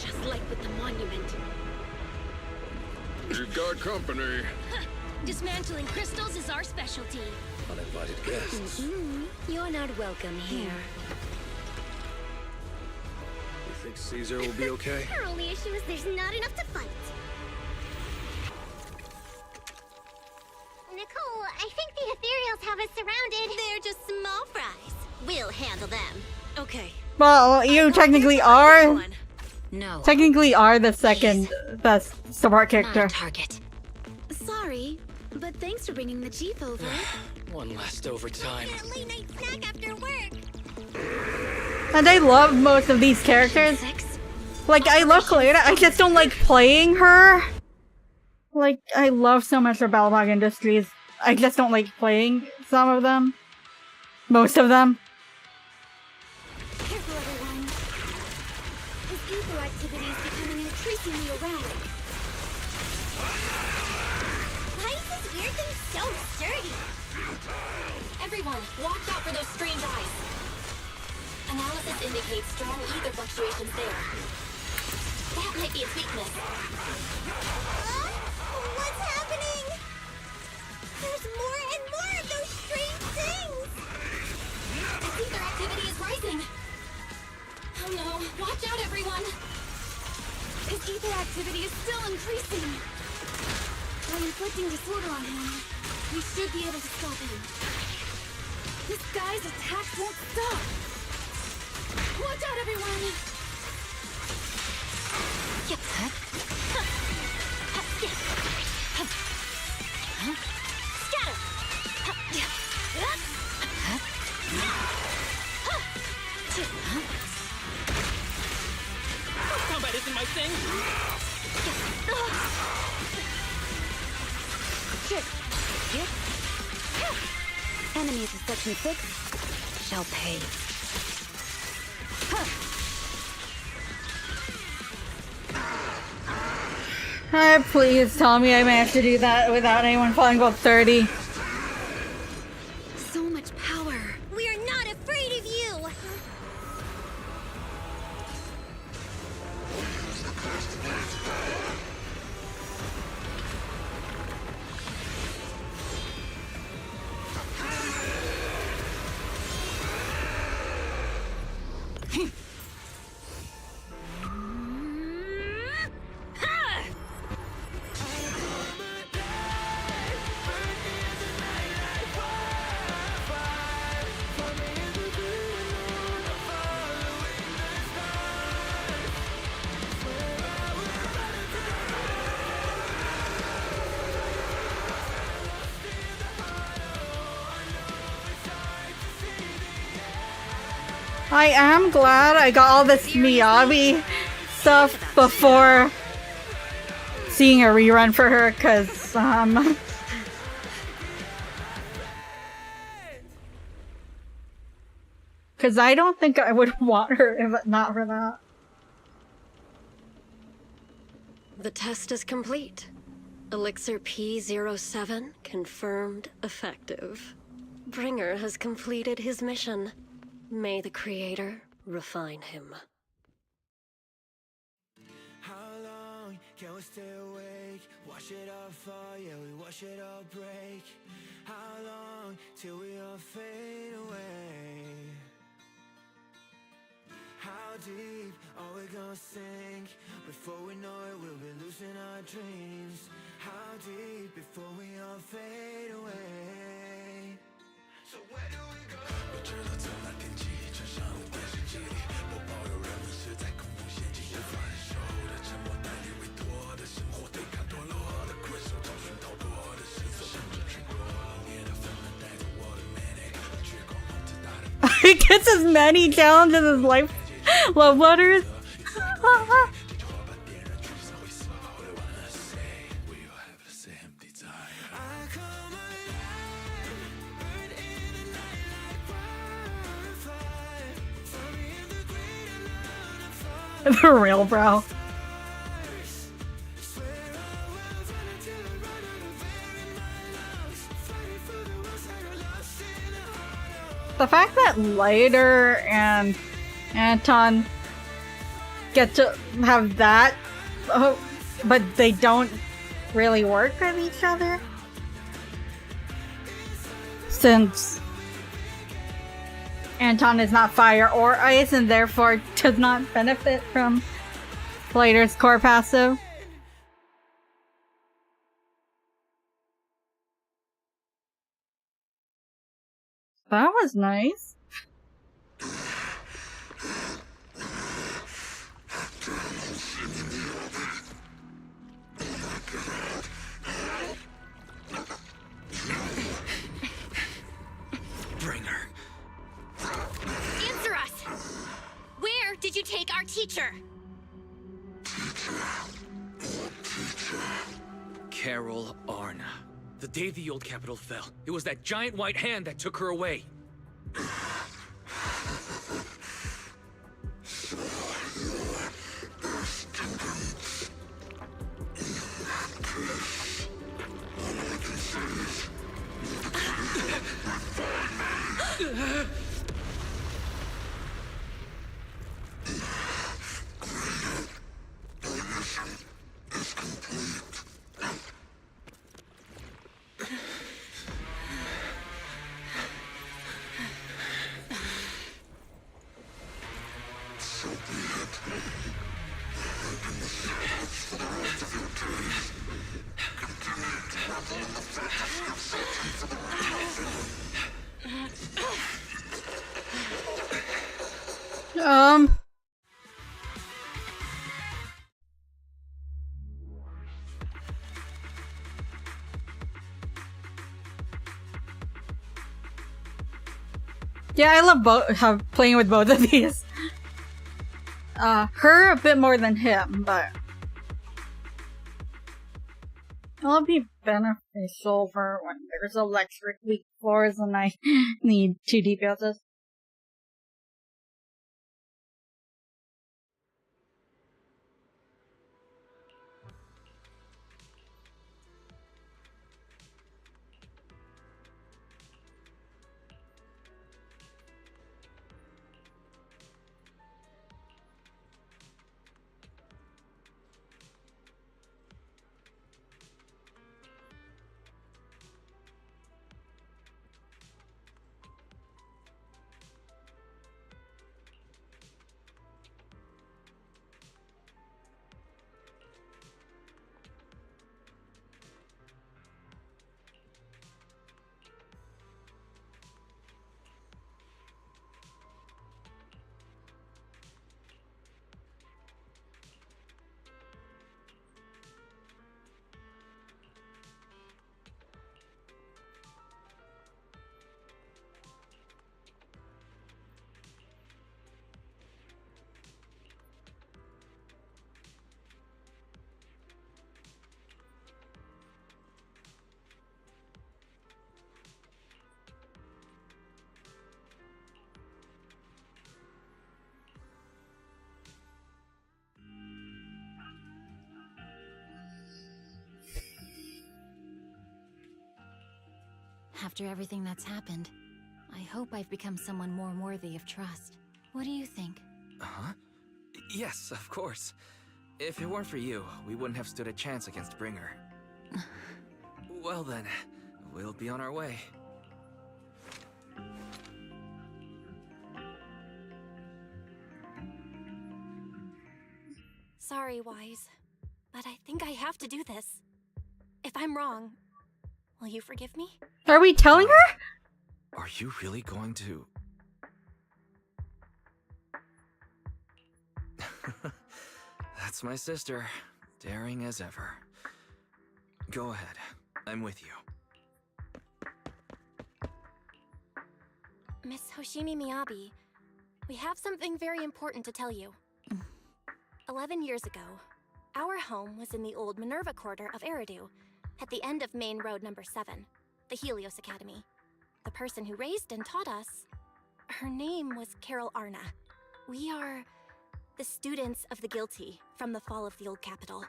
Just like with the monument. You've got company. Dismantling crystals is our specialty. Uninvited guests. You're not welcome here. You think Caesar will be okay? Our only issue is there's not enough to fight. Nicole, I think the Ethereals have us surrounded. They're just small fries. We'll handle them. Okay. Well, you technically are. No. Technically are the second best support character. Target. Sorry, but thanks for bringing the chief over. One last overtime. Late night snack after work. And I love most of these characters. Like, I love Clarita, I just don't like playing her. Like, I love so much of Balrog Industries. I just don't like playing some of them. Most of them. Careful, everyone. His ether activity is becoming increasingly erratic. Why is this weird thing so sturdy? Everyone, watch out for those strange eyes. Analysis indicates strong ether fluctuations there. That might be its weakness. What's happening? There's more and more of those strange things. Its ether activity is rising. Oh no, watch out everyone. His ether activity is still increasing. By inflicting disorder on him, we should be able to stop him. This guy's attack won't stop. Watch out everyone. Combat isn't my thing. Enemies of Section 6 shall pay. Please tell me I managed to do that without anyone falling about 30. So much power. We are not afraid of you. I am glad I got all this Miyabi stuff before seeing a rerun for her, cause I don't think I would want her if not for that. The test is complete. Elixir P07 confirmed effective. Bringer has completed his mission. May the Creator refine him. How long can we stay awake? Wash it all fall, yeah, we wash it all break. How long till we all fade away? How deep are we gonna sink? Before we know it, we'll be losing our dreams. How deep before we all fade away? So where do we go? 我知道从那天起，穿上了电视机，不保有人们是在恐怖陷阱里分手的沉默，带你委托的生活，对抗堕落的困兽，找寻逃脱的线索，甚至去过冷冽的纷乱，带着我的 manic， 绝光控制大的。He gets as many challenges as life love letters. The real bro. The fact that Lighter and Anton get to have that, but they don't really work with each other, since Anton is not fire or ice and therefore does not benefit from Lighter's core passive. That was nice. Bring her. Answer us! Where did you take our teacher? Carol Arna. The day the old capital fell, it was that giant white hand that took her away. Yeah, I love playing with both of these. Her a bit more than him, but it'll be beneficial for when there's electric weak floors and I need 2 DPSs. After everything that's happened, I hope I've become someone more worthy of trust. What do you think? Huh? Yes, of course. If it weren't for you, we wouldn't have stood a chance against Bringer. Well then, we'll be on our way. Sorry, Wise, but I think I have to do this. If I'm wrong, will you forgive me? Are we telling her? Are you really going to... That's my sister, daring as ever. Go ahead, I'm with you. Miss Hoshimi Miyabi, we have something very important to tell you. 11 years ago, our home was in the old Minerva Quarter of Eridu, at the end of Main Road number 7, the Helios Academy. The person who raised and taught us, her name was Carol Arna. We are The students of the guilty from the fall of the old capital.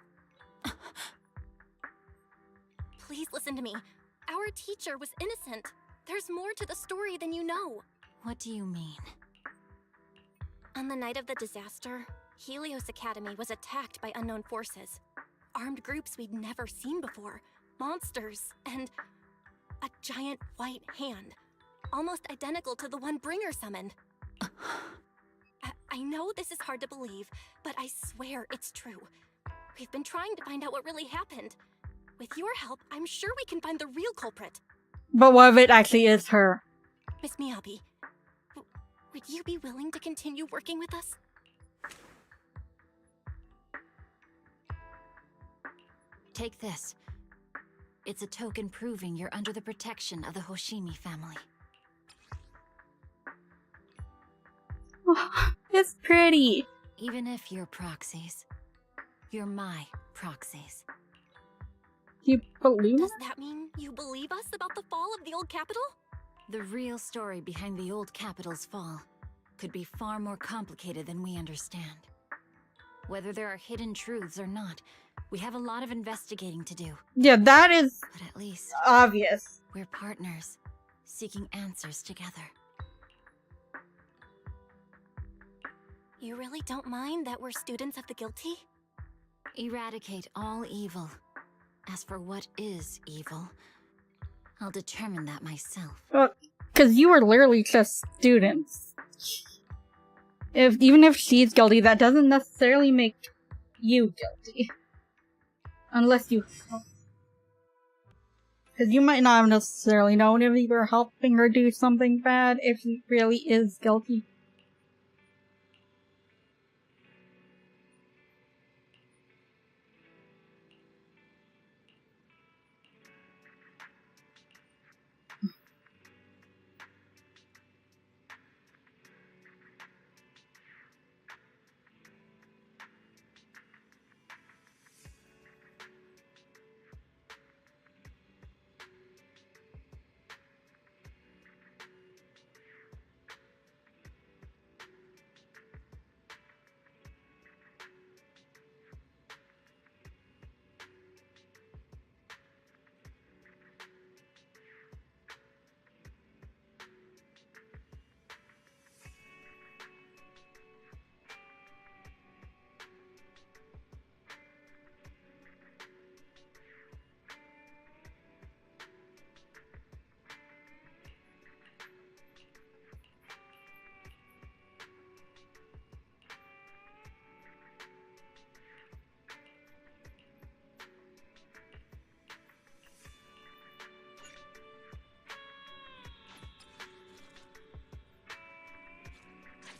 Please listen to me. Our teacher was innocent. There's more to the story than you know. What do you mean? On the night of the disaster, Helios Academy was attacked by unknown forces. Armed groups we'd never seen before. Monsters, and a giant white hand. Almost identical to the one Bringer summoned. I know this is hard to believe, but I swear it's true. We've been trying to find out what really happened. With your help, I'm sure we can find the real culprit. But what if it actually is her? Miss Miyabi, would you be willing to continue working with us? Take this. It's a token proving you're under the protection of the Hoshimi family. Oh, it's pretty. Even if you're proxies, you're my proxies. You believe? Does that mean you believe us about the fall of the old capital? The real story behind the old capital's fall could be far more complicated than we understand. Whether there are hidden truths or not, we have a lot of investigating to do. Yeah, that is but at least obvious. We're partners, seeking answers together. You really don't mind that we're students of the guilty? Eradicate all evil. As for what is evil, I'll determine that myself. Well, because you are literally just students. Even if she's guilty, that doesn't necessarily make you guilty. Unless you... Because you might not have necessarily known if you were helping her do something bad, if she really is guilty.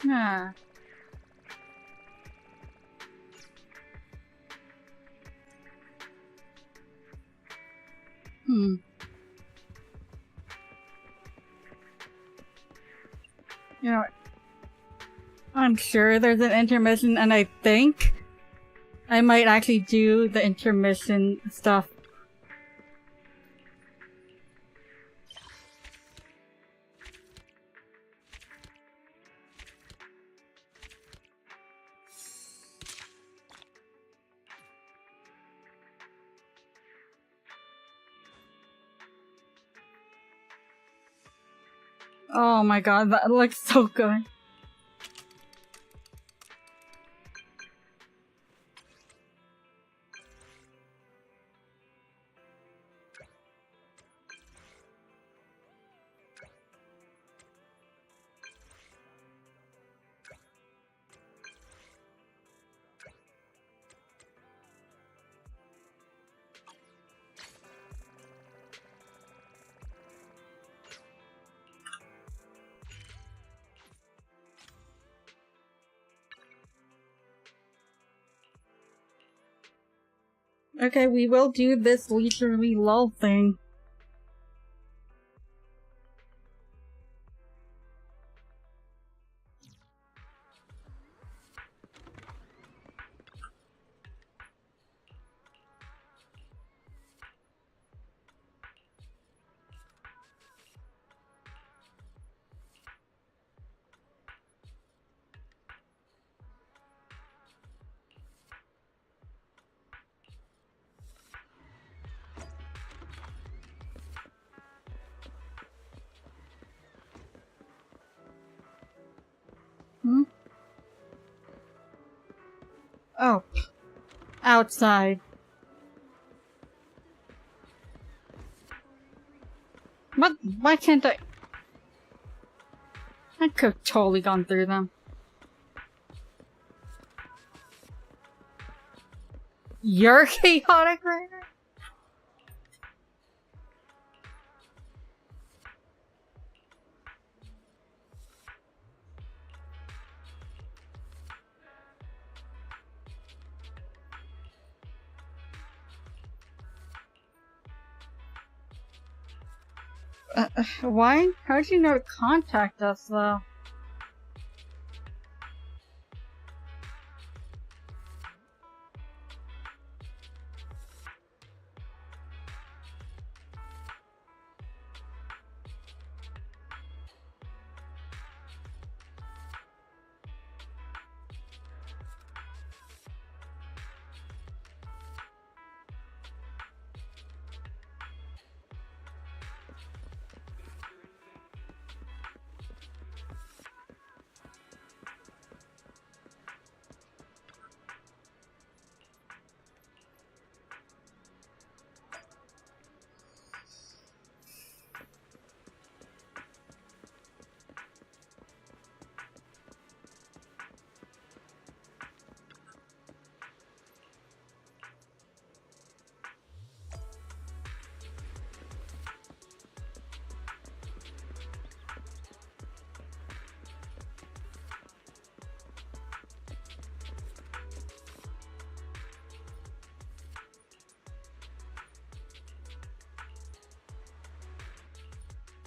Huh. You know, I'm sure there's an intermission, and I think I might actually do the intermission stuff. Oh my god, that looks so good. Okay, we will do this leisurely lull thing. Oh. Outside. What? Why can't I? I could have totally gone through them. You're chaotic right now? Why? How'd you know to contact us, though?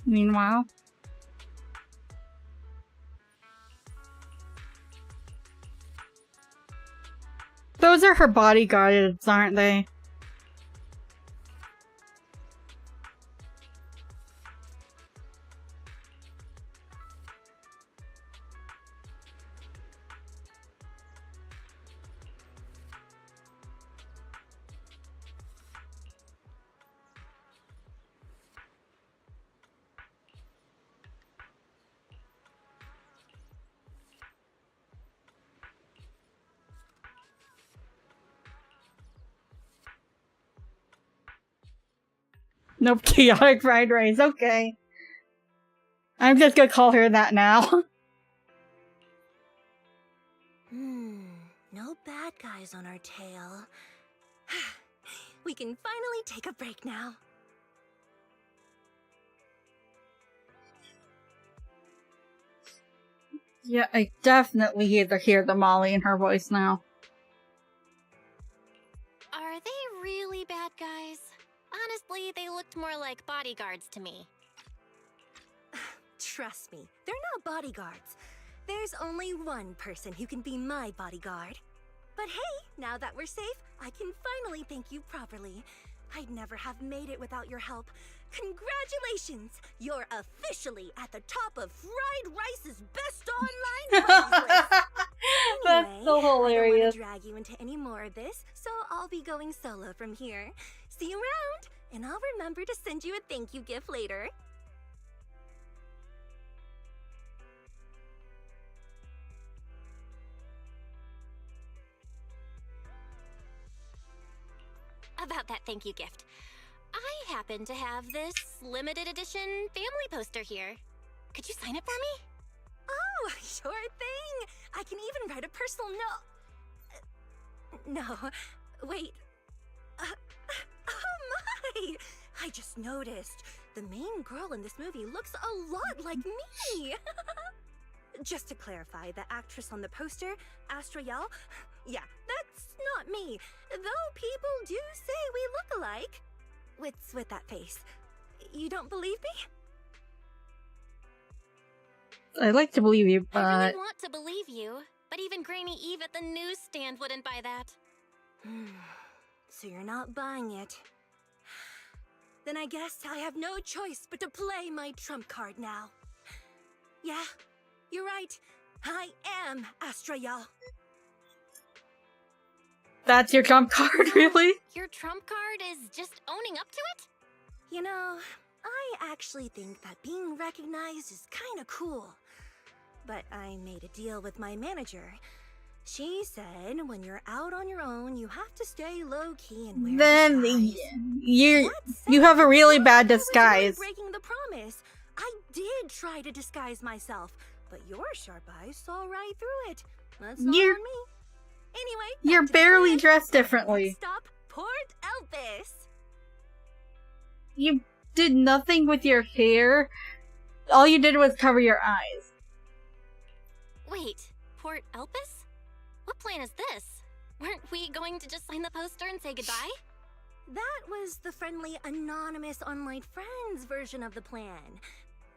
Meanwhile, those are her bodyguards, aren't they? Nope, chaotic fried rice, okay. I'm just gonna call her that now. No bad guys on our tail. We can finally take a break now. Yeah, I definitely hear the Molly in her voice now. Are they really bad guys? Honestly, they looked more like bodyguards to me. Trust me, they're not bodyguards. There's only one person who can be my bodyguard. But hey, now that we're safe, I can finally thank you properly. I'd never have made it without your help. Congratulations! You're officially at the top of Fried Rice's best online buddies list. That's so I don't want hilarious. to drag you into any more of this, so I'll be going solo from here. See you around, and I'll remember to send you a thank you gift later. About that thank you gift. I happen to have this limited edition family poster here. Could you sign it for me? Oh, sure thing! I can even write a personal note. No, wait. Oh my! I just noticed. The main girl in this movie looks a lot like me! Just to clarify, the actress on the poster, Astra Yal, yeah, that's not me. Though people do say we look alike. What's with that face? You don't believe me? I'd like to believe you, but... I really want to believe you, but even Granny Eve at the newsstand wouldn't buy that. So you're not buying it. Then I guess I have no choice but to play my trump card now. Yeah, you're right. I am Astra Yal. That's your trump card, really? Your trump card is just owning up to it? You know, I actually think that being recognized is kinda cool. But I made a deal with my manager. She said when you're out on your own, you have to stay low-key and wear Then disguise. you have a really bad disguise. Breaking the promise. I did try to disguise myself, but your sharp eyes saw right through it. That's not on me. Anyway, You're barely dressed differently. stop Port Elpis. You did nothing with your hair. All you did was cover your eyes. Wait, Port Elpis? What plan is this? Weren't we going to just sign the poster and say goodbye? That was the friendly, anonymous online friends version of the plan.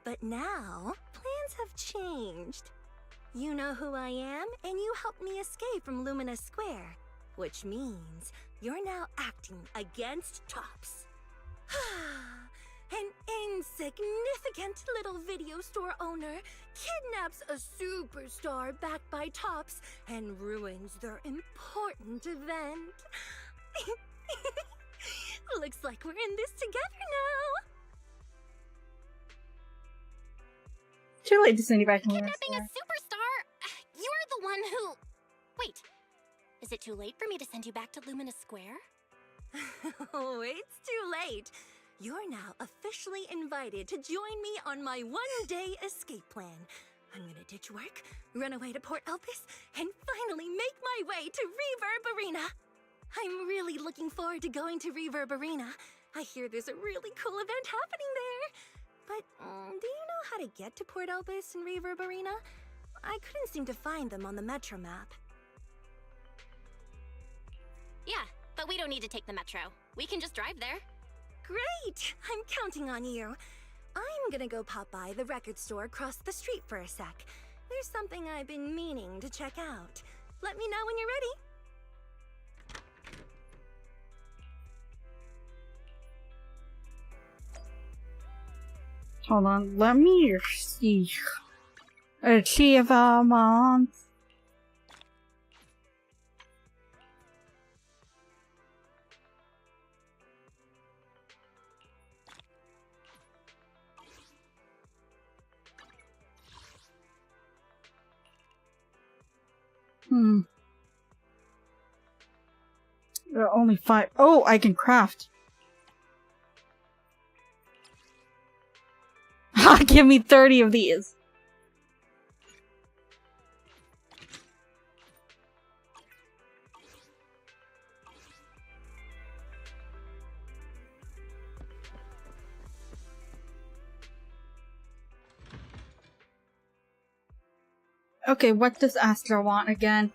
But now, plans have changed. You know who I am, and you helped me escape from Lumina Square. Which means you're now acting against Tops. An insignificant little video store owner kidnaps a superstar backed by Tops and ruins their important event. Looks like we're in this together now. Too late to send you back to Kidnapping a superstar? You're the one who... Wait, is it too late for me to send you back to Lumina Square? Oh, it's too late. You're now officially invited to join me on my one-day escape plan. I'm gonna ditch work, run away to Port Elpis, and finally make my way to Reverb Arena. I'm really looking forward to going to Reverb Arena. I hear there's a really cool event happening there. But, do you know how to get to Port Elpis and Reverb Arena? I couldn't seem to find them on the Metro map. Yeah, but we don't need to take the metro. We can just drive there. Great! I'm counting on you. I'm gonna go pop by the record store across the street for a sec. There's something I've been meaning to check out. Let me know when you're ready. Hold on, let me see. Achieve a month. There are only 5. Oh, I can craft. Give me 30 of these. Okay, what does Astra want again?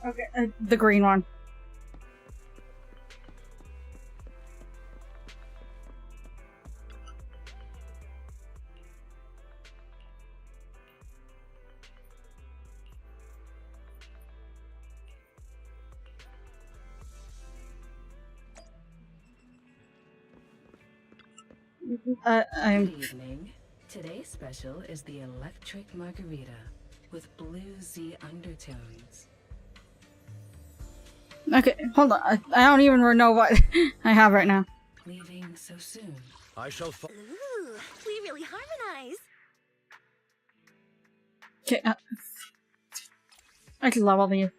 Okay, the green one. Good evening. Today's special is the electric margarita with bluesy undertones. Okay, hold on. I don't even know what I have right now. Leaving so soon. I shall Ooh, we really harmonize. Okay, I can level these.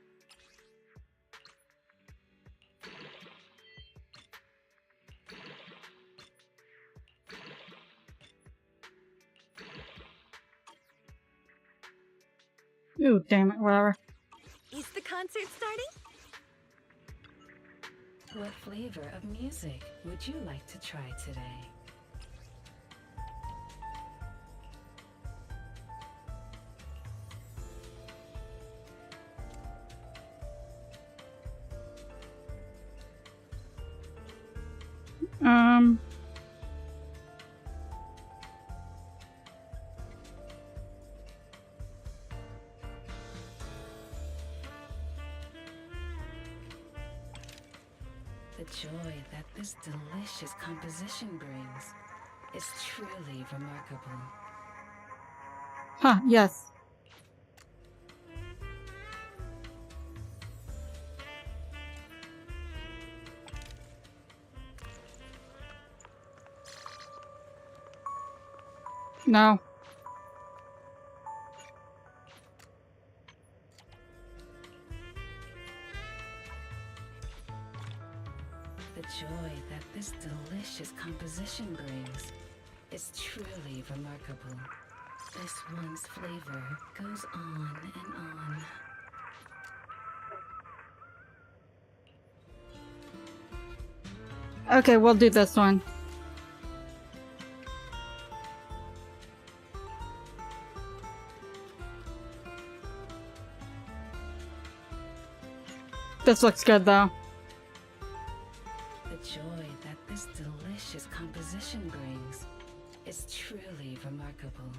Ooh, damn it, whatever. Is the concert starting? What flavor of music would you like to try today? The joy that this delicious composition brings is truly remarkable. Huh, yes. No. The joy that this delicious composition brings is truly remarkable. This one's flavor goes on and on. Okay, we'll do this one. This looks good though. The joy that this delicious composition brings is truly remarkable.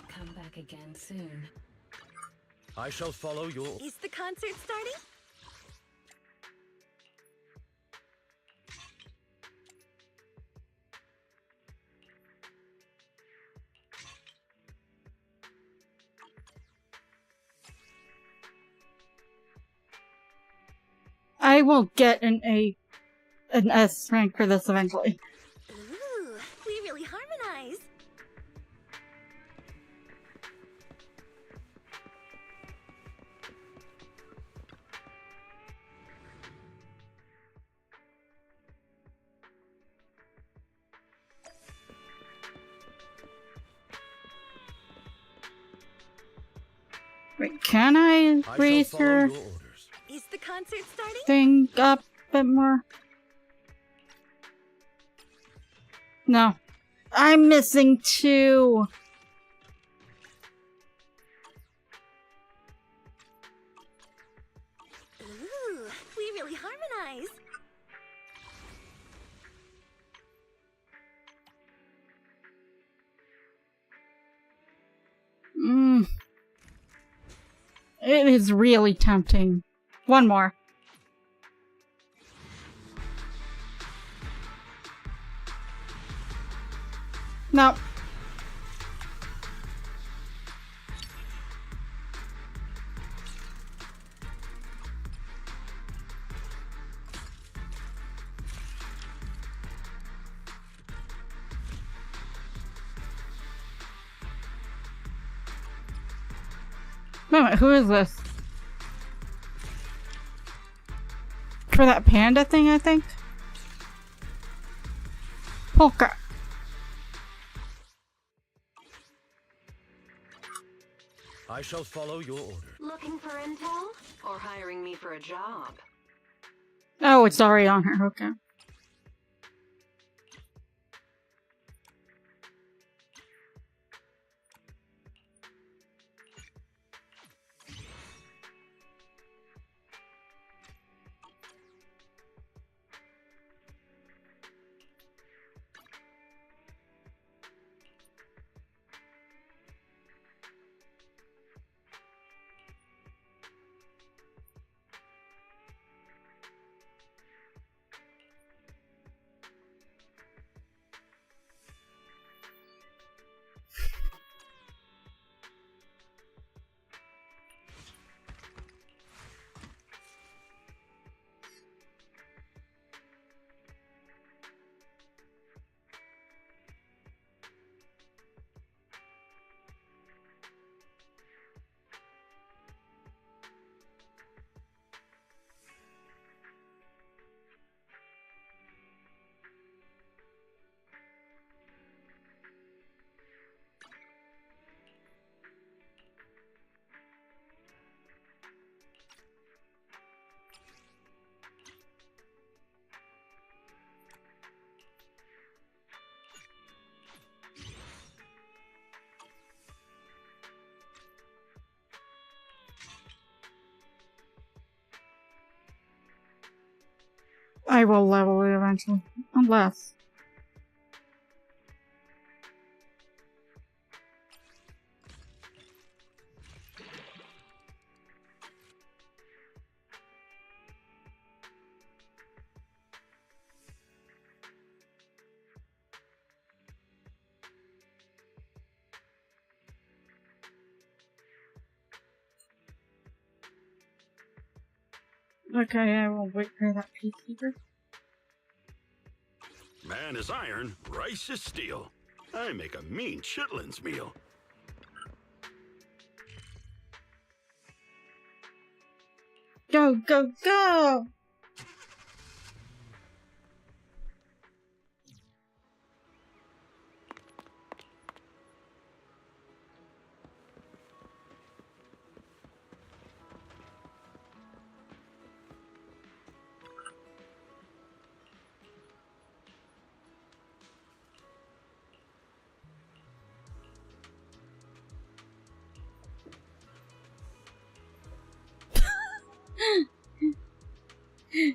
Come back again soon. I shall follow your... Is the concert starting? I will get an S rank for this eventually. Ooh, we really harmonize. Wait, can I raise her Is the concert starting? thing up a bit more? No. I'm missing 2. Ooh, we really harmonize. It is really tempting. One more. No. Wait a minute, who is this? For that panda thing, I think? Polka. I shall follow your order. Looking for intel? Or hiring me for a job? Oh, it's already on her, okay. I will level it eventually. Unless... Okay, I will wait for that peacekeeper. Man is iron, rice is steel. I make a mean chitlins meal. Go, go, go!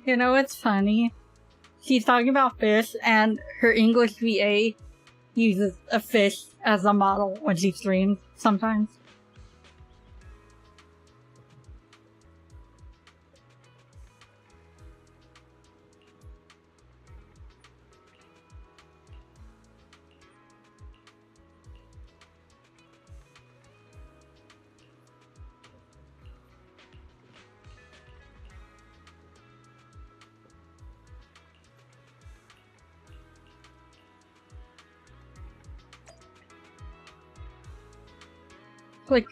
You know what's funny? She's talking about fish, and her English VA uses a fish as a model when she streams sometimes. Like,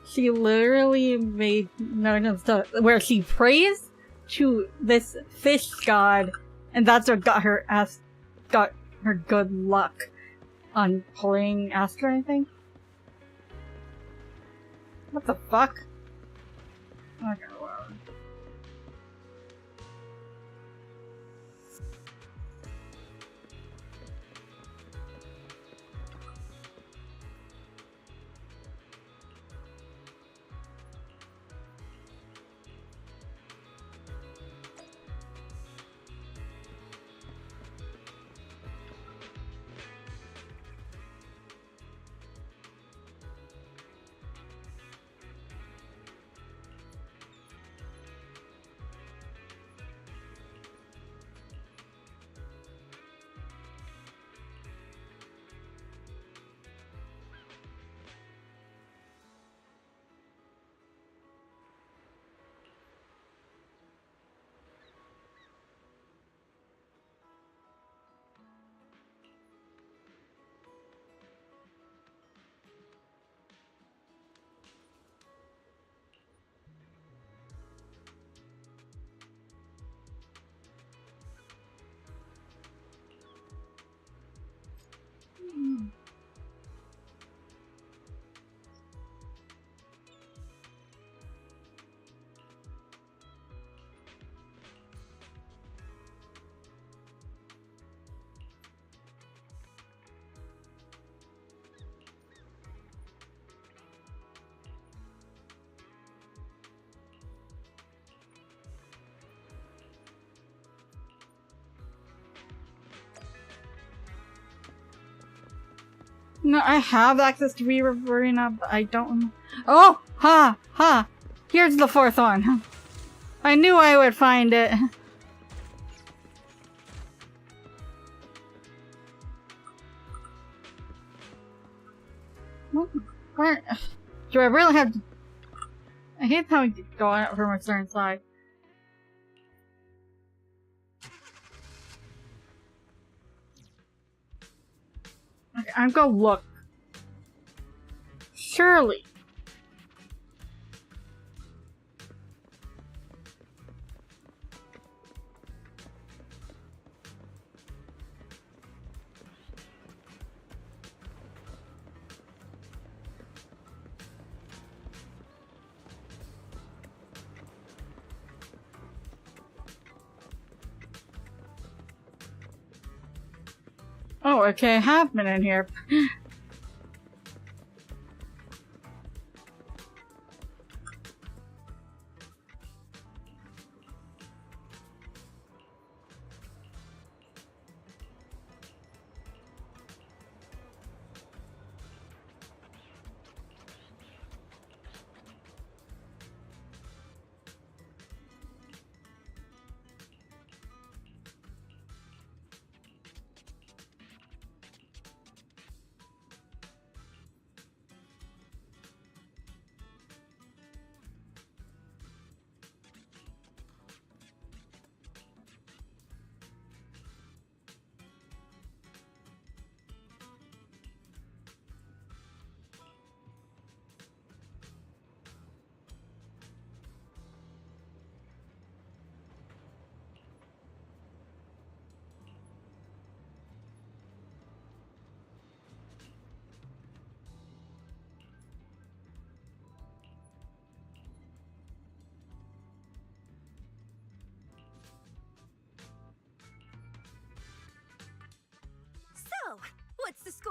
she literally made note of stuff where she prays to this fish god, and that's what got her good luck on playing Astra, I think. What the fuck? Okay, wow. No, I have access to Reverb Arena, but I don't. Oh! Ha! Ha! Here's the fourth one. I knew I would find it. Where? Do I really have to? I hate how we go out from a certain side. Okay, I'm gonna look. Surely. Oh, okay, I have been in here.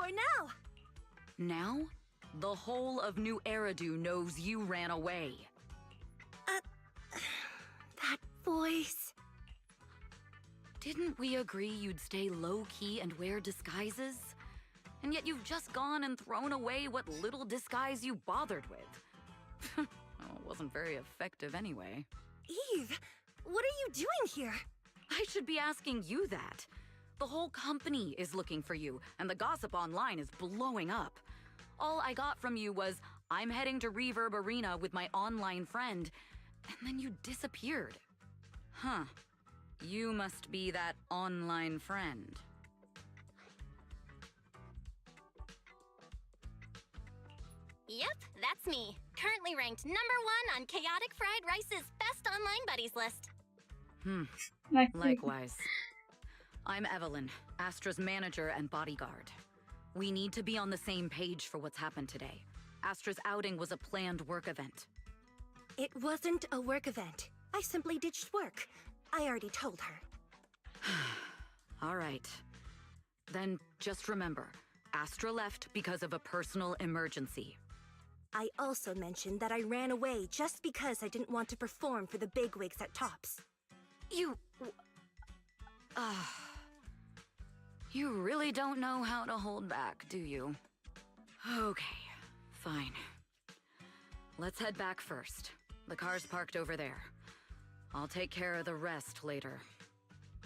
for now. Now? The whole of New Eridu knows you ran away. That voice. Didn't we agree you'd stay low-key and wear disguises? And yet you've just gone and thrown away what little disguise you bothered with. Well, it wasn't very effective anyway. Eve, what are you doing here? I should be asking you that. The whole company is looking for you, and the gossip online is blowing up. All I got from you was, I'm heading to Reverb Arena with my online friend, and then you disappeared. Huh. You must be that online friend. Yep, that's me. Currently ranked #1 on Chaotic Fried Rice's Best Online Buddies list. Likewise. I'm Evelyn, Astra's manager and bodyguard. We need to be on the same page for what's happened today. Astra's outing was a planned work event. It wasn't a work event. I simply ditched work. I already told her. All right. Then just remember, Astra left because of a personal emergency. I also mentioned that I ran away just because I didn't want to perform for the bigwigs at Tops. You really don't know how to hold back, do you? Okay, fine. Let's head back first. The car's parked over there. I'll take care of the rest later.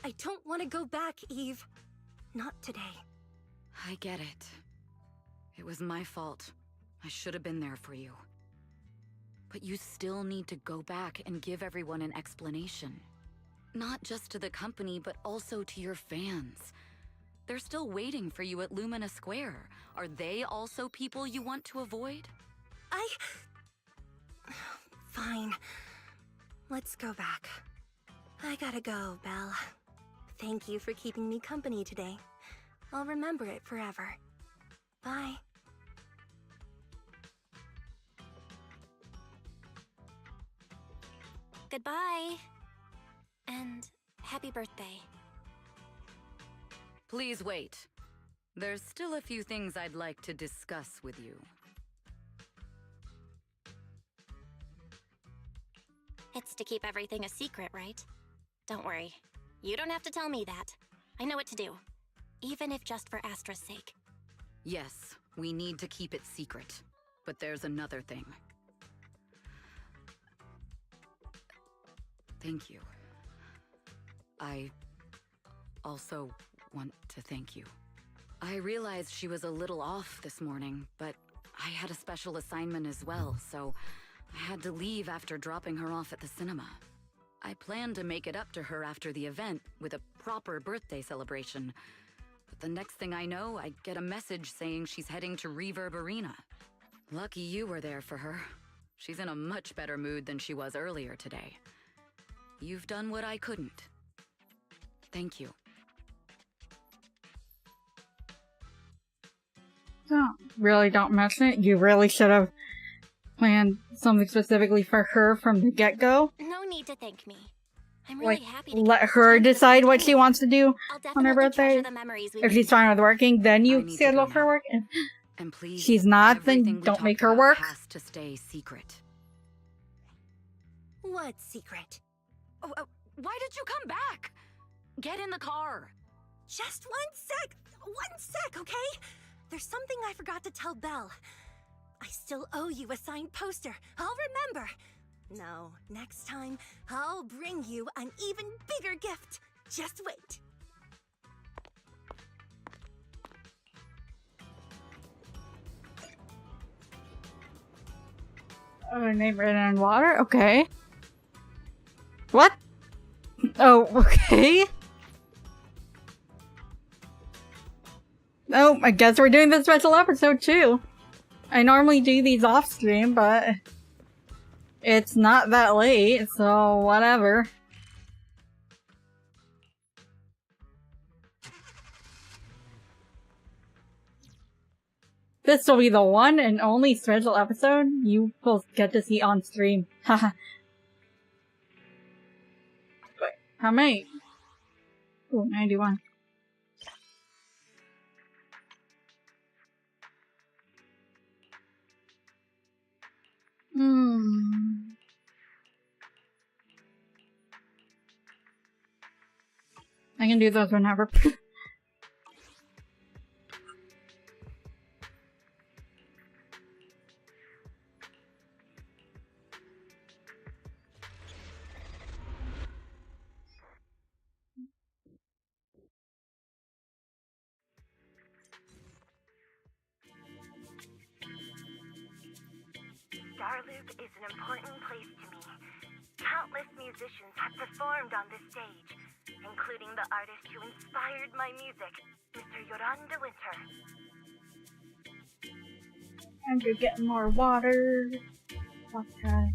I don't want to go back, Eve. Not today. I get it. It was my fault. I should have been there for you. But you still need to go back and give everyone an explanation. Not just to the company, but also to your fans. They're still waiting for you at Lumina Square. Are they also people you want to avoid? Fine. Let's go back. I gotta go, Belle. Thank you for keeping me company today. I'll remember it forever. Bye. Goodbye. And happy birthday. Please wait. There's still a few things I'd like to discuss with you. It's to keep everything a secret, right? Don't worry. You don't have to tell me that. I know what to do. Even if just for Astra's sake. Yes, we need to keep it secret. But there's another thing. Thank you. I also want to thank you. I realized she was a little off this morning, but I had a special assignment as well, so I had to leave after dropping her off at the cinema. I planned to make it up to her after the event with a proper birthday celebration. But the next thing I know, I get a message saying she's heading to Reverb Arena. Lucky you were there for her. She's in a much better mood than she was earlier today. You've done what I couldn't. Thank you. Don't mention it. You really should have planned something specifically for her from the get-go. No need to thank me. I'm really happy to let her decide what she wants to do on her birthday. If she's fine with working, then you schedule her work. And please, she's not, then don't make her work. Has to stay secret. What secret? Oh, why did you come back? Get in the car. Just one sec, okay? There's something I forgot to tell Belle. I still owe you a signed poster. I'll remember. No, next time, I'll bring you an even bigger gift. Just wait. Oh, name written in water? Okay. What? Oh, okay. Oh, I guess we're doing this special episode too. I normally do these off stream, but it's not that late, so whatever. This will be the one and only special episode you will get to see on stream. Haha. Wait, how many? Ooh, 91. I can do those whenever. Starloop is an important place to me. Countless musicians have performed on this stage, including the artist who inspired my music, Mr. Yoran de Winter. And you're getting more water. Okay.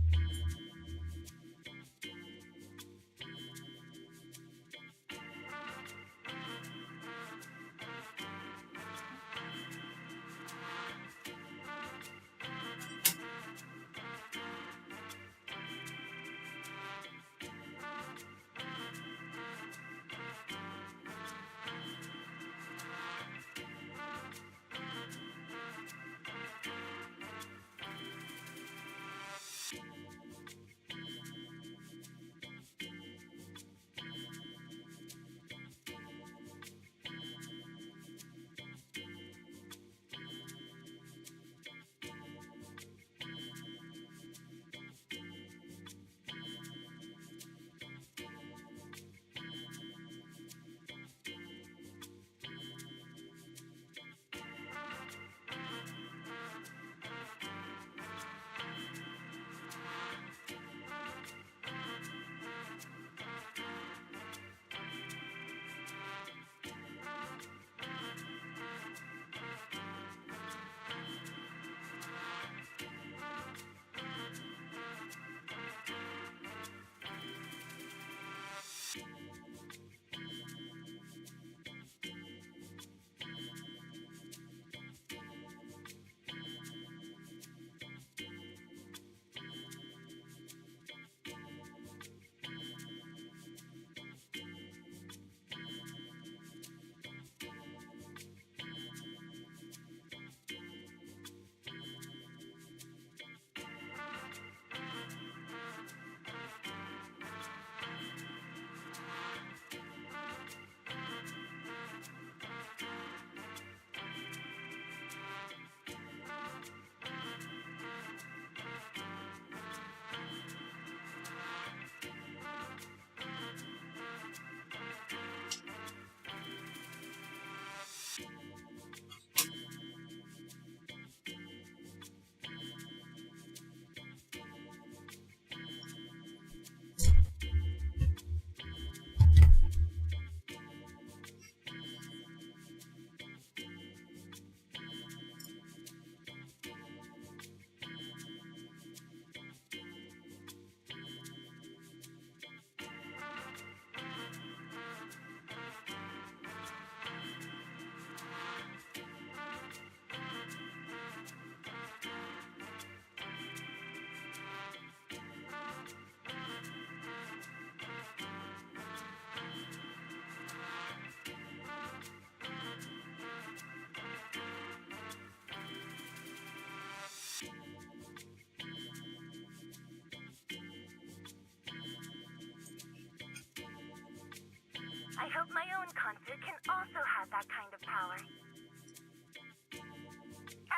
I hope my own concert can also have that kind of power.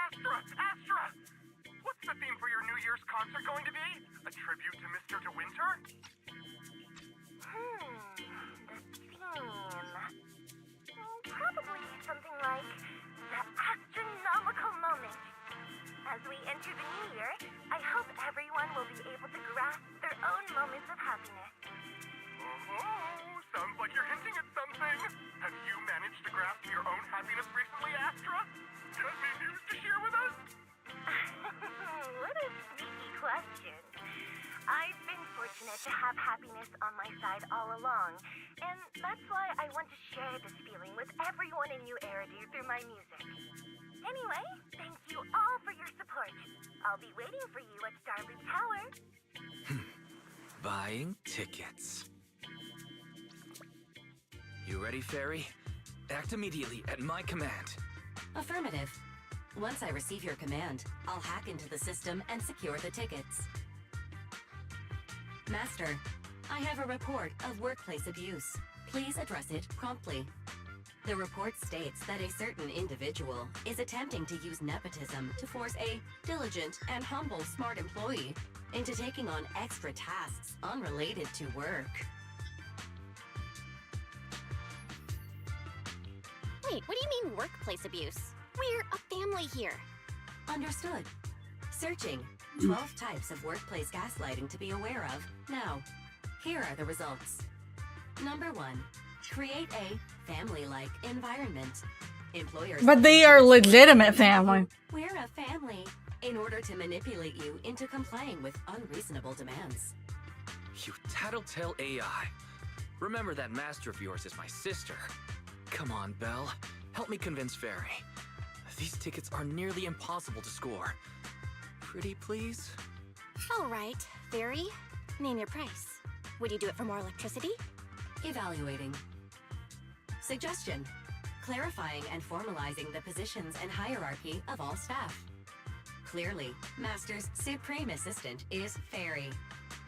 Astra! What's the theme for your New Year's concert going to be? A tribute to Mr. De Winter? The theme... Probably something like the astronomical moment. As we enter the new year, I hope everyone will be able to grasp their own moments of happiness. Oh, sounds like you're hinting at something. Have you managed to grasp your own happiness recently, Astra? Any news to share with us? What a sneaky question. I've been fortunate to have happiness on my side all along, and that's why I want to share this feeling with everyone in New Eridu through my music. Anyway, thank you all for your support. I'll be waiting for you at Starloop Tower. Buying tickets. You ready, Fairy? Act immediately at my command. Affirmative. Once I receive your command, I'll hack into the system and secure the tickets. Master, I have a report of workplace abuse. Please address it promptly. The report states that a certain individual is attempting to use nepotism to force a diligent and humble smart employee into taking on extra tasks unrelated to work. Wait, what do you mean workplace abuse? We're a family here. Understood. Searching. 12 types of workplace gaslighting to be aware of. Now, here are the results. Number 1. Create a family-like environment. Employers... But they are legitimate family. We're a family in order to manipulate you into complying with unreasonable demands. You tattletale AI. Remember that master of yours is my sister. Come on, Belle. Help me convince Fairy. These tickets are nearly impossible to score. Pretty please? All right, Fairy. Name your price. Would you do it for more electricity? Evaluating. Suggestion. Clarifying and formalizing the positions and hierarchy of all staff. Clearly, Master's supreme assistant is Fairy.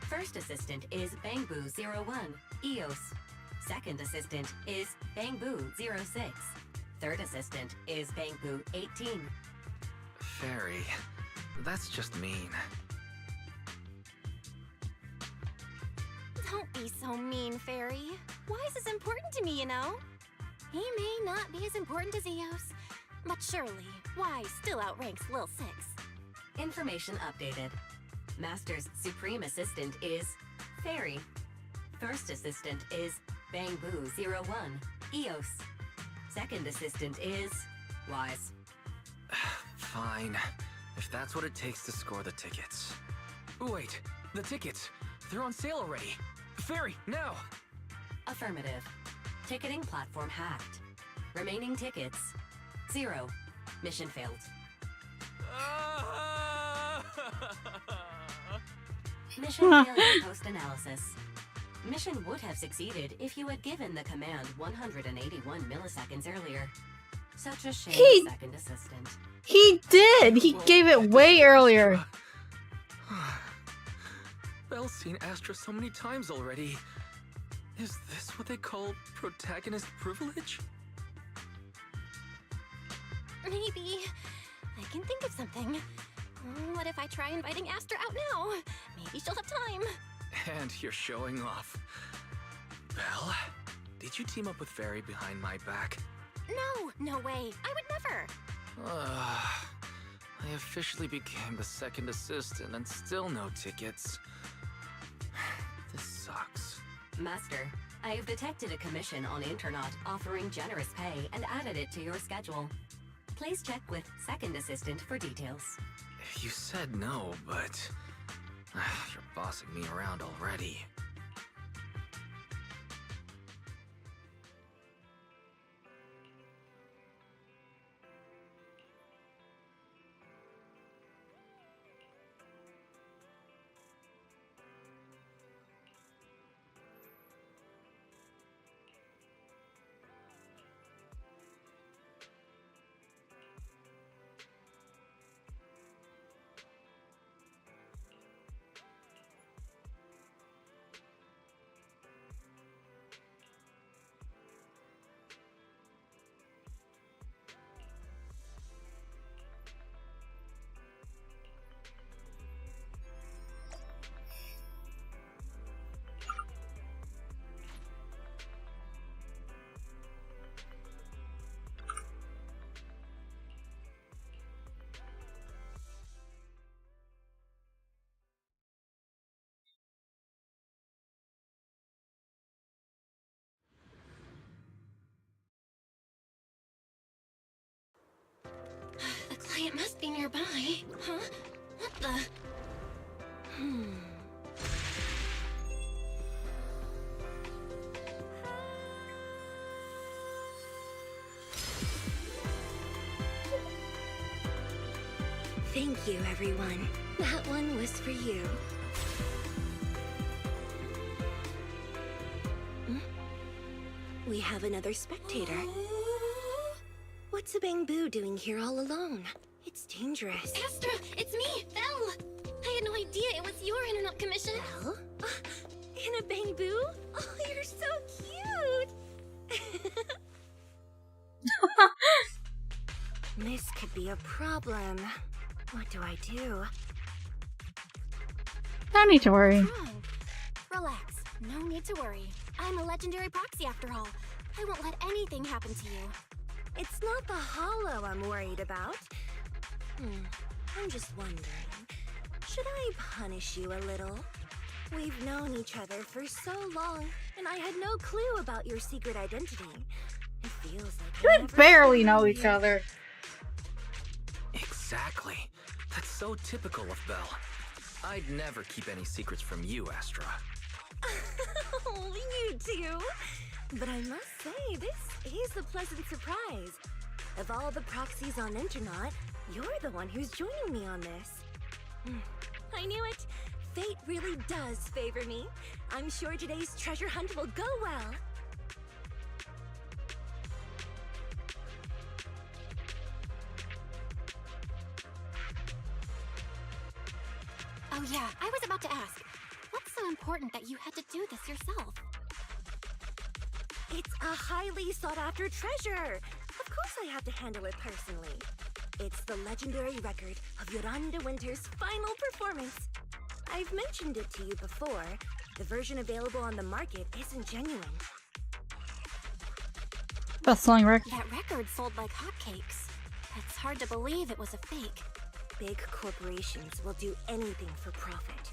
First assistant is Bangboo01, EOS. Second assistant is Bangboo06. Third assistant is Bangboo18. Fairy, that's just mean. Don't be so mean, Fairy. Wise is important to me, you know? He may not be as important as Eos, but surely Wise still outranks Lil Six. Information updated. Master's supreme assistant is Fairy. First assistant is Bangboo01, EOS. Second assistant is Wise. Fine, if that's what it takes to score the tickets. Wait, the tickets! They're on sale already! Fairy, now! Affirmative. Ticketing platform hacked. Remaining tickets 0. Mission failed. Mission failure post-analysis. Mission would have succeeded if you had given the command 181 milliseconds earlier. Such a shame, second assistant. He did! He gave it way earlier. Belle's seen Astra so many times already. Is this what they call protagonist privilege? Maybe. I can think of something. What if I try inviting Astra out now? Maybe she'll have time. And you're showing off. Belle, did you team up with Fairy behind my back? No way. I would never. I officially became the second assistant and still no tickets. This sucks. Master, I have detected a commission on Internet offering generous pay and added it to your schedule. Please check with second assistant for details. You said no, but you're bossing me around already. The client must be nearby. Huh? What the? Thank you, everyone. That one was for you. We have another spectator. What's a Bangboo doing here all alone? That's dangerous. Astra, it's me, Belle. I had no idea it was your internet commission. Belle? In a bamboo? Oh, you're so cute. This could be a problem. What do I do? Don't need to worry. Relax. No need to worry. I'm a legendary proxy after all. I won't let anything happen to you. It's not the hollow I'm worried about. I'm just wondering, should I punish you a little? We've known each other for so long, and I had no clue about your secret identity. It feels like We barely know each other. Exactly. That's so typical of Belle. I'd never keep any secrets from you, Astra. Oh, you too. But I must say, this is a pleasant surprise. Of all the proxies on Internet, you're the one who's joining me on this. I knew it. Fate really does favor me. I'm sure today's treasure hunt will go well. Oh yeah, I was about to ask. What's so important that you had to do this yourself? It's a highly sought-after treasure. Of course I have to handle it personally. It's the legendary record of Yolanda Winter's final performance. I've mentioned it to you before. The version available on the market isn't genuine. Best-selling record. That record sold like hotcakes. It's hard to believe it was a fake. Big corporations will do anything for profit.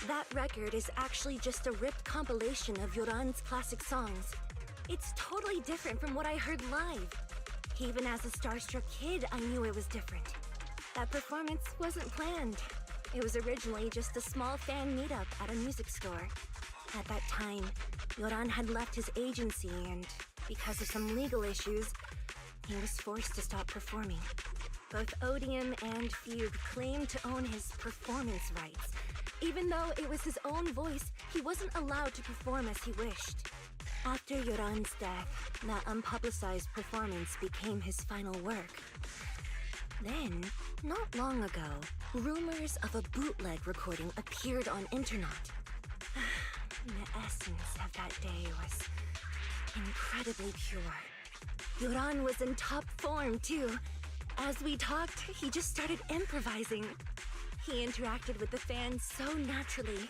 That record is actually just a ripped compilation of Yoran's classic songs. It's totally different from what I heard live. Even as a starstruck kid, I knew it was different. That performance wasn't planned. It was originally just a small fan meetup at a music store. At that time, Yoran had left his agency and, because of some legal issues, he was forced to stop performing. Both Odium and Fugue claimed to own his performance rights. Even though it was his own voice, he wasn't allowed to perform as he wished. After Yoran's death, that unpublicized performance became his final work. Then, not long ago, rumors of a bootleg recording appeared on internet. The essence of that day was incredibly pure. Yoran was in top form, too. As we talked, he just started improvising. He interacted with the fans so naturally.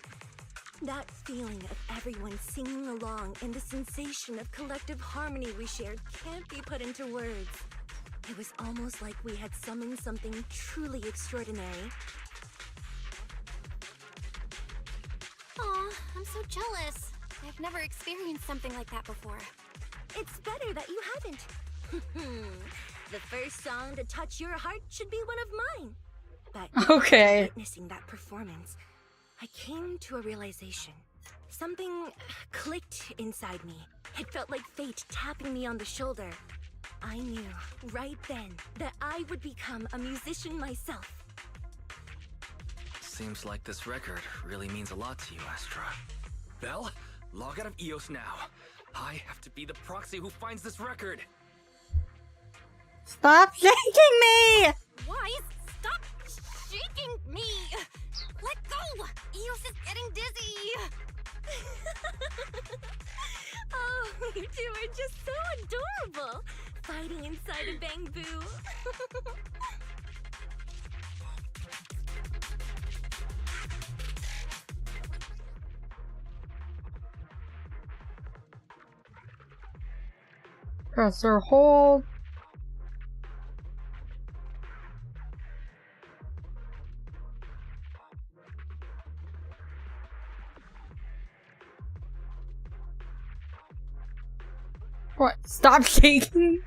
That feeling of everyone singing along and the sensation of collective harmony we shared can't be put into words. It was almost like we had summoned something truly extraordinary. Aw, I'm so jealous. I've never experienced something like that before. It's better that you haven't. The first song to touch your heart should be one of mine. But okay. Witnessing that performance, I came to a realization. Something clicked inside me. It felt like fate tapping me on the shoulder. I knew right then that I would become a musician myself. Seems like this record really means a lot to you, Astra. Belle, log out of EOS now. I have to be the proxy who finds this record. Stop shaking me! Why? Stop shaking me! Let go! Eos is getting dizzy! Oh, you two are just so adorable! Fighting inside a bamboo. Press or hold. What? Stop shaking?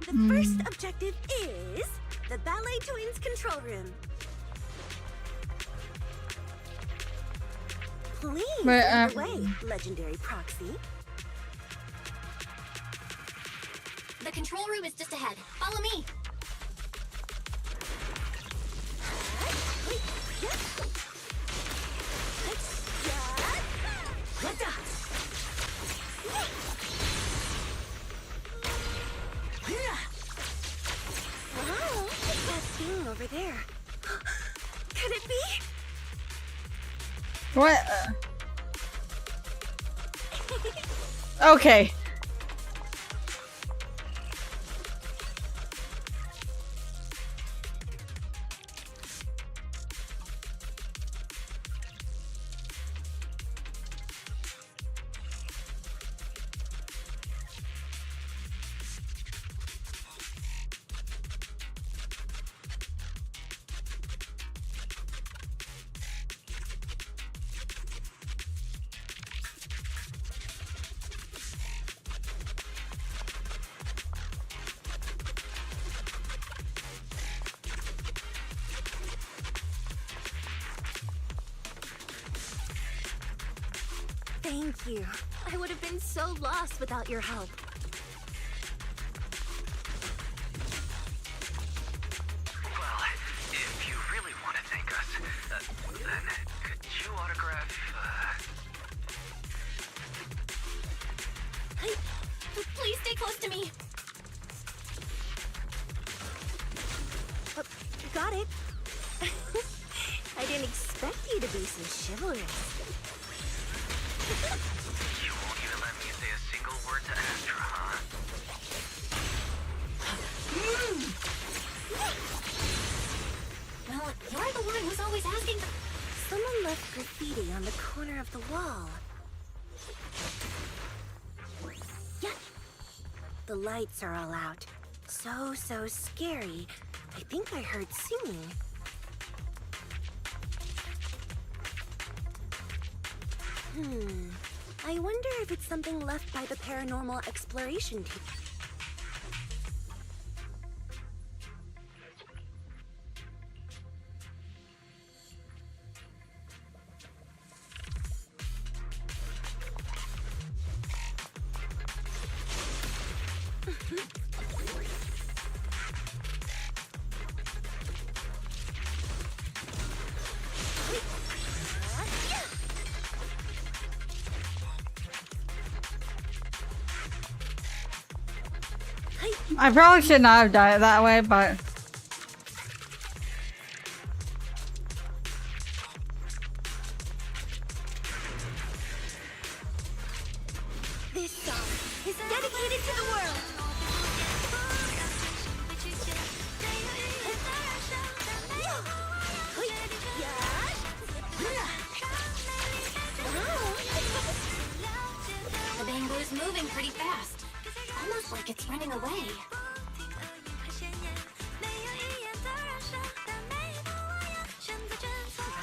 The first objective is the Ballet Twins control room. Please lead the way, legendary proxy. The control room is just ahead. Follow me! over there. Could it be? What? Okay. Thank you. I would have been so lost without your help. Well, if you really want to thank us, then could you autograph, Hey, please stay close to me. Got it. I didn't expect you to be so chivalrous. You won't even let me say a single word to Astra, huh? Well, you're the one who's always asking. Someone left graffiti on the corner of the wall. Yeah. The lights are all out. So scary. I think I heard singing. I wonder if it's something left by the paranormal exploration team. I probably should not have done it that way, but This song is dedicated to the world. The bamboo's moving pretty fast. Almost like it's running away.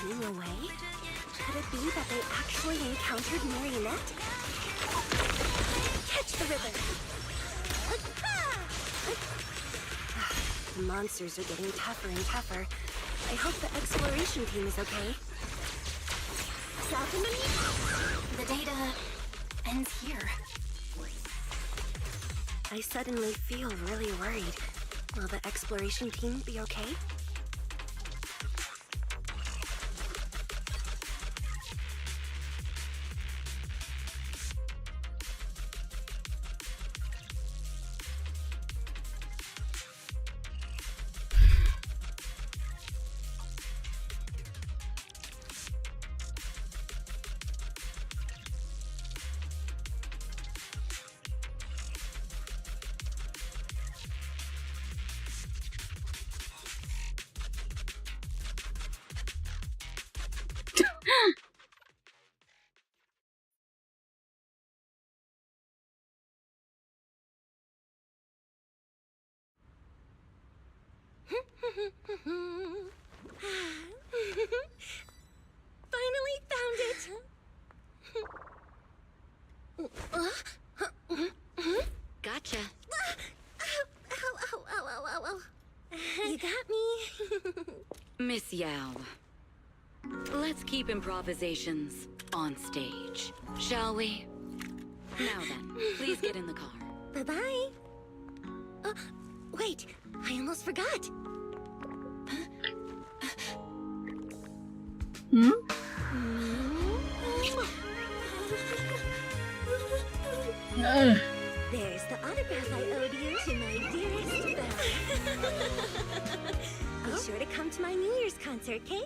Running away? Could it be that they actually encountered Marionette? Catch the river! The monsters are getting tougher and tougher. I hope the exploration team is okay. The data ends here. I suddenly feel really worried. Will the exploration team be okay? Finally found it! Gotcha. Ow. You got me. Miss Yao, let's keep improvisations on stage, shall we? Now then, please get in the car. Bye-bye. Wait, I almost forgot. There's the autograph I owed you to my dearest Belle. Be sure to come to my New Year's concert, okay?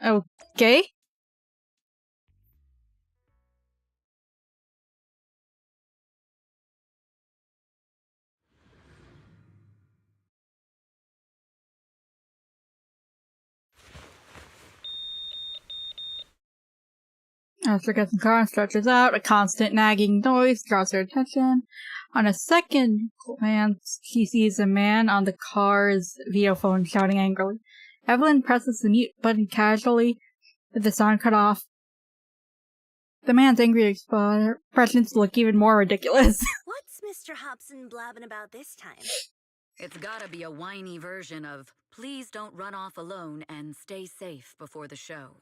Okay. After gets in the car and stretches out, a constant nagging noise draws her attention. On a second glance, she sees a man on the car's video phone shouting angrily. Evelyn presses the mute button casually, with the sound cut off. The man's angry expressions look even more ridiculous. What's Mr. Hobson blabbing about this time? It's gotta be a whiny version of, please don't run off alone and stay safe before the show.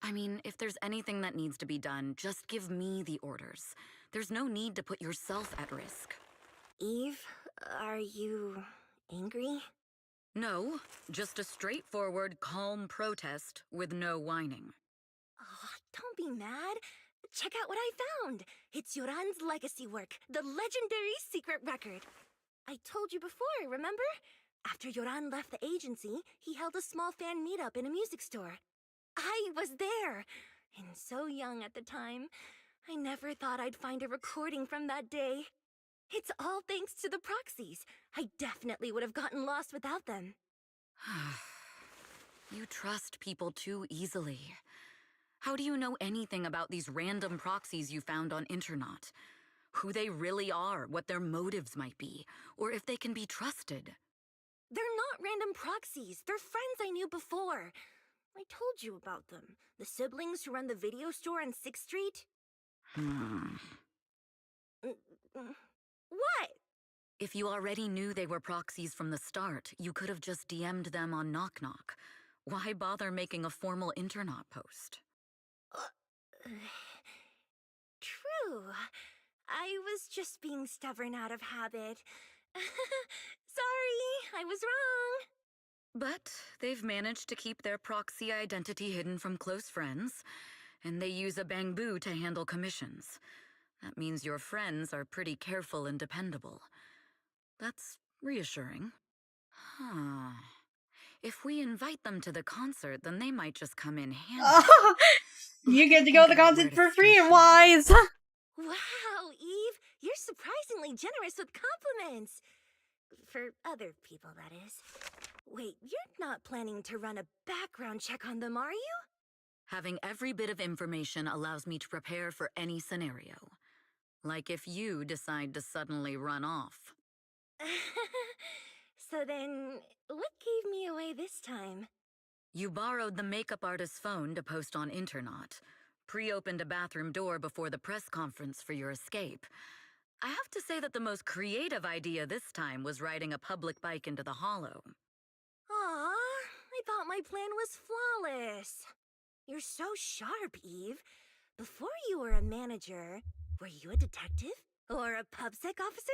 I mean, if there's anything that needs to be done, just give me the orders. There's no need to put yourself at risk. Eve, are you angry? No, just a straightforward, calm protest with no whining. Oh, don't be mad. Check out what I found. It's Yoran's legacy work, the legendary secret record. I told you before, remember? After Yoran left the agency, he held a small fan meetup in a music store. I was there, and so young at the time. I never thought I'd find a recording from that day. It's all thanks to the proxies. I definitely would have gotten lost without them. You trust people too easily. How do you know anything about these random proxies you found on Internet? Who they really are, what their motives might be, or if they can be trusted? They're not random proxies. They're friends I knew before. I told you about them. The siblings who run the video store on 6th Street. What? If you already knew they were proxies from the start, you could have just DM'd them on Knock Knock. Why bother making a formal Internet post? True. I was just being stubborn out of habit. Sorry, I was wrong. But they've managed to keep their proxy identity hidden from close friends, and they use a bamboo to handle commissions. That means your friends are pretty careful and dependable. That's reassuring. Huh. If we invite them to the concert, then they might just come in handy. You get to go to the concert for free, Wise! Wow, Eve, you're surprisingly generous with compliments. For other people, that is. Wait, you're not planning to run a background check on them, are you? Having every bit of information allows me to prepare for any scenario. Like if you decide to suddenly run off. So then, what gave me away this time? You borrowed the makeup artist's phone to post on Internet, pre-opened a bathroom door before the press conference for your escape. I have to say that the most creative idea this time was riding a public bike into the hollow. Aw, I thought my plan was flawless. You're so sharp, Eve. Before you were a manager, were you a detective? Or a PubSec officer?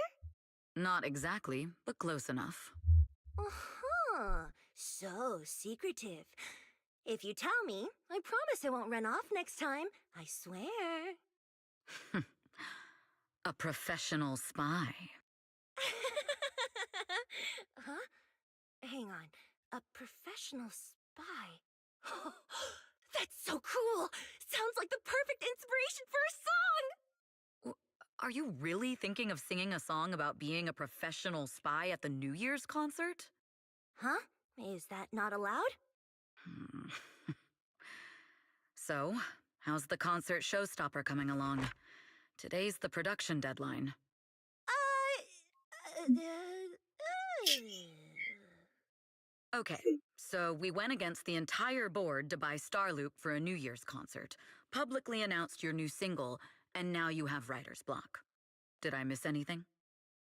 Not exactly, but close enough. Uh-huh. So secretive. If you tell me, I promise I won't run off next time. I swear. A professional spy. Huh? Hang on. A professional spy. That's so cool! Sounds like the perfect inspiration for a song! Are you really thinking of singing a song about being a professional spy at the New Year's concert? Huh? Is that not allowed? So, how's the concert showstopper coming along? Today's the production deadline. Okay, so we went against the entire board to buy Starloop for a New Year's concert, publicly announced your new single, and now you have writer's block. Did I miss anything?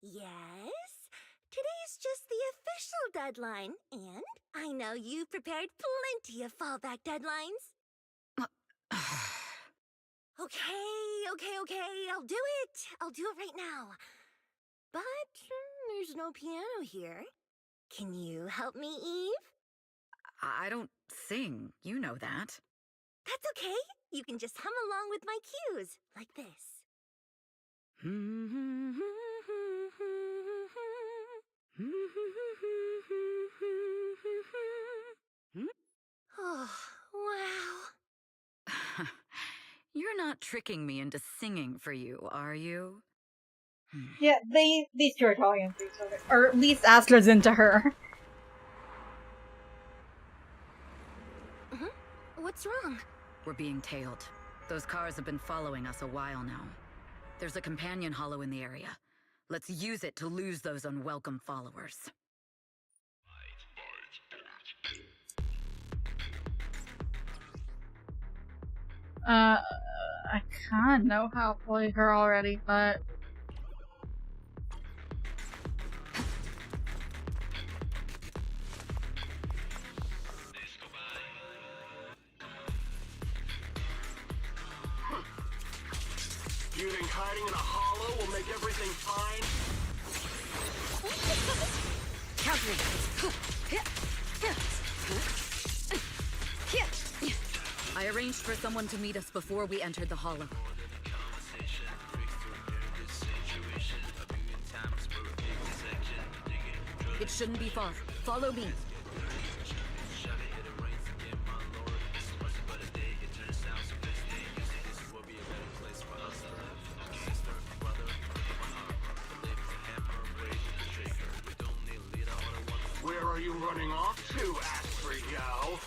Yes. Today's just the official deadline, and I know you've prepared plenty of fallback deadlines. Okay, I'll do it. I'll do it right now. But there's no piano here. Can you help me, Eve? I don't sing, you know that. That's okay. You can just hum along with my cues, like this. not tricking me into singing for you, are you? Yeah, these two are talking to each other. Or at least Astra's into her. What's wrong? We're being tailed. Those cars have been following us a while now. There's a companion hollow in the area. Let's use it to lose those unwelcome followers. I kinda know how to play her already, but... You think hiding in a hollow will make everything fine? I arranged for someone to meet us before we entered the hollow. It shouldn't be far. Follow me. Where are you running off to, Astrid Gal?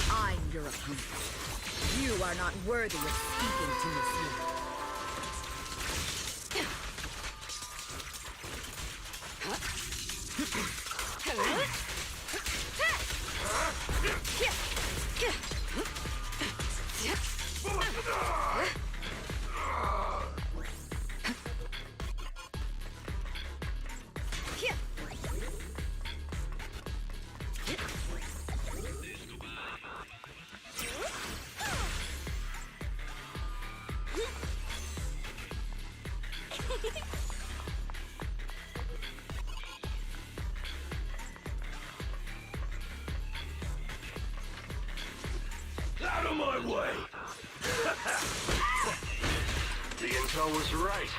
I'm your opponent. You are not worthy of speaking to me. Out of my way! The intel was right.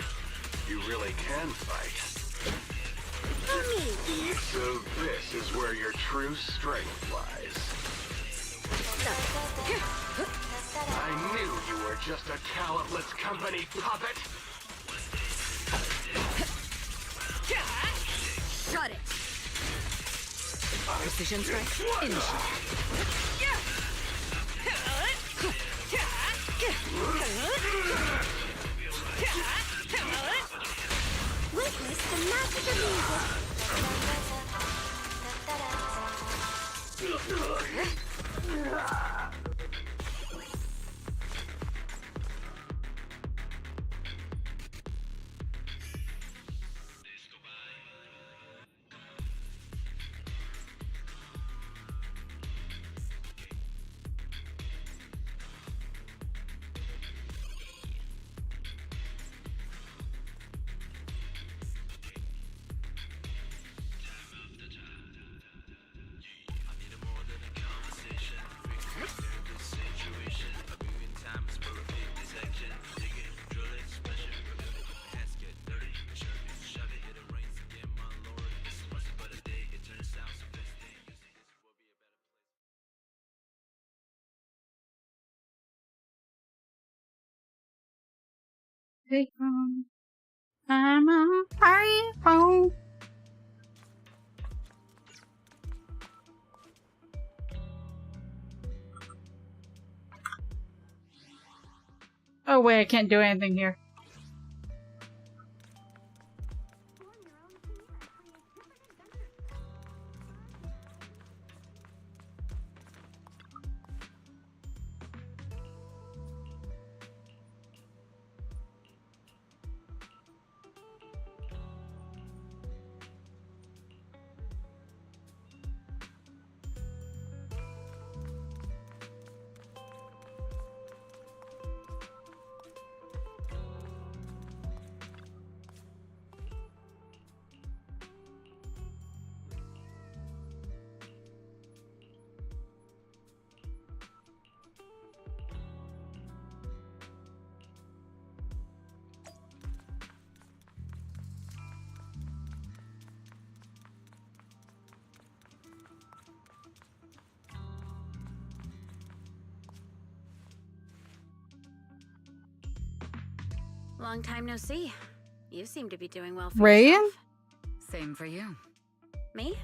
You really can fight. So this is where your true strength lies. I knew you were just a talentless company puppet. Shut it! Precision strike, initiate. Witness the magic of music. Hey, I'm a party phone. Oh wait, I can't do anything here. Long time no see. You seem to be doing well for Ray? yourself. Same for you. Me?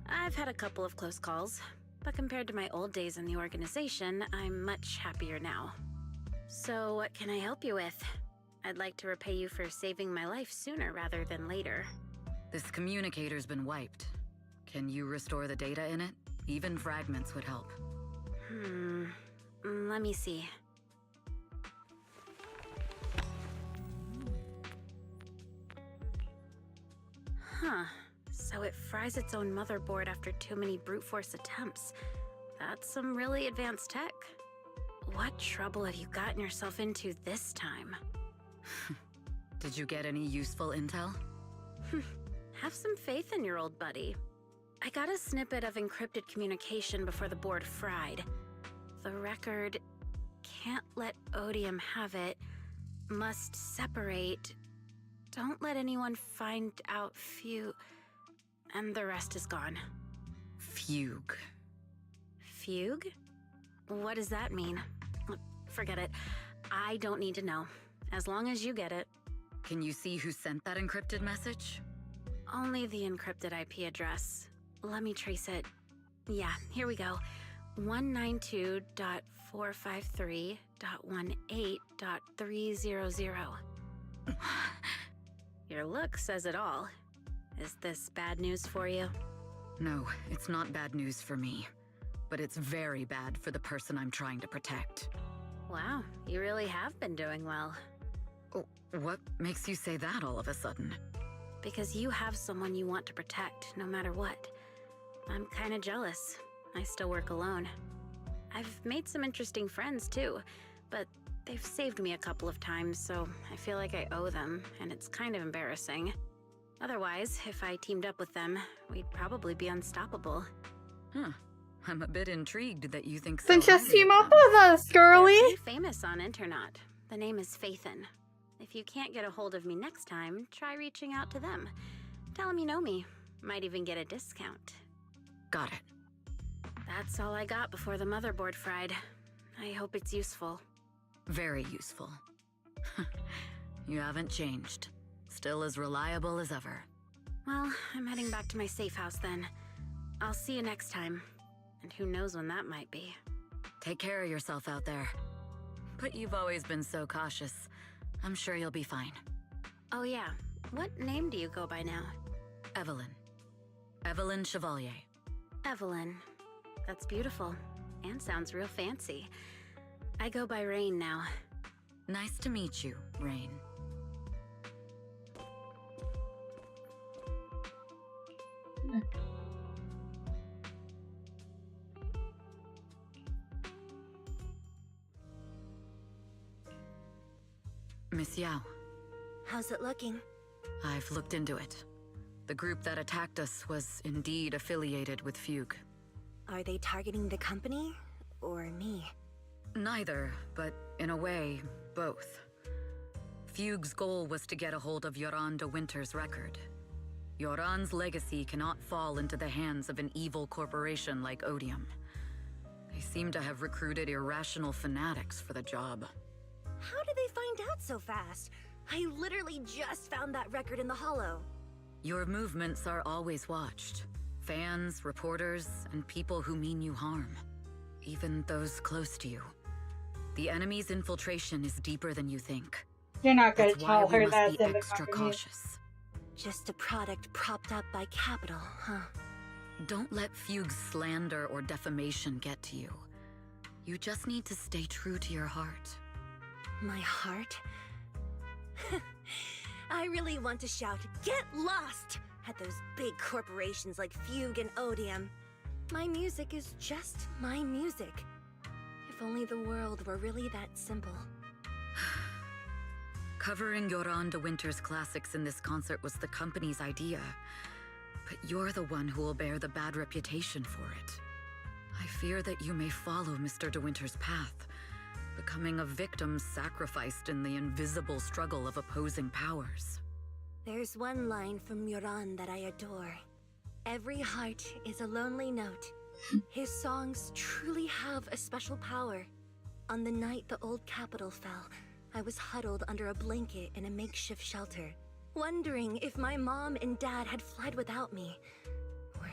I've had a couple of close calls, but compared to my old days in the organization, I'm much happier now. So what can I help you with? I'd like to repay you for saving my life sooner rather than later. This communicator's been wiped. Can you restore the data in it? Even fragments would help. Let me see. Huh. So it fries its own motherboard after too many brute force attempts. That's some really advanced tech. What trouble have you gotten yourself into this time? Did you get any useful intel? Have some faith in your old buddy. I got a snippet of encrypted communication before the board fried. The record can't let Odium have it. Must separate. Don't let anyone find out and the rest is gone. Fugue. Fugue? What does that mean? Forget it. I don't need to know. As long as you get it. Can you see who sent that encrypted message? Only the encrypted IP address. Let me trace it. Yeah, here we go. 192.453.18.300. Your look says it all. Is this bad news for you? No, it's not bad news for me. But it's very bad for the person I'm trying to protect. Wow, you really have been doing well. Oh, what makes you say that all of a sudden? Because you have someone you want to protect, no matter what. I'm kinda jealous. I still work alone. I've made some interesting friends too, but they've saved me a couple of times, so I feel like I owe them, and it's kind of embarrassing. Otherwise, if I teamed up with them, we'd probably be unstoppable. Huh. I'm a bit intrigued that you think so. Then just team up with us, girly! They're pretty famous on Internet. The name is Phaethon. If you can't get a hold of me next time, try reaching out to them. Tell them you know me. Might even get a discount. Got it. That's all I got before the motherboard fried. I hope it's useful. Very useful. You haven't changed. Still as reliable as ever. Well, I'm heading back to my safe house then. I'll see you next time. And who knows when that might be. Take care of yourself out there. But you've always been so cautious. I'm sure you'll be fine. Oh yeah, what name do you go by now? Evelyn. Evelyn Chevalier. Evelyn. That's beautiful. And sounds real fancy. I go by Rain now. Nice to meet you, Rain. Miss Yao. How's it looking? I've looked into it. The group that attacked us was indeed affiliated with Fugue. Are they targeting the company or me? Neither, but in a way, both. Fugue's goal was to get a hold of Yoran de Winter's record. Yoran's legacy cannot fall into the hands of an evil corporation like Odium. They seem to have recruited irrational fanatics for the job. How did they find out so fast? I literally just found that record in the Hollow. Your movements are always watched. Fans, reporters, and people who mean you harm. Even those close to you. The enemy's infiltration is deeper than you think. You're not gonna That's why tell we her must that's be in the extra company. cautious. Just a product propped up by capital, huh? Don't let Fugue's slander or defamation get to you. You just need to stay true to your heart. My heart? I really want to shout, "Get lost!" at those big corporations like Fugue and Odium. My music is just my music. If only the world were really that simple. Covering Yoran de Winter's classics in this concert was the company's idea. But you're the one who will bear the bad reputation for it. I fear that you may follow Mr. de Winter's path, becoming a victim sacrificed in the invisible struggle of opposing powers. There's one line from Yoran that I adore. Every heart is a lonely note. His songs truly have a special power. On the night the old capital fell, I was huddled under a blanket in a makeshift shelter, wondering if my mom and dad had fled without me, or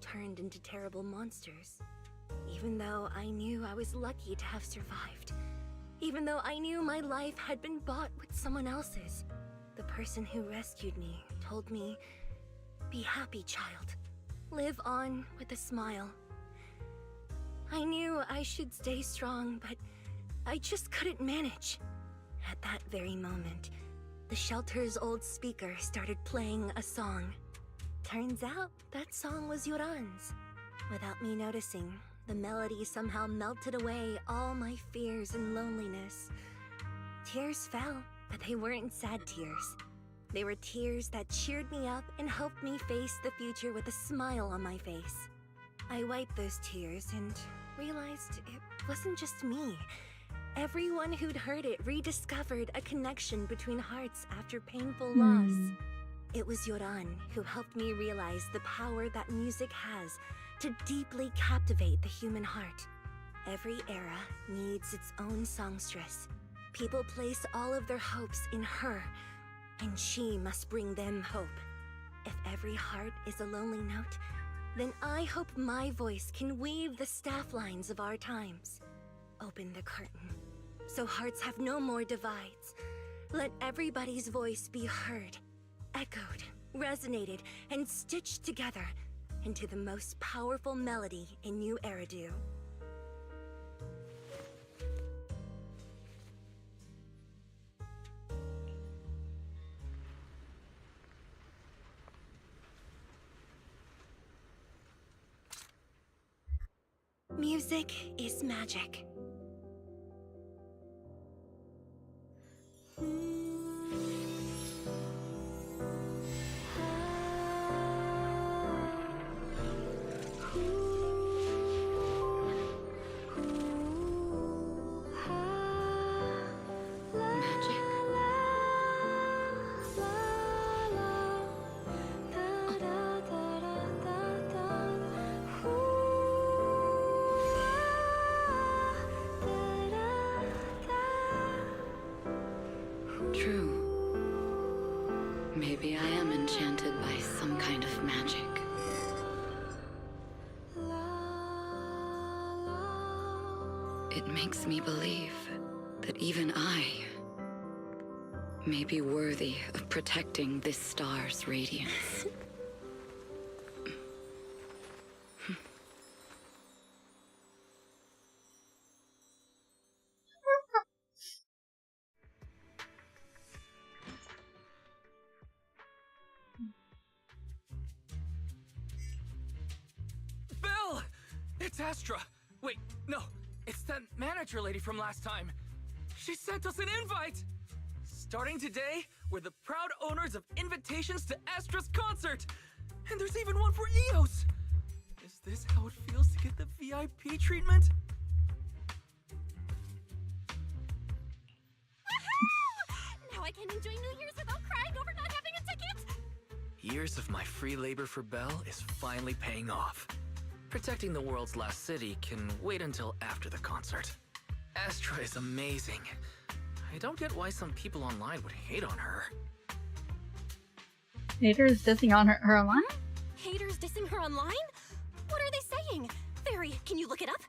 turned into terrible monsters. Even though I knew I was lucky to have survived. Even though I knew my life had been bought with someone else's. The person who rescued me told me, "Be happy, child. Live on with a smile." I knew I should stay strong, but I just couldn't manage. At that very moment, the shelter's old speaker started playing a song. Turns out that song was Yoran's. Without me noticing, the melody somehow melted away all my fears and loneliness. Tears fell, but they weren't sad tears. They were tears that cheered me up and helped me face the future with a smile on my face. I wiped those tears and realized it wasn't just me. Everyone who'd heard it rediscovered a connection between hearts after painful loss. It was Yoran who helped me realize the power that music has to deeply captivate the human heart. Every era needs its own songstress. People place all of their hopes in her, and she must bring them hope. If every heart is a lonely note, then I hope my voice can weave the staff lines of our times. Open the curtain, so hearts have no more divides. Let everybody's voice be heard, echoed, resonated, and stitched together into the most powerful melody in New Eridu. Music is magic. True. Maybe I am enchanted by some kind of magic. It makes me believe that even I may be worthy of protecting this star's radiance. Belle! It's Astra! Wait, no, it's that manager lady from last time. She sent us an invite! Starting today, we're the proud owners of invitations to Astra's concert! And there's even one for EOS! Is this how it feels to get the VIP treatment? Now I can enjoy New Year's without crying over not having a ticket! Years of my free labor for Belle is finally paying off. Protecting the world's last city can wait until after the concert. Astra is amazing. I don't get why some people online would hate on her. Haters dissing on her online? Haters dissing her online? What are they saying? Fairy, can you look it up?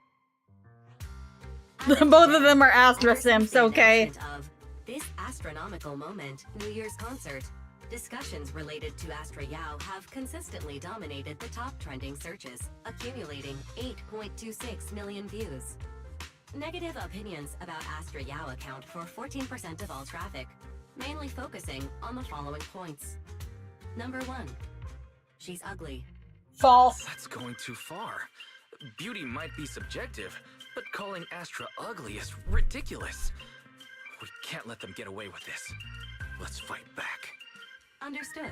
Both of them are Astra Sims, okay. Of this astronomical moment, New Year's concert. Discussions related to Astra Yao have consistently dominated the top trending searches, accumulating 8.26 million views. Negative opinions about Astra Yao account for 14% of all traffic, mainly focusing on the following points. Number 1. She's ugly. False. That's going too far. Beauty might be subjective, but calling Astra ugly is ridiculous. We can't let them get away with this. Let's fight back. Understood.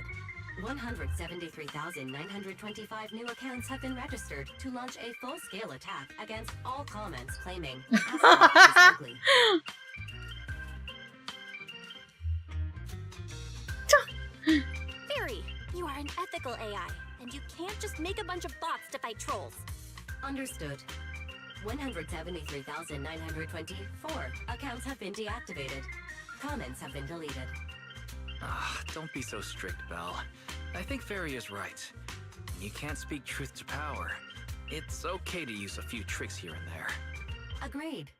173,925 new accounts have been registered to launch a full-scale attack against all comments claiming Astra is ugly. Fairy, you are an ethical AI, and you can't just make a bunch of bots to fight trolls. Understood. 173,924 accounts have been deactivated. Comments have been deleted. Ah, don't be so strict, Belle. I think Fairy is right. When you can't speak truth to power, it's okay to use a few tricks here and there. Agreed.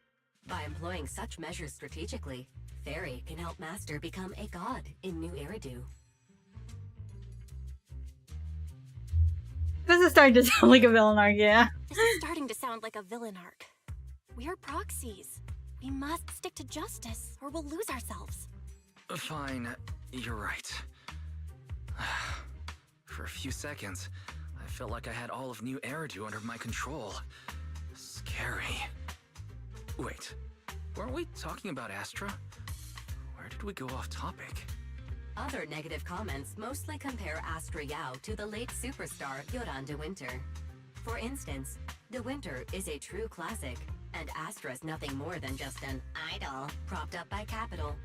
By employing such measures strategically, Fairy can help Master become a god in New Eridu. This is starting to sound like a villain arc, yeah. This is starting to sound like a villain arc. We're proxies. We must stick to justice, or we'll lose ourselves. Fine, you're right. For a few seconds, I felt like I had all of New Eridu under my control. Scary. Wait, weren't we talking about Astra? Where did we go off topic? Other negative comments mostly compare Astra Yao to the late superstar Yoran de Winter. For instance, de Winter is a true classic, and Astra's nothing more than just an idol propped up by Capital.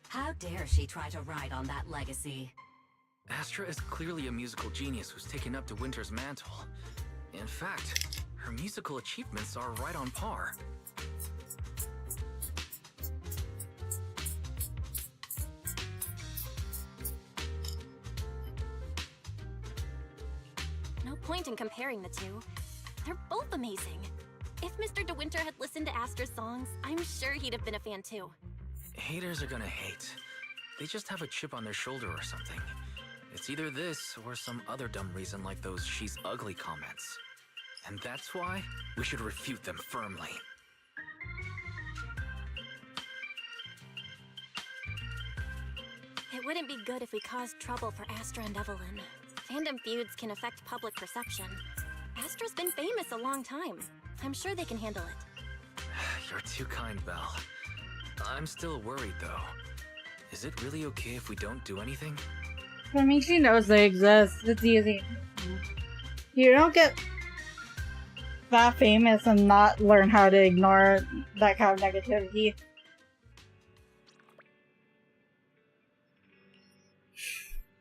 How dare she try to ride on that legacy? Astra is clearly a musical genius who's taken up de Winter's mantle. In fact, her musical achievements are right on par. No point in comparing the two. They're both amazing. If Mr. De Winter had listened to Astra's songs, I'm sure he'd have been a fan too. Haters are gonna hate. They just have a chip on their shoulder or something. It's either this or some other dumb reason like those "she's ugly" comments. And that's why we should refute them firmly. It wouldn't be good if we caused trouble for Astra and Evelyn. Fandom feuds can affect public perception. Astra's been famous a long time. I'm sure they can handle it. You're too kind, Belle. I'm still worried, though. Is it really okay if we don't do anything? I mean, she knows they exist. It's easy. You don't get that famous and not learn how to ignore that kind of negativity.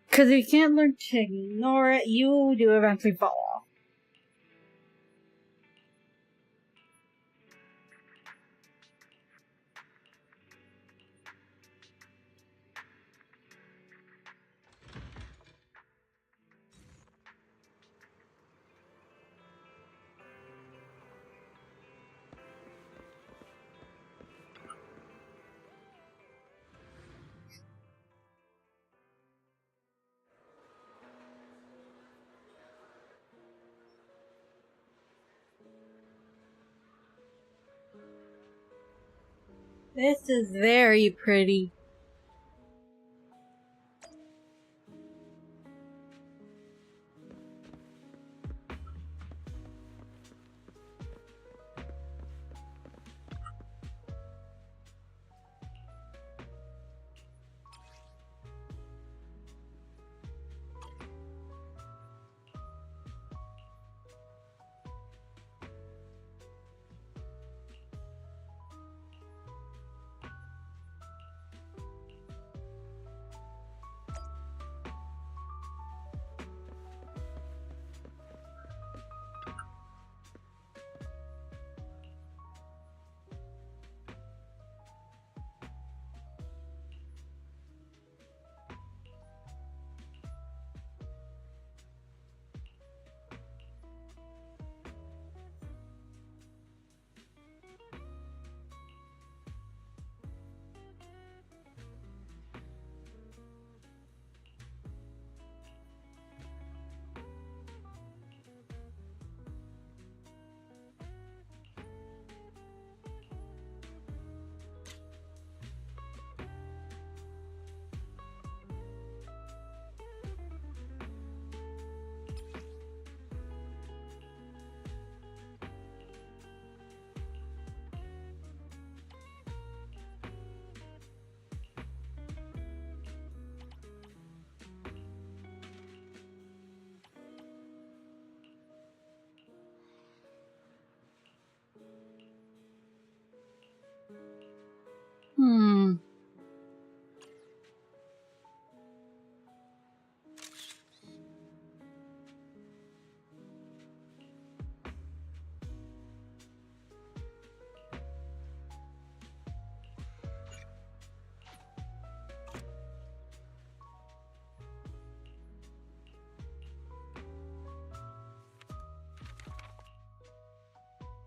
Because if you can't learn to ignore it, you do eventually fall off. This is very pretty.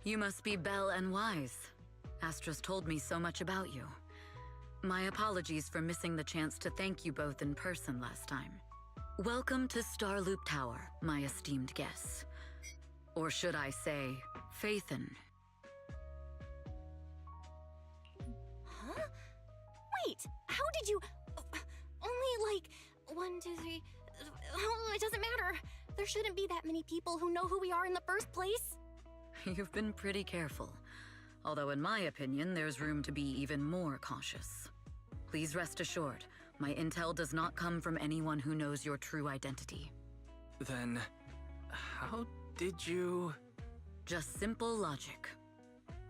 You must be Belle and Wise. Astra's told me so much about you. My apologies for missing the chance to thank you both in person last time. Welcome to Starloop Tower, my esteemed guests. Or should I say, Faithen. Huh? Wait, how did you... Only like 1, 2, 3... Oh, it doesn't matter. There shouldn't be that many people who know who we are in the first place. You've been pretty careful. Although in my opinion, there's room to be even more cautious. Please rest assured, my intel does not come from anyone who knows your true identity. Then, how did you... Just simple logic.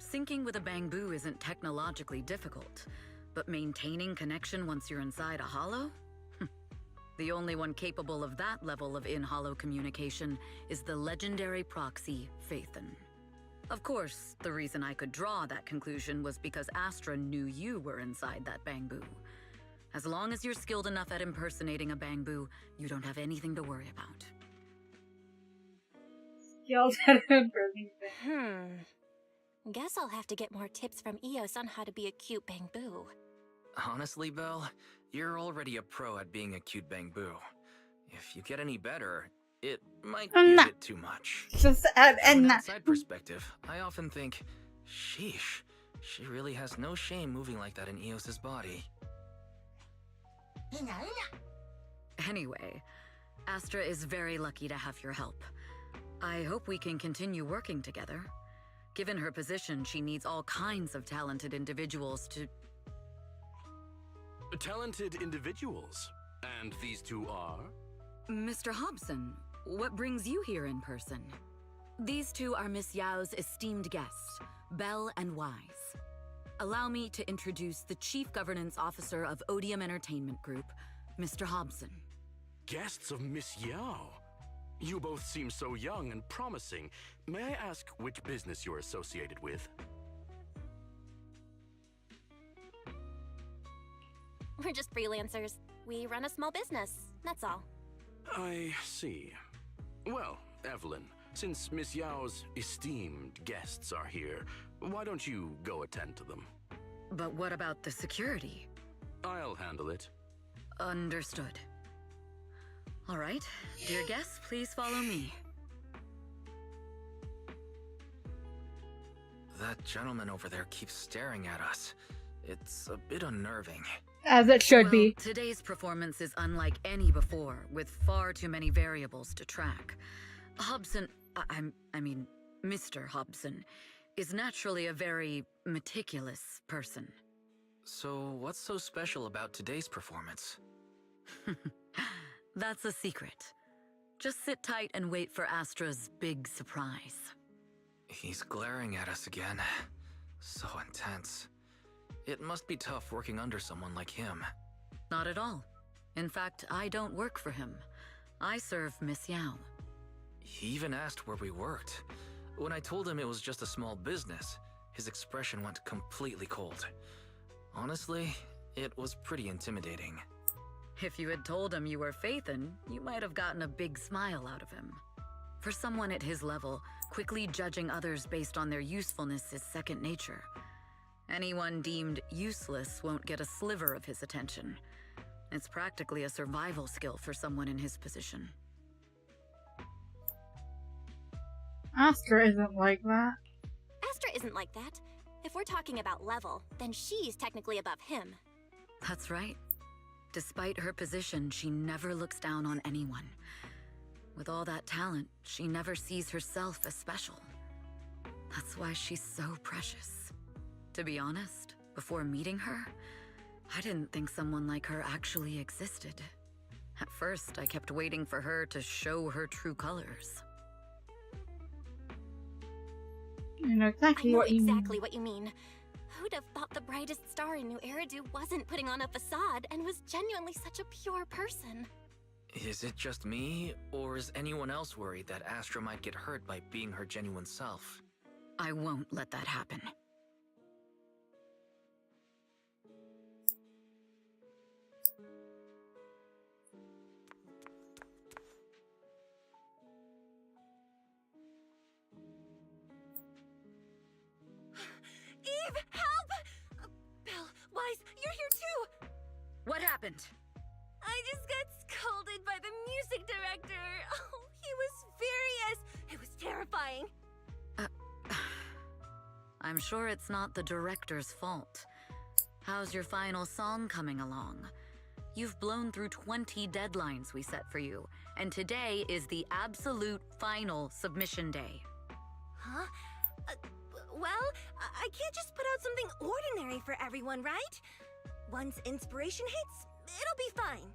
Syncing with a bamboo isn't technologically difficult, but maintaining connection once you're inside a hollow? The only one capable of that level of in-hollow communication is the legendary proxy, Faithen. Of course, the reason I could draw that conclusion was because Astra knew you were inside that bamboo. As long as you're skilled enough at impersonating a bamboo, you don't have anything to worry about. Guess I'll have to get more tips from Eos on how to be a cute bamboo. Honestly, Belle, you're already a pro at being a cute bamboo. If you get any better, it might be a bit too much. Just From an outside perspective, I often think, sheesh, she really has no shame moving like that in Eos's body. Anyway, Astra is very lucky to have your help. I hope we can continue working together. Given her position, she needs all kinds of talented individuals to... Talented individuals? And these two are? Mr. Hobson, what brings you here in person? These two are Miss Yao's esteemed guests, Belle and Wise. Allow me to introduce the Chief Governance Officer of Odium Entertainment Group, Mr. Hobson. Guests of Miss Yao? You both seem so young and promising. May I ask which business you're associated with? We're just freelancers. We run a small business, that's all. I see. Well, Evelyn, since Miss Yao's esteemed guests are here, why don't you go attend to them? But what about the security? I'll handle it. Understood. All right, dear guests, please follow me. That gentleman over there keeps staring at us. It's a bit unnerving. As it should be. Today's performance is unlike any before, with far too many variables to track. Hobson, I mean, Mr. Hobson, is naturally a very meticulous person. So what's so special about today's performance? That's a secret. Just sit tight and wait for Astra's big surprise. He's glaring at us again. So intense. It must be tough working under someone like him. Not at all. In fact, I don't work for him. I serve Miss Yao. He even asked where we worked. When I told him it was just a small business, his expression went completely cold. Honestly, it was pretty intimidating. If you had told him you were Faithen, you might have gotten a big smile out of him. For someone at his level, quickly judging others based on their usefulness is second nature. Anyone deemed useless won't get a sliver of his attention. It's practically a survival skill for someone in his position. Astra isn't like that. Astra isn't like that. If we're talking about level, then she's technically above him. That's right. Despite her position, she never looks down on anyone. With all that talent, she never sees herself as special. That's why she's so precious. To be honest, before meeting her, I didn't think someone like her actually existed. At first, I kept waiting for her to show her true colors. I know exactly what you mean. Who'd have thought the brightest star in New Eridu wasn't putting on a facade and was genuinely such a pure person? Is it just me, or is anyone else worried that Astra might get hurt by being her genuine self? I won't let that happen. happened? I just got scolded by the music director. Oh, he was furious. It was terrifying. I'm sure it's not the director's fault. How's your final song coming along? You've blown through 20 deadlines we set for you, and today is the absolute final submission day. Huh? Well, I can't just put out something ordinary for everyone, right? Once inspiration hits, it'll be fine.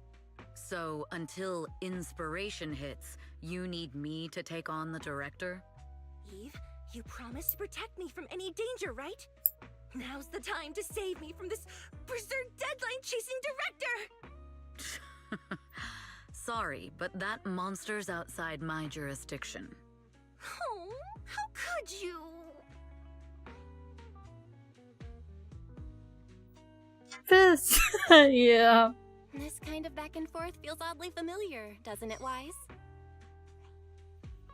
So, until inspiration hits, you need me to take on the director? Eve, you promised to protect me from any danger, right? Now's the time to save me from this berserk deadline-chasing director! Sorry, but that monster's outside my jurisdiction. Oh, how could you? This, yeah. This kind of back and forth feels oddly familiar, doesn't it, Wise?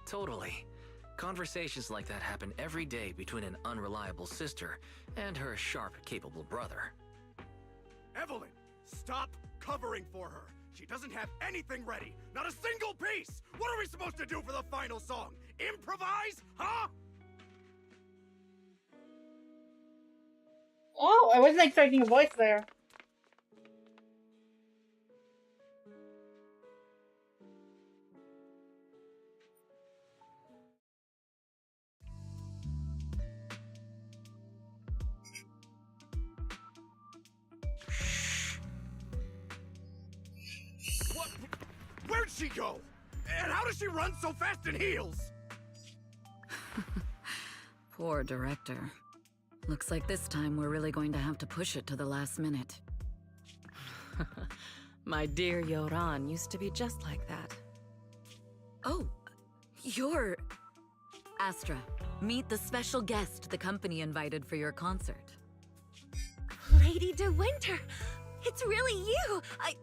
Totally. Conversations like that happen every day between an unreliable sister and her sharp, capable brother. Evelyn, stop covering for her. She doesn't have anything ready. Not a single piece. What are we supposed to do for the final song? Improvise? Huh? Oh, I wasn't expecting a voice there. What? Where'd she go? And how does she run so fast in heels? Poor director. Looks like this time we're really going to have to push it to the last minute. My dear Yoran used to be just like that. Oh, you're... Astra, meet the special guest the company invited for your concert. Lady De Winter, it's really you! I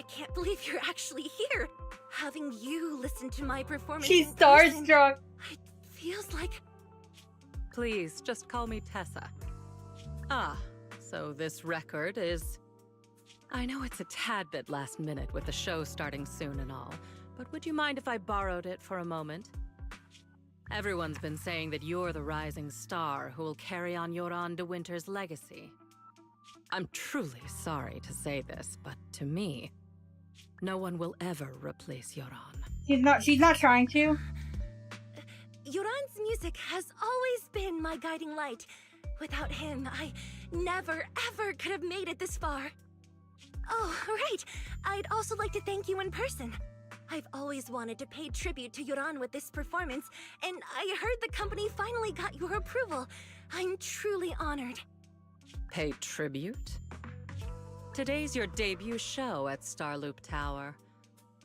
can't believe you're actually here. Having you listen to my performance She's in person, starstruck. it feels like... Please, just call me Tessa. Ah, so this record is... I know it's a tad bit last minute with the show starting soon and all, but would you mind if I borrowed it for a moment? Everyone's been saying that you're the rising star who will carry on Yoran De Winter's legacy. I'm truly sorry to say this, but to me, no one will ever replace Yoran. She's not trying to. Yoran's music has always been my guiding light. Without him, I never, ever could have made it this far. Oh, right. I'd also like to thank you in person. I've always wanted to pay tribute to Yoran with this performance, and I heard the company finally got your approval. I'm truly honored. Pay tribute? Today's your debut show at Starloop Tower.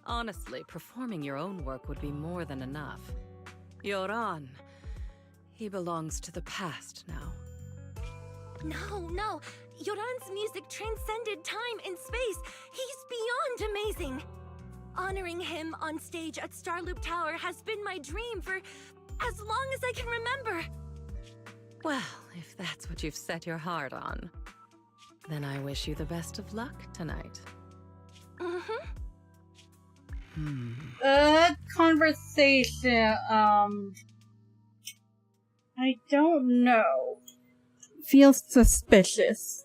Honestly, performing your own work would be more than enough. Yoran, he belongs to the past now. No. Yoran's music transcended time and space. He's beyond amazing. Honoring him on stage at Starloop Tower has been my dream for as long as I can remember. Well, if that's what you've set your heart on, then I wish you the best of luck tonight. Conversation, I don't know. Feels suspicious.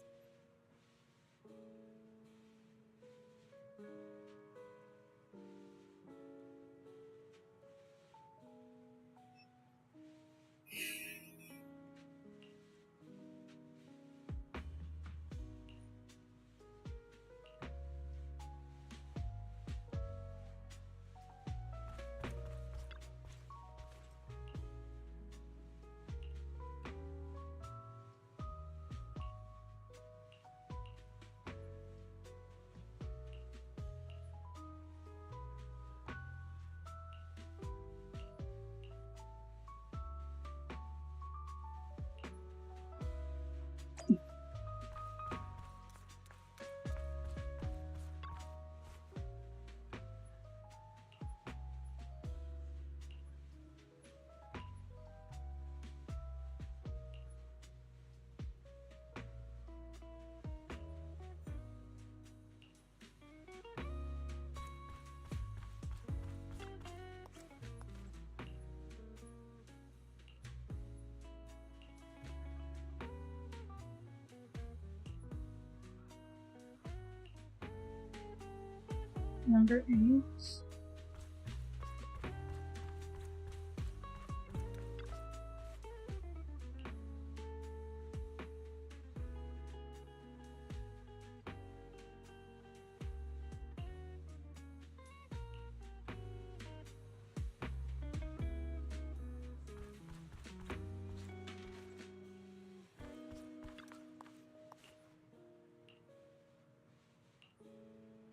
Number 8.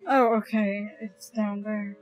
Oh, okay, it's down there.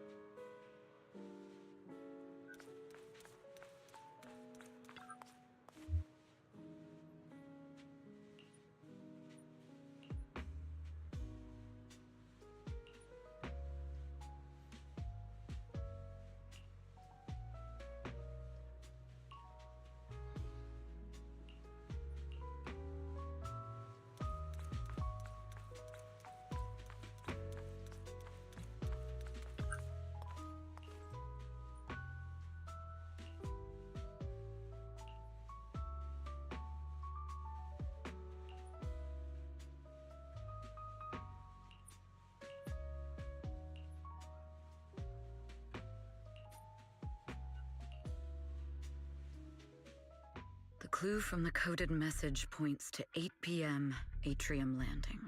The clue from the coded message points to 8 p.m. Atrium Landing.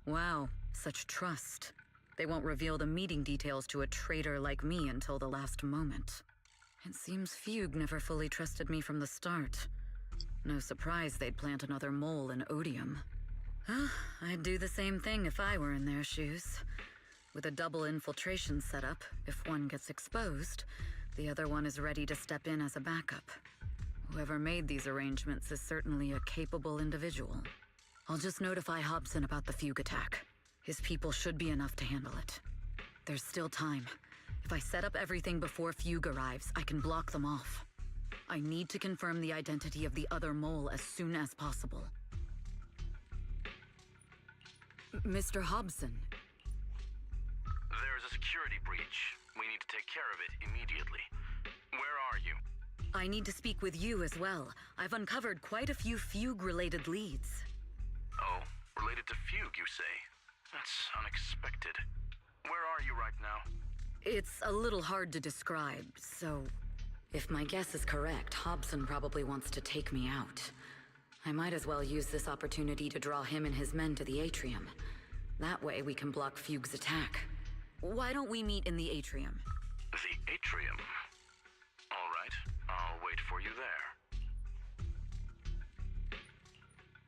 Wow, such trust. They won't reveal the meeting details to a traitor like me until the last moment. It seems Fugue never fully trusted me from the start. No surprise they'd plant another mole in Odium. I'd do the same thing if I were in their shoes. With a double infiltration setup, if one gets exposed, the other one is ready to step in as a backup. Whoever made these arrangements is certainly a capable individual. I'll just notify Hobson about the Fugue attack. His people should be enough to handle it. There's still time. If I set up everything before Fugue arrives, I can block them off. I need to confirm the identity of the other mole as soon as possible. Mr. Hobson. There's a security breach. We need to take care of it immediately. Where are you? I need to speak with you as well. I've uncovered quite a few Fugue-related leads. Oh, related to Fugue, you say? That's unexpected. Where are you right now? It's a little hard to describe, so... If my guess is correct, Hobson probably wants to take me out. I might as well use this opportunity to draw him and his men to the Atrium. That way we can block Fugue's attack. Why don't we meet in the Atrium? The Atrium? All right, I'll wait for you there.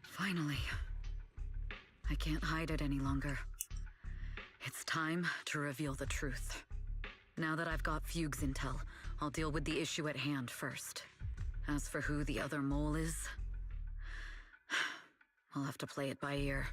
Finally. I can't hide it any longer. It's time to reveal the truth. Now that I've got Fugue's intel, I'll deal with the issue at hand first. As for who the other mole is, I'll have to play it by ear.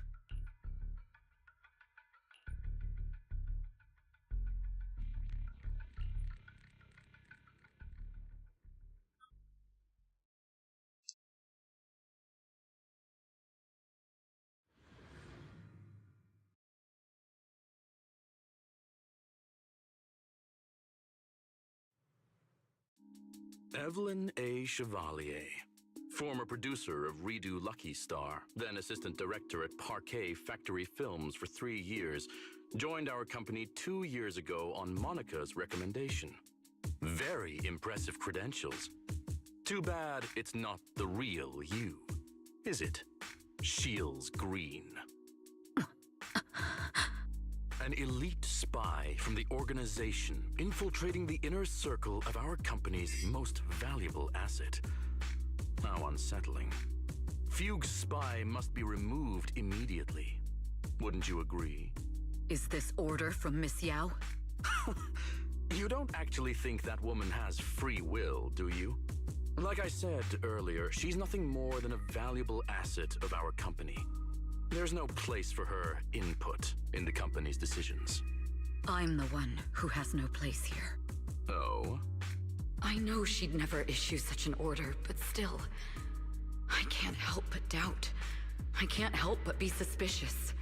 Evelyn A. Chevalier, former producer of Redo Lucky Star, then assistant director at Parquet Factory Films for 3 years, joined our company 2 years ago on Monica's recommendation. Very impressive credentials. Too bad it's not the real you, is it? Shields Green. An elite spy from the organization infiltrating the inner circle of our company's most valuable asset. How unsettling. Fugue's spy must be removed immediately. Wouldn't you agree? Is this order from Miss Yao? You don't actually think that woman has free will, do you? Like I said earlier, she's nothing more than a valuable asset of our company. There's no place for her input in the company's decisions. I'm the one who has no place here. Oh? I know she'd never issue such an order, but still, I can't help but doubt. I can't help but be suspicious.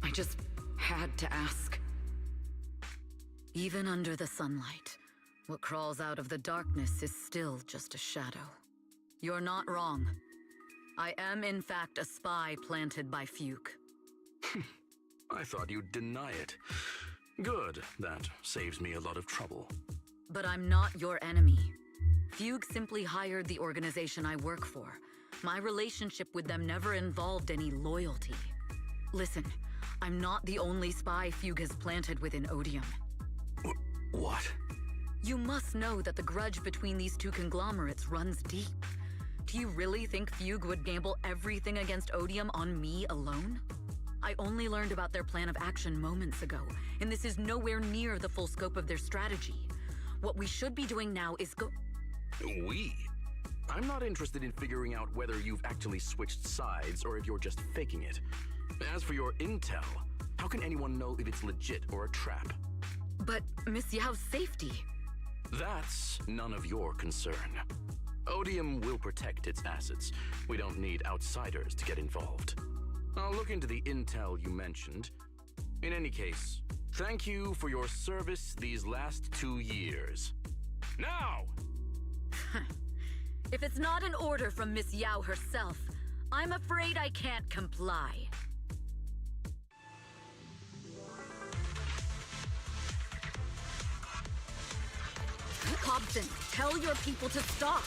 I just had to ask. Even under the sunlight, what crawls out of the darkness is still just a shadow. You're not wrong. I am, in fact, a spy planted by Fugue. I thought you'd deny it. Good, that saves me a lot of trouble. But I'm not your enemy. Fugue simply hired the organization I work for. My relationship with them never involved any loyalty. Listen, I'm not the only spy Fugue has planted within Odium. What? You must know that the grudge between these two conglomerates runs deep. Do you really think Fugue would gamble everything against Odium on me alone? I only learned about their plan of action moments ago, and this is nowhere near the full scope of their strategy. What we should be doing now is We? I'm not interested in figuring out whether you've actually switched sides or if you're just faking it. As for your intel, how can anyone know if it's legit or a trap? But Miss Yao's safety... That's none of your concern. Odium will protect its assets. We don't need outsiders to get involved. I'll look into the intel you mentioned. In any case, thank you for your service these last 2 years. Now! If it's not an order from Miss Yao herself, I'm afraid I can't comply. Hobson, tell your people to stop.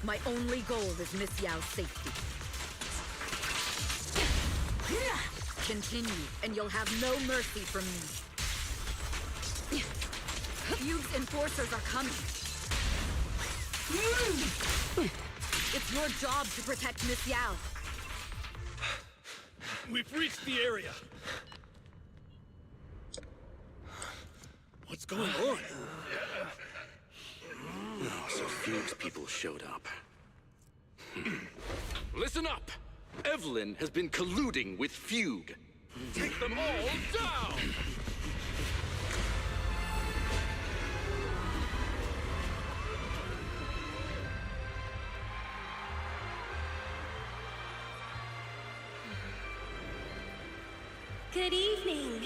My only goal is Miss Yao's safety. Continue, and you'll have no mercy from me. Fugue's enforcers are coming. It's your job to protect Miss Yao. We've reached the area. What's going on? Oh, so Fugue's people showed up. Listen up! Evelyn has been colluding with Fugue. Take them all down! Good evening,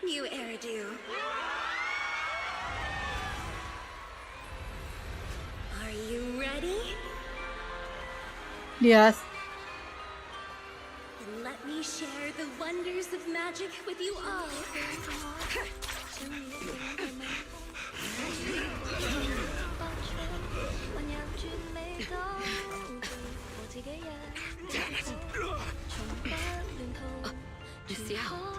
New Eridu. Are you ready? Yes. Then let me share the wonders of magic with you all. Damn it! Miss Yao.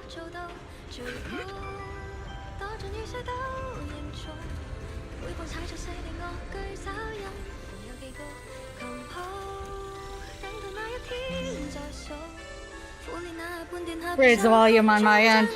Raise the volume on my end.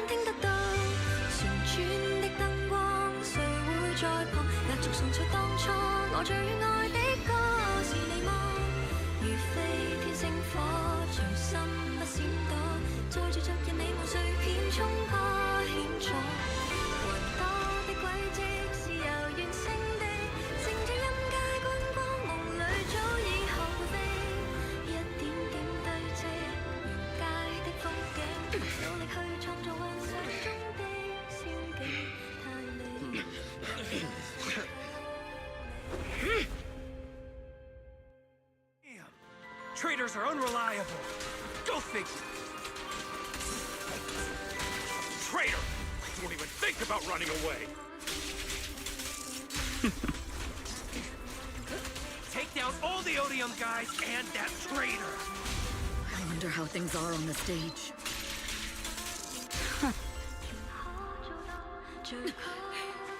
Traitors are unreliable. Go figure. Traitor! Don't even think about running away. Take down all the Odium guys and that traitor. I wonder how things are on the stage.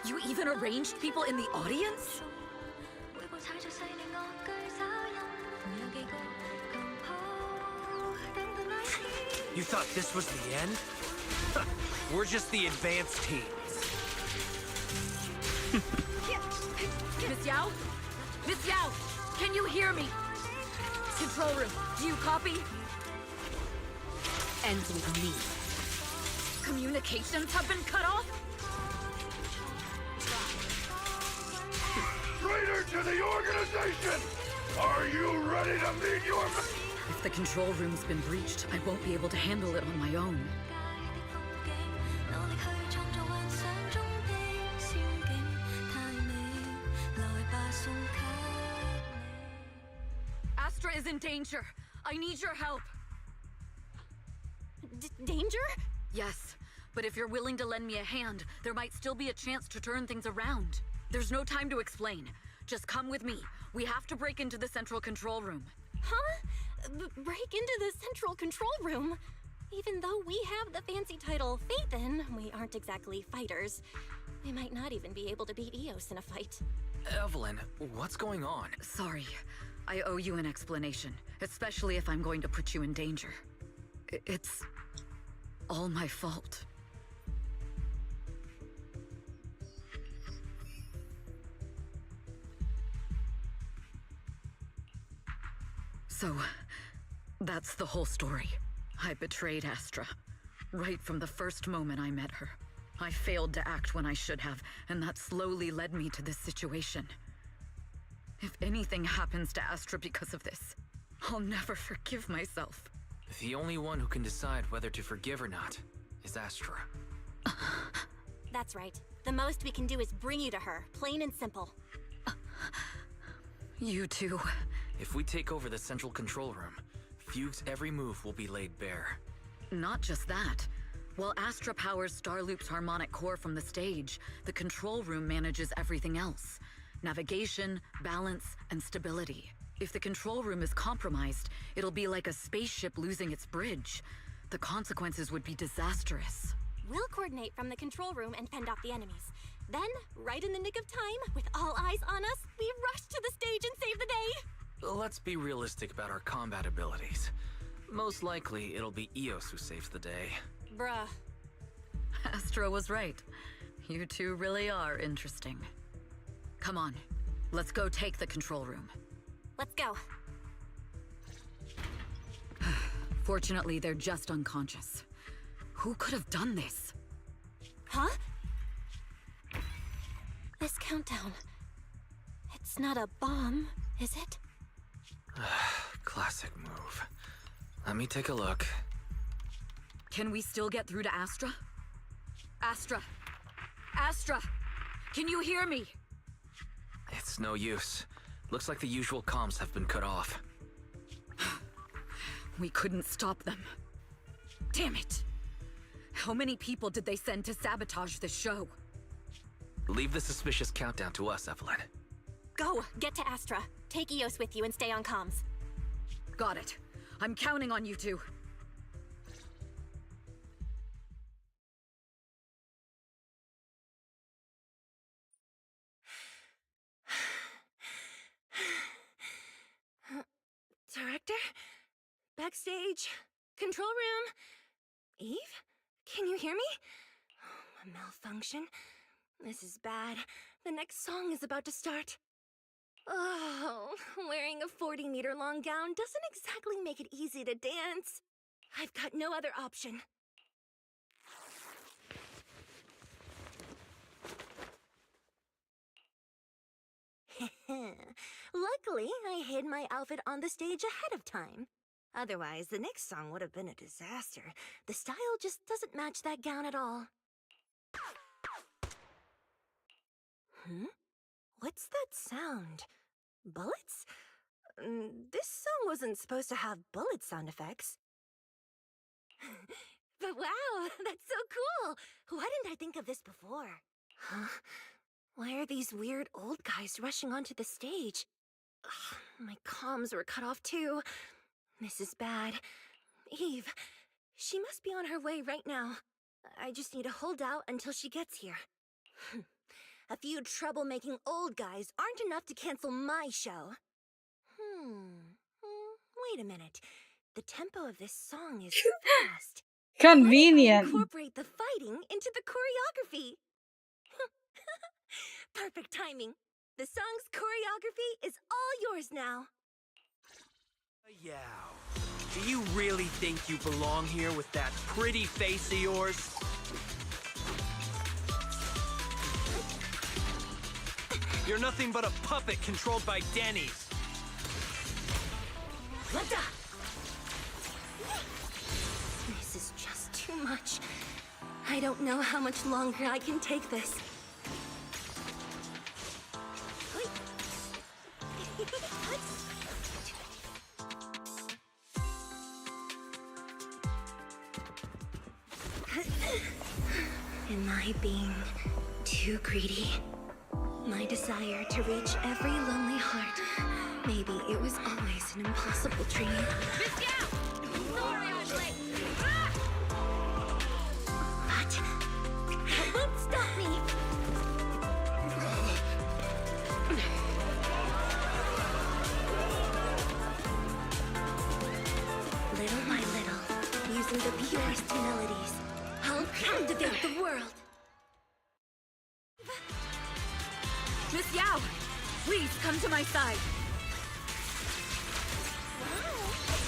You even arranged people in the audience? You thought this was the end? We're just the advanced team. Miss Yao? Miss Yao! Can you hear me? Control room, do you copy? Ends with me. Communications have been cut off? Traitor to the organization! Are you ready to meet your... If the control room's been breached, I won't be able to handle it on my own. Astra is in danger. I need your help. Danger? Yes, but if you're willing to lend me a hand, there might still be a chance to turn things around. There's no time to explain. Just come with me. We have to break into the central control room. Huh? Break into the central control room? Even though we have the fancy title Phaethon, we aren't exactly fighters. We might not even be able to beat Eos in a fight. Evelyn, what's going on? Sorry. I owe you an explanation, especially if I'm going to put you in danger. It's all my fault. So, that's the whole story. I betrayed Astra. Right from the first moment I met her. I failed to act when I should have, and that slowly led me to this situation. If anything happens to Astra because of this, I'll never forgive myself. The only one who can decide whether to forgive or not is Astra. That's right. The most we can do is bring you to her, plain and simple. You too. If we take over the central control room, Fugue's every move will be laid bare. Not just that. While Astra powers Starloop's harmonic core from the stage, the control room manages everything else. Navigation, balance, and stability. If the control room is compromised, it'll be like a spaceship losing its bridge. The consequences would be disastrous. We'll coordinate from the control room and fend off the enemies. Then, right in the nick of time, with all eyes on us, we rush to the stage and save the day! Let's be realistic about our combat abilities. Most likely, it'll be Eos who saves the day. Bruh. Astra was right. You two really are interesting. Come on, let's go take the control room. Let's go. Fortunately, they're just unconscious. Who could have done this? Huh? This countdown. It's not a bomb, is it? Classic move. Let me take a look. Can we still get through to Astra? Astra! Astra! Can you hear me? It's no use. Looks like the usual comms have been cut off. We couldn't stop them. Damn it! How many people did they send to sabotage the show? Leave the suspicious countdown to us, Evelyn. Go! Get to Astra. Take Eos with you and stay on comms. Got it. I'm counting on you two. Director? Backstage? Control room? Eve? Can you hear me? Oh, a malfunction? This is bad. The next song is about to start. Oh, wearing a 40-meter-long gown doesn't exactly make it easy to dance. I've got no other option. Luckily, I hid my outfit on the stage ahead of time. Otherwise, the next song would have been a disaster. The style just doesn't match that gown at all. What's that sound? Bullets? This song wasn't supposed to have bullet sound effects. But wow, that's so cool! Why didn't I think of this before? Huh? Why are these weird old guys rushing onto the stage? Ugh, my comms were cut off too. This is bad. Eve, she must be on her way right now. I just need to hold out until she gets here. A few troublemaking old guys aren't enough to cancel my show. Wait a minute. The tempo of this song is fast. Convenient. Why don't I incorporate the fighting into the choreography? Perfect timing. The song's choreography is all yours now. Yeah. Do you really think you belong here with that pretty face of yours? You're nothing but a puppet controlled by Denny's. This is just too much. I don't know how much longer I can take this. Am I being too greedy? My desire to reach every lonely heart. Maybe it was always an impossible dream. Sorry, I'm late. But it won't stop me. Little by little, using the purest melodies, I'll captivate the world. Miss Yao, please come to my side.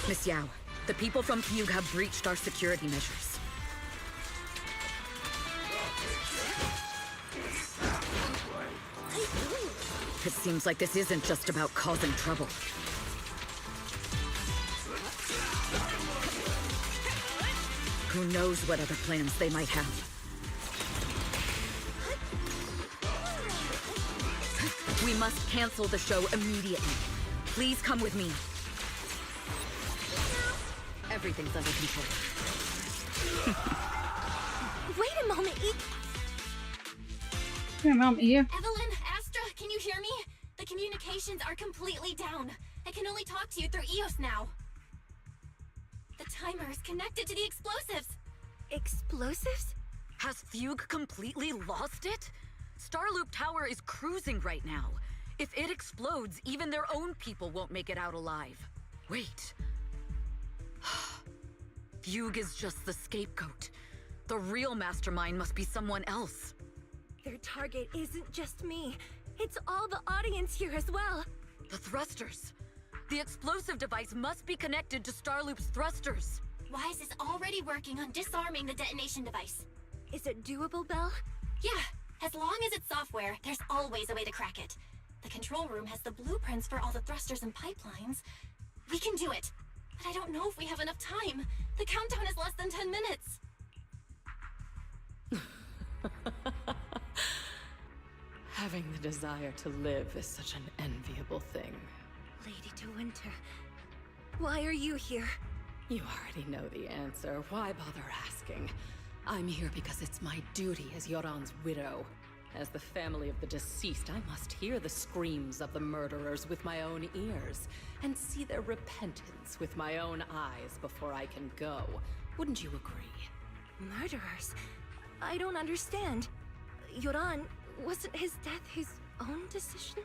Miss Yao, the people from Fugue have breached our security measures. It seems like this isn't just about causing trouble. Who knows what other plans they might have. We must cancel the show immediately. Please come with me. Everything's under control. Wait a moment, Evelyn, Astra, can you hear me? The communications are completely down. I can only talk to you through EOS now. The timer is connected to the explosives. Explosives? Has Fugue completely lost it? Starloop Tower is cruising right now. If it explodes, even their own people won't make it out alive. Wait. Fugue is just the scapegoat. The real mastermind must be someone else. Their target isn't just me. It's all the audience here as well. The thrusters. The explosive device must be connected to Starloop's thrusters. Wise is already working on disarming the detonation device. Is it doable, Belle? Yeah, as long as it's software, there's always a way to crack it. The control room has the blueprints for all the thrusters and pipelines. We can do it. But I don't know if we have enough time. The countdown is less than 10 minutes. Having the desire to live is such an enviable thing. Lady De Winter, why are you here? You already know the answer. Why bother asking? I'm here because it's my duty as Yoran's widow. As the family of the deceased, I must hear the screams of the murderers with my own ears, and see their repentance with my own eyes before I can go. Wouldn't you agree? Murderers? I don't understand. Yoran, wasn't his death his own decision?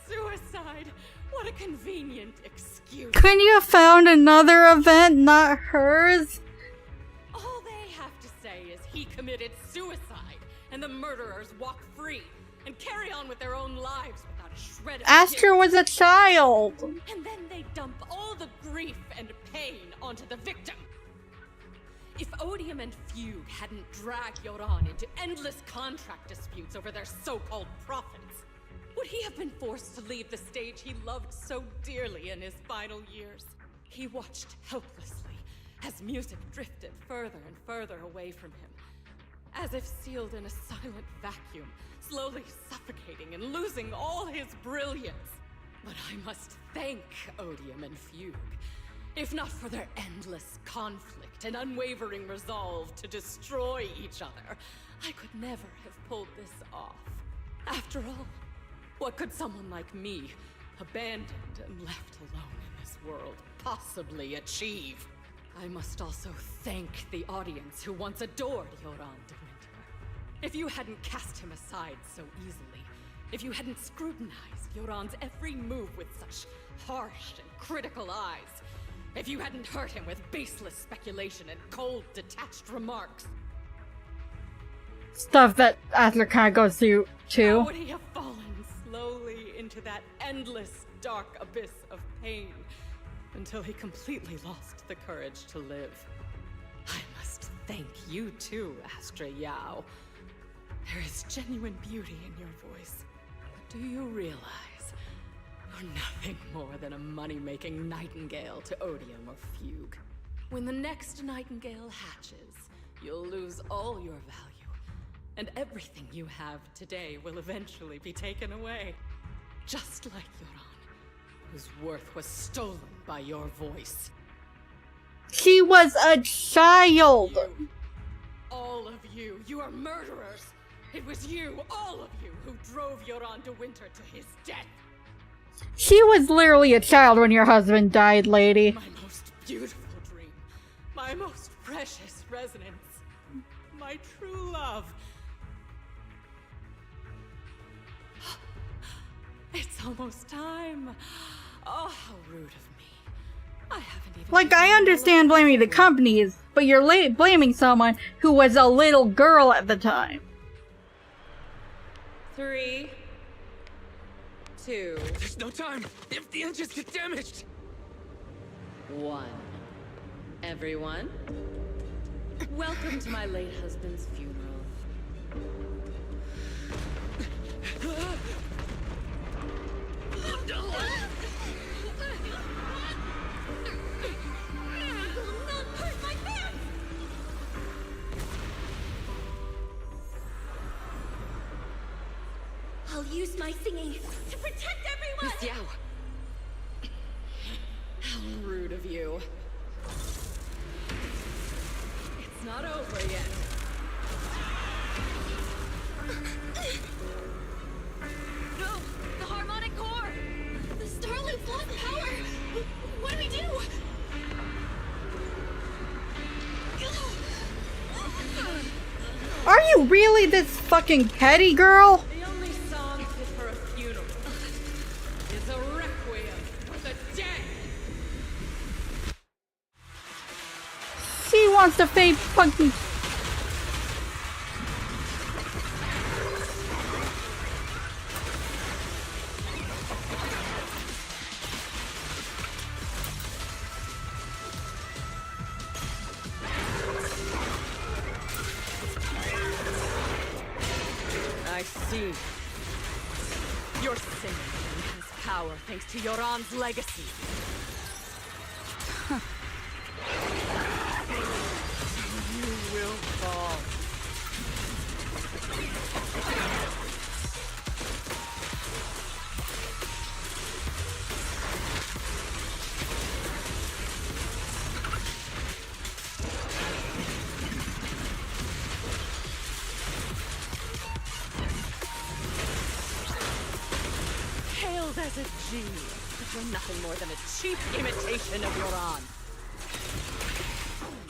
Suicide? What a convenient excuse. Couldn't you have found another event, not hers? All they have to say is he committed suicide, and the murderers walk free and carry on with their own lives without a shred of Astra guilt. was a child. And then they dump all the grief and pain onto the victim. If Odium and Fugue hadn't dragged Yoran into endless contract disputes over their so-called profits, would he have been forced to leave the stage he loved so dearly in his final years? He watched helplessly as music drifted further and further away from him, as if sealed in a silent vacuum, slowly suffocating and losing all his brilliance. But I must thank Odium and Fugue. If not for their endless conflict and unwavering resolve to destroy each other, I could never have pulled this off. After all, what could someone like me, abandoned and left alone in this world, possibly achieve? I must also thank the audience who once adored Yoran de Winter. If you hadn't cast him aside so easily, if you hadn't scrutinized Yoran's every move with such harsh and critical eyes, if you hadn't hurt him with baseless speculation and cold, detached remarks, Stuff that Astra kind of goes through too. how would he have fallen slowly into that endless, dark abyss of pain until he completely lost the courage to live? I must thank you too, Astra Yao. There is genuine beauty in your voice. But do you realize you're nothing more than a money-making nightingale to Odium or Fugue? When the next nightingale hatches, you'll lose all your value, and everything you have today will eventually be taken away. Just like Yoran, whose worth was stolen by your voice. She was a child. All of you, you are murderers. It was you, all of you, who drove Yoran de Winter to his death. She was literally a child when your husband died, lady. My most beautiful dream. My most precious resonance. My true love. It's almost time. Oh, how rude of me. I haven't even... Like, I understand blaming the companies, but you're blaming someone who was a little girl at the time. 3, 2... There's no time! If the engines get damaged! 1. Everyone, welcome to my late husband's funeral. I'll use my singing to protect everyone! Miss Yao! How rude of you. It's not over yet. No! The harmonic core! The Starloop's lost power! What do we do? Are you really this fucking petty, girl? The only song fit for a funeral is a requiem for the dead. She wants to fade fucking... I see. You're singing his power thanks to Yoran's legacy. Huh. You will fall. Hailed as a genius, but you're nothing more than a cheap imitation of Yoran.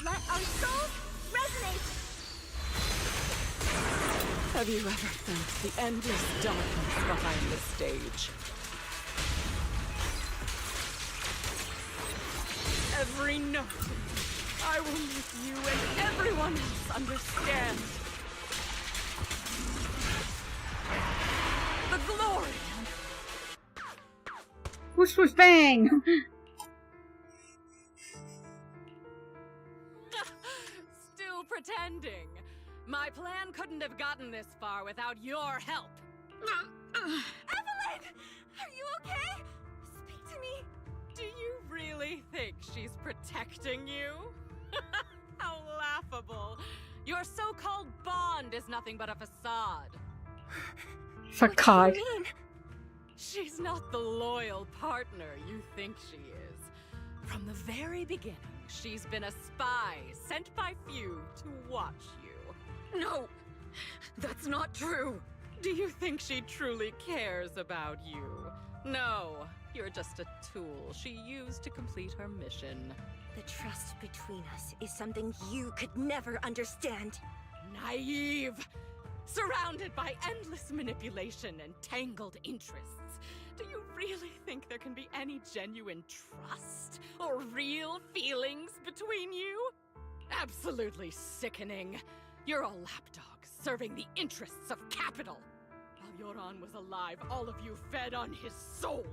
Let our souls resonate! Have you ever felt the endless darkness behind the stage? Every note, I will make you and everyone else understand. The glory. Whoosh whoosh bang! Still pretending. My plan couldn't have gotten this far without your help. Evelyn! Are you okay? Speak to me. Do you really think she's protecting you? How laughable. Your so-called bond is nothing but a facade. Facade. What do you mean? She's not the loyal partner you think she is. From the very beginning, she's been a spy sent by few to watch you. No, that's not true. Do you think she truly cares about you? No, you're just a tool she used to complete her mission. The trust between us is something you could never understand. Naive! Surrounded by endless manipulation and tangled interests. Do you really think there can be any genuine trust or real feelings between you? Absolutely sickening. You're a lapdog serving the interests of capital. While Yoran was alive, all of you fed on his soul.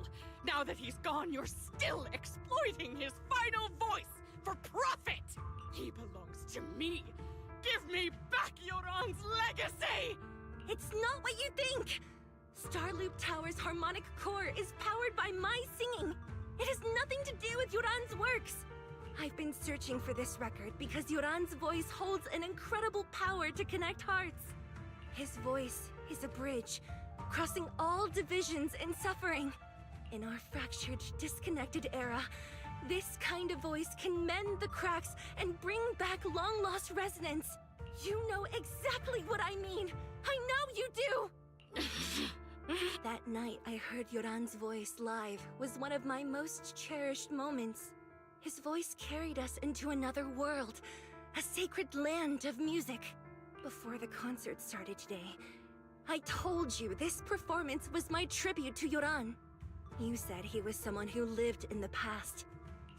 Now that he's gone, you're still exploiting his final voice for profit. He belongs to me. Give me back Yoran's legacy! It's not what you think! Starloop Tower's harmonic core is powered by my singing. It has nothing to do with Yoran's works. I've been searching for this record because Yoran's voice holds an incredible power to connect hearts. His voice is a bridge, crossing all divisions and suffering. In our fractured, disconnected era, This kind of voice can mend the cracks and bring back long-lost resonance. You know exactly what I mean. I know you do! That night I heard Yoran's voice live was one of my most cherished moments. His voice carried us into another world, a sacred land of music. Before the concert started today, I told you this performance was my tribute to Yoran. You said he was someone who lived in the past.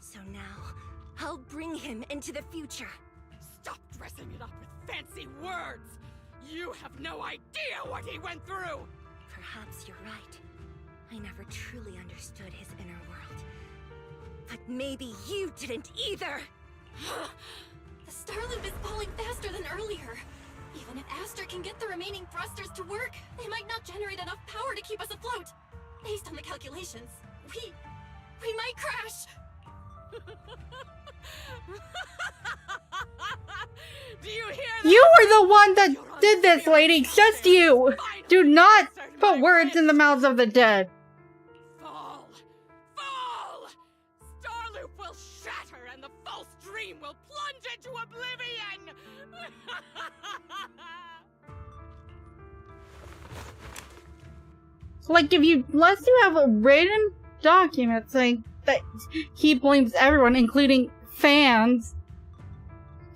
So now, I'll bring him into the future. Stop dressing it up with fancy words! You have no idea what he went through! Perhaps you're right. I never truly understood his inner world. But maybe you didn't either! The Star Loop is falling faster than earlier. Even if Aster can get the remaining thrusters to work, they might not generate enough power to keep us afloat. Based on the calculations, we might crash. Do you hear that? You were the one that did this, lady. Just you. Do not put words in the mouths of the dead. Fall! Fall! Starloop will shatter and the false dream will plunge into oblivion! Like, unless you have a written document saying that he blames everyone, including fans,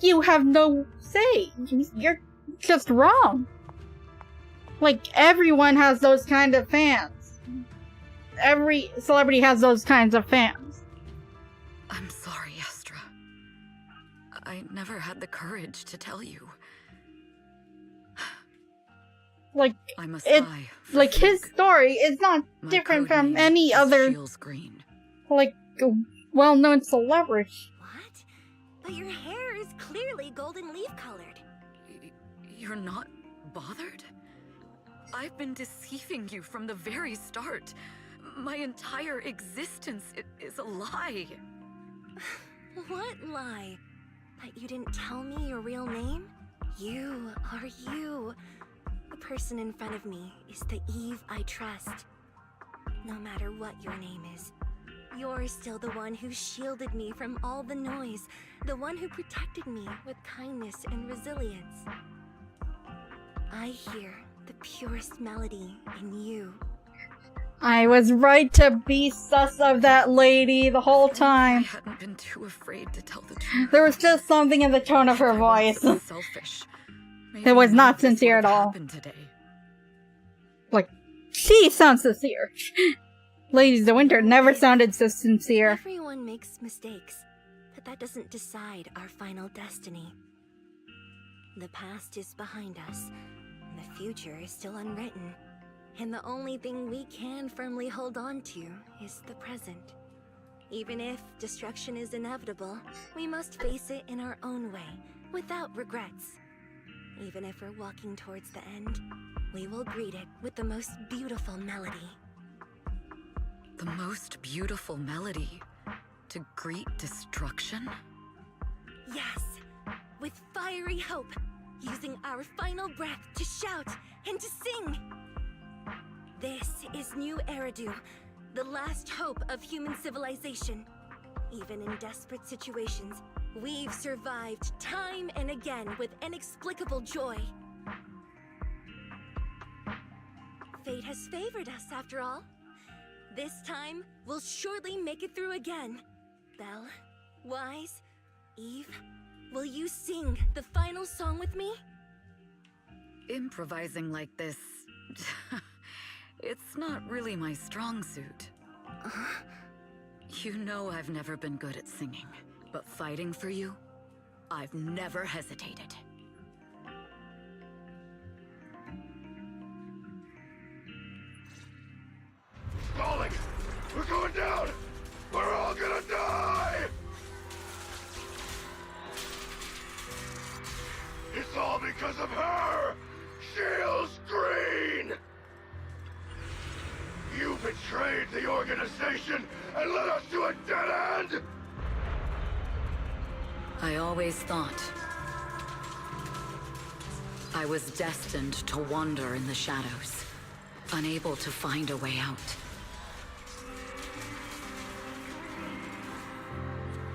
you have no say. You're just wrong. Like, everyone has those kind of fans. Every celebrity has those kinds of fans. I'm sorry, Astra. I never had the courage to tell you. Like, I must like his story is not different from any other, like, well-known celebrity. What? But your hair is clearly golden leaf colored. You're not bothered? I've been deceiving you from the very start. My entire existence is a lie. What lie? That you didn't tell me your real name? You are you. The person in front of me is the Eve I trust. No matter what your name is, you're still the one who shielded me from all the noise, the one who protected me with kindness and resilience. I hear the purest melody in you. I was right to be sus of that lady the whole time. I hadn't been too afraid to tell the truth. There was just something in the tone of her voice. Selfish. It was not sincere at all. Like, she sounds sincere. Ladies of Winter never sounded so sincere. Everyone makes mistakes, but that doesn't decide our final destiny. The past is behind us, and the future is still unwritten. And the only thing we can firmly hold on to is the present. Even if destruction is inevitable, we must face it in our own way, without regrets. Even if we're walking towards the end, we will greet it with the most beautiful melody. The most beautiful melody? To greet destruction? Yes, with fiery hope, using our final breath to shout and to sing. This is New Eridu, the last hope of human civilization. Even in desperate situations, we've survived time and again with inexplicable joy. Fate has favored us after all. This time, we'll surely make it through again. Belle, Wise, Eve, will you sing the final song with me? Improvising like this... it's not really my strong suit. You know I've never been good at singing, but fighting for you, I've never hesitated. Falling! We're going down! We're all gonna die! It's all because of her! Shields Green! You betrayed the organization and led us to a dead end! I always thought I was destined to wander in the shadows, unable to find a way out.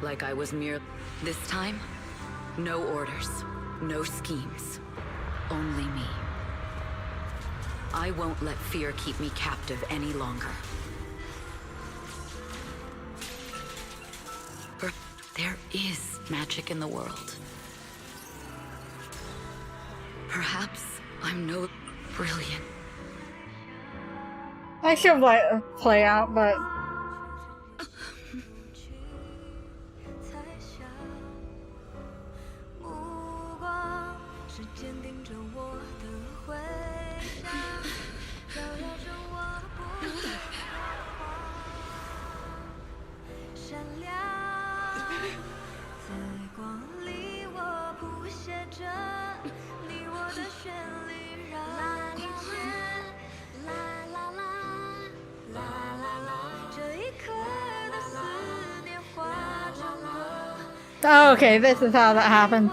Like I was This time, no orders, no schemes. Only me. I won't let fear keep me captive any longer. There is magic in the world. Perhaps I'm no brilliant. I should let it play out, but oh, okay, this is how that happens.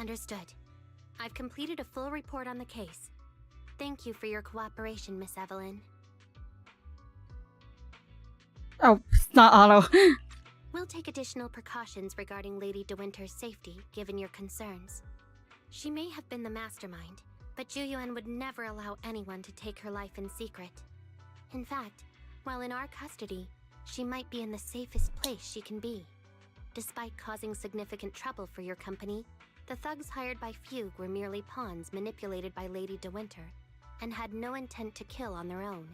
Understood. I've completed a full report on the case. Thank you for your cooperation, Miss Evelyn. Oh, it's not auto. We'll take additional precautions regarding Lady De Winter's safety, given your concerns. She may have been the mastermind, but Juyuan would never allow anyone to take her life in secret. In fact, while in our custody, she might be in the safest place she can be. Despite causing significant trouble for your company, the thugs hired by Fugue were merely pawns manipulated by Lady De Winter, and had no intent to kill on their own.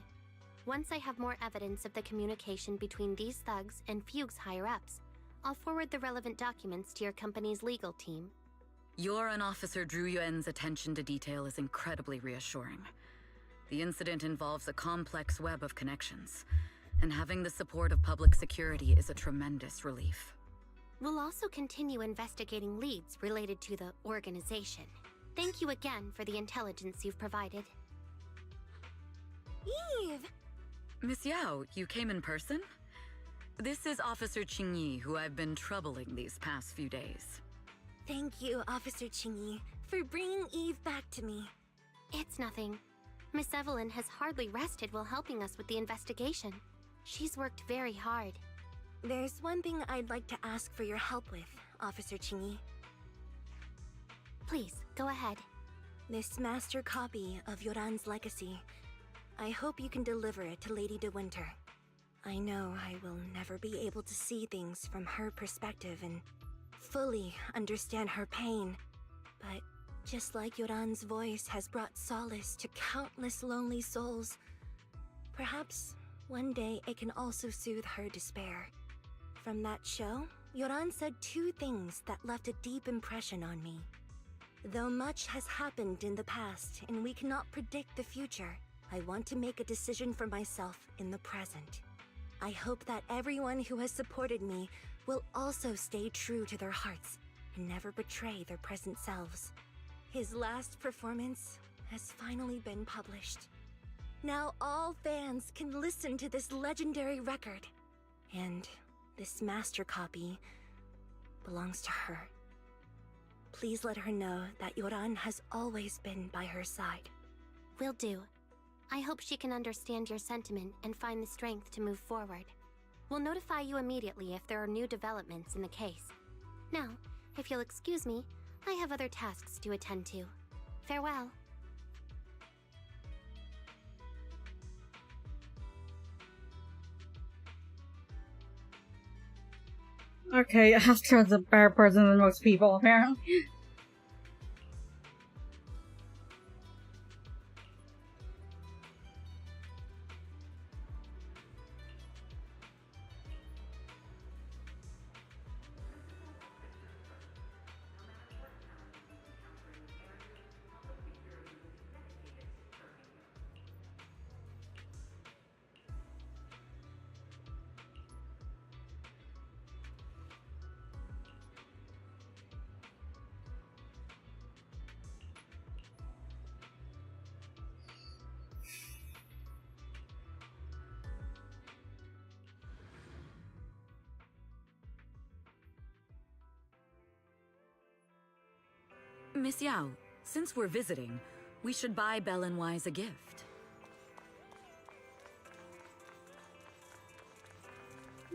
Once I have more evidence of the communication between these thugs and Fugue's higher-ups, I'll forward the relevant documents to your company's legal team. Your and Officer Zhu Yuan's attention to detail is incredibly reassuring. The incident involves a complex web of connections, and having the support of public security is a tremendous relief. We'll also continue investigating leads related to the organization. Thank you again for the intelligence you've provided. Eve! Miss Yao, you came in person? This is Officer Qingyi, who I've been troubling these past few days. Thank you, Officer Qingyi, for bringing Eve back to me. It's nothing. Miss Evelyn has hardly rested while helping us with the investigation. She's worked very hard. There's one thing I'd like to ask for your help with, Officer Qingyi. Please, go ahead. This master copy of Yoran's legacy. I hope you can deliver it to Lady De Winter. I know I will never be able to see things from her perspective and fully understand her pain. But just like Yoran's voice has brought solace to countless lonely souls, perhaps one day it can also soothe her despair. From that show, Yoran said two things that left a deep impression on me. Though much has happened in the past and we cannot predict the future, I want to make a decision for myself in the present. I hope that everyone who has supported me will also stay true to their hearts and never betray their present selves. His last performance has finally been published. Now all fans can listen to this legendary record. And this master copy belongs to her. Please let her know that Yoran has always been by her side. Will do. I hope she can understand your sentiment and find the strength to move forward. We'll notify you immediately if there are new developments in the case. Now, if you'll excuse me, I have other tasks to attend to. Farewell. Okay, Astra's a better person than most people, apparently. Miss Yao, since we're visiting, we should buy Belle and Wise a gift.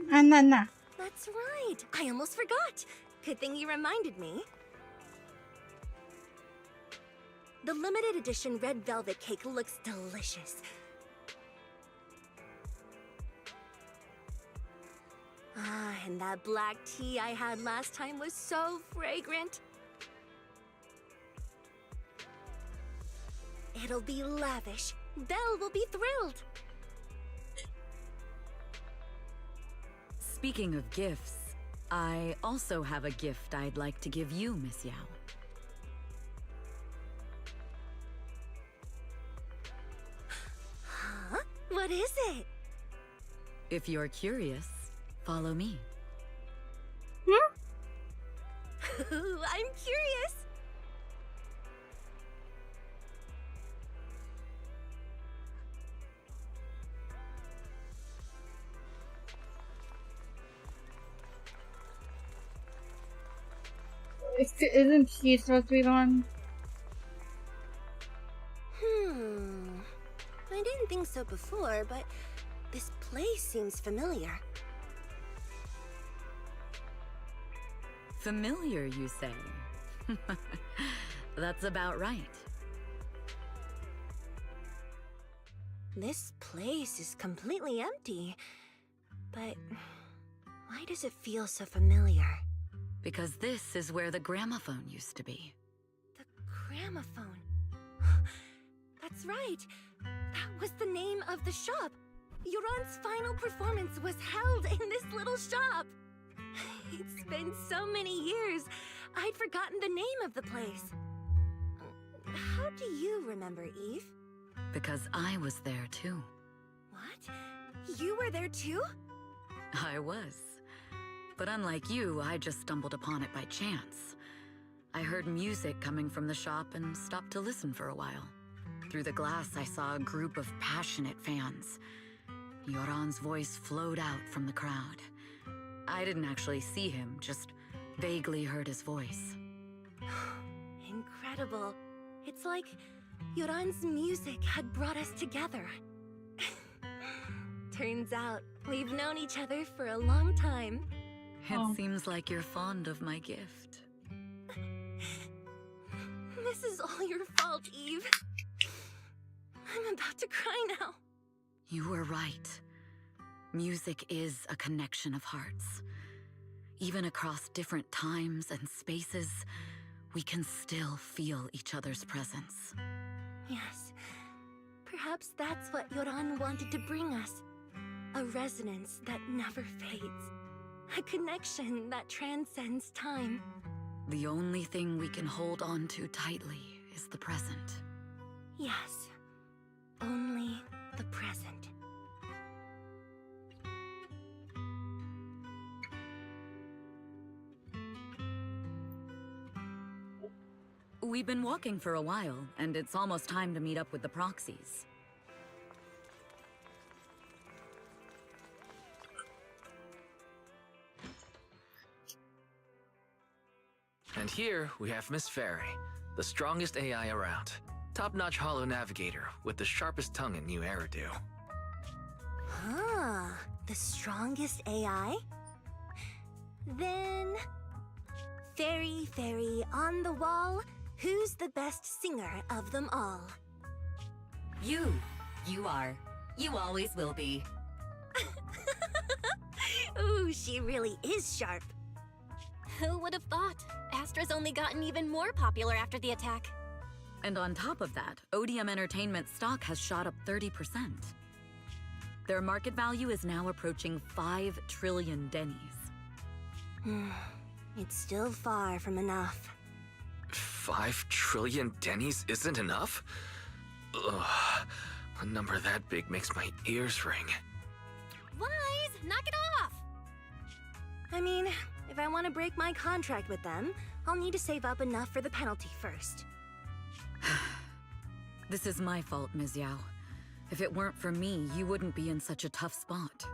Nah. That's right. I almost forgot. Good thing you reminded me. The limited edition red velvet cake looks delicious. Ah, and that black tea I had last time was so fragrant. It'll be lavish. Belle will be thrilled. Speaking of gifts, I also have a gift I'd like to give you, Miss Yao. Huh? What is it? If you're curious, follow me. I'm curious. Isn't she supposed to be the one? I didn't think so before, but this place seems familiar. Familiar, you say? That's about right. This place is completely empty, but why does it feel so familiar? Because this is where the gramophone used to be. The gramophone. That's right. That was the name of the shop. Yoran's final performance was held in this little shop. It's been so many years, I'd forgotten the name of the place. How do you remember, Eve? Because I was there too. What? You were there too? I was. But unlike you, I just stumbled upon it by chance. I heard music coming from the shop and stopped to listen for a while. Through the glass, I saw a group of passionate fans. Yoran's voice flowed out from the crowd. I didn't actually see him, just vaguely heard his voice. Incredible. It's like Yoran's music had brought us together. Turns out, we've known each other for a long time. It seems like you're fond of my gift. This is all your fault, Eve. I'm about to cry now. You were right. Music is a connection of hearts. Even across different times and spaces, we can still feel each other's presence. Yes. Perhaps that's what Yoran wanted to bring us. A resonance that never fades. A connection that transcends time. The only thing we can hold on to tightly is the present. Yes. Only the present. We've been walking for a while, and it's almost time to meet up with the proxies. And here we have Miss Fairy, the strongest AI around. Top-notch holo navigator with the sharpest tongue in New Eridu. Huh, the strongest AI? Then... Fairy, fairy, on the wall, who's the best singer of them all? You. You are. You always will be. Ooh, she really is sharp. Who would have thought? Astra's only gotten even more popular after the attack. And on top of that, ODM Entertainment stock has shot up 30%. Their market value is now approaching 5 trillion dennies. It's still far from enough. 5 trillion dennies isn't enough? Ugh, a number that big makes my ears ring. Wise, knock it off! I mean, if I want to break my contract with them, I'll need to save up enough for the penalty first. This is my fault, Ms. Yao. If it weren't for me, you wouldn't be in such a tough spot.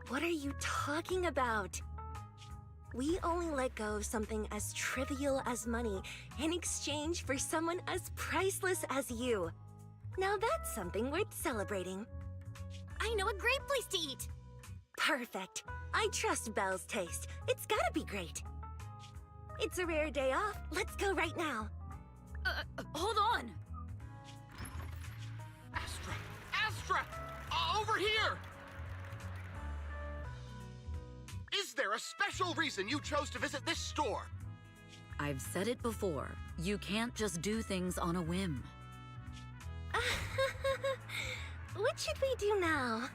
What are you talking about? We only let go of something as trivial as money in exchange for someone as priceless as you. Now that's something worth celebrating. I know a great place to eat! Perfect. I trust Belle's taste. It's gotta be great. It's a rare day off. Let's go right now. Hold on! Astra! Over here! Is there a special reason you chose to visit this store? I've said it before. You can't just do things on a whim. What should we do now?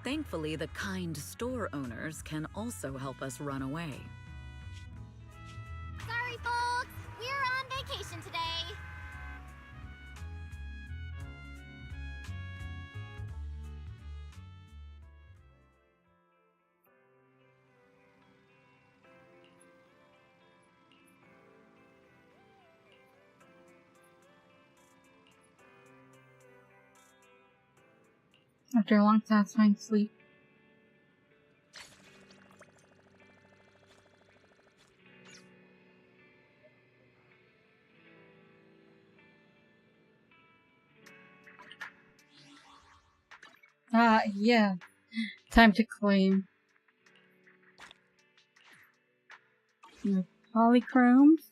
Thankfully, the kind store owners can also help us run away. Sorry, folks. We're on vacation today. After a long, satisfying sleep. Yeah. Time to claim. No polychromes.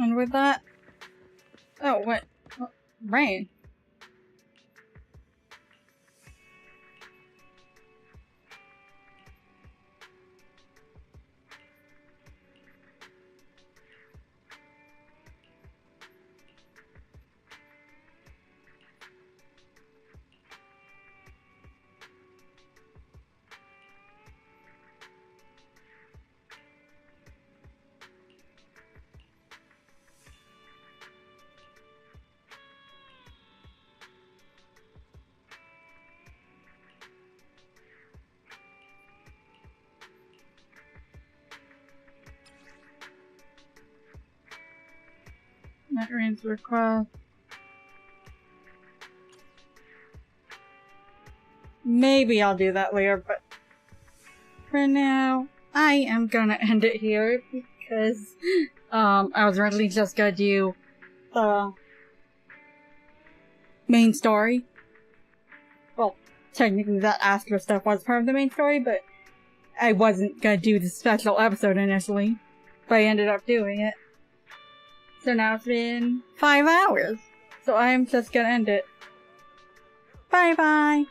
And with that... Oh, what? Rain. That rains request. Maybe I'll do that later, but for now, I am gonna end it here because I was originally just gonna do the main story. Well, technically that Astra stuff was part of the main story, but I wasn't gonna do the special episode initially, but I ended up doing it. So now it's been 5 hours. So I'm just gonna end it. Bye bye!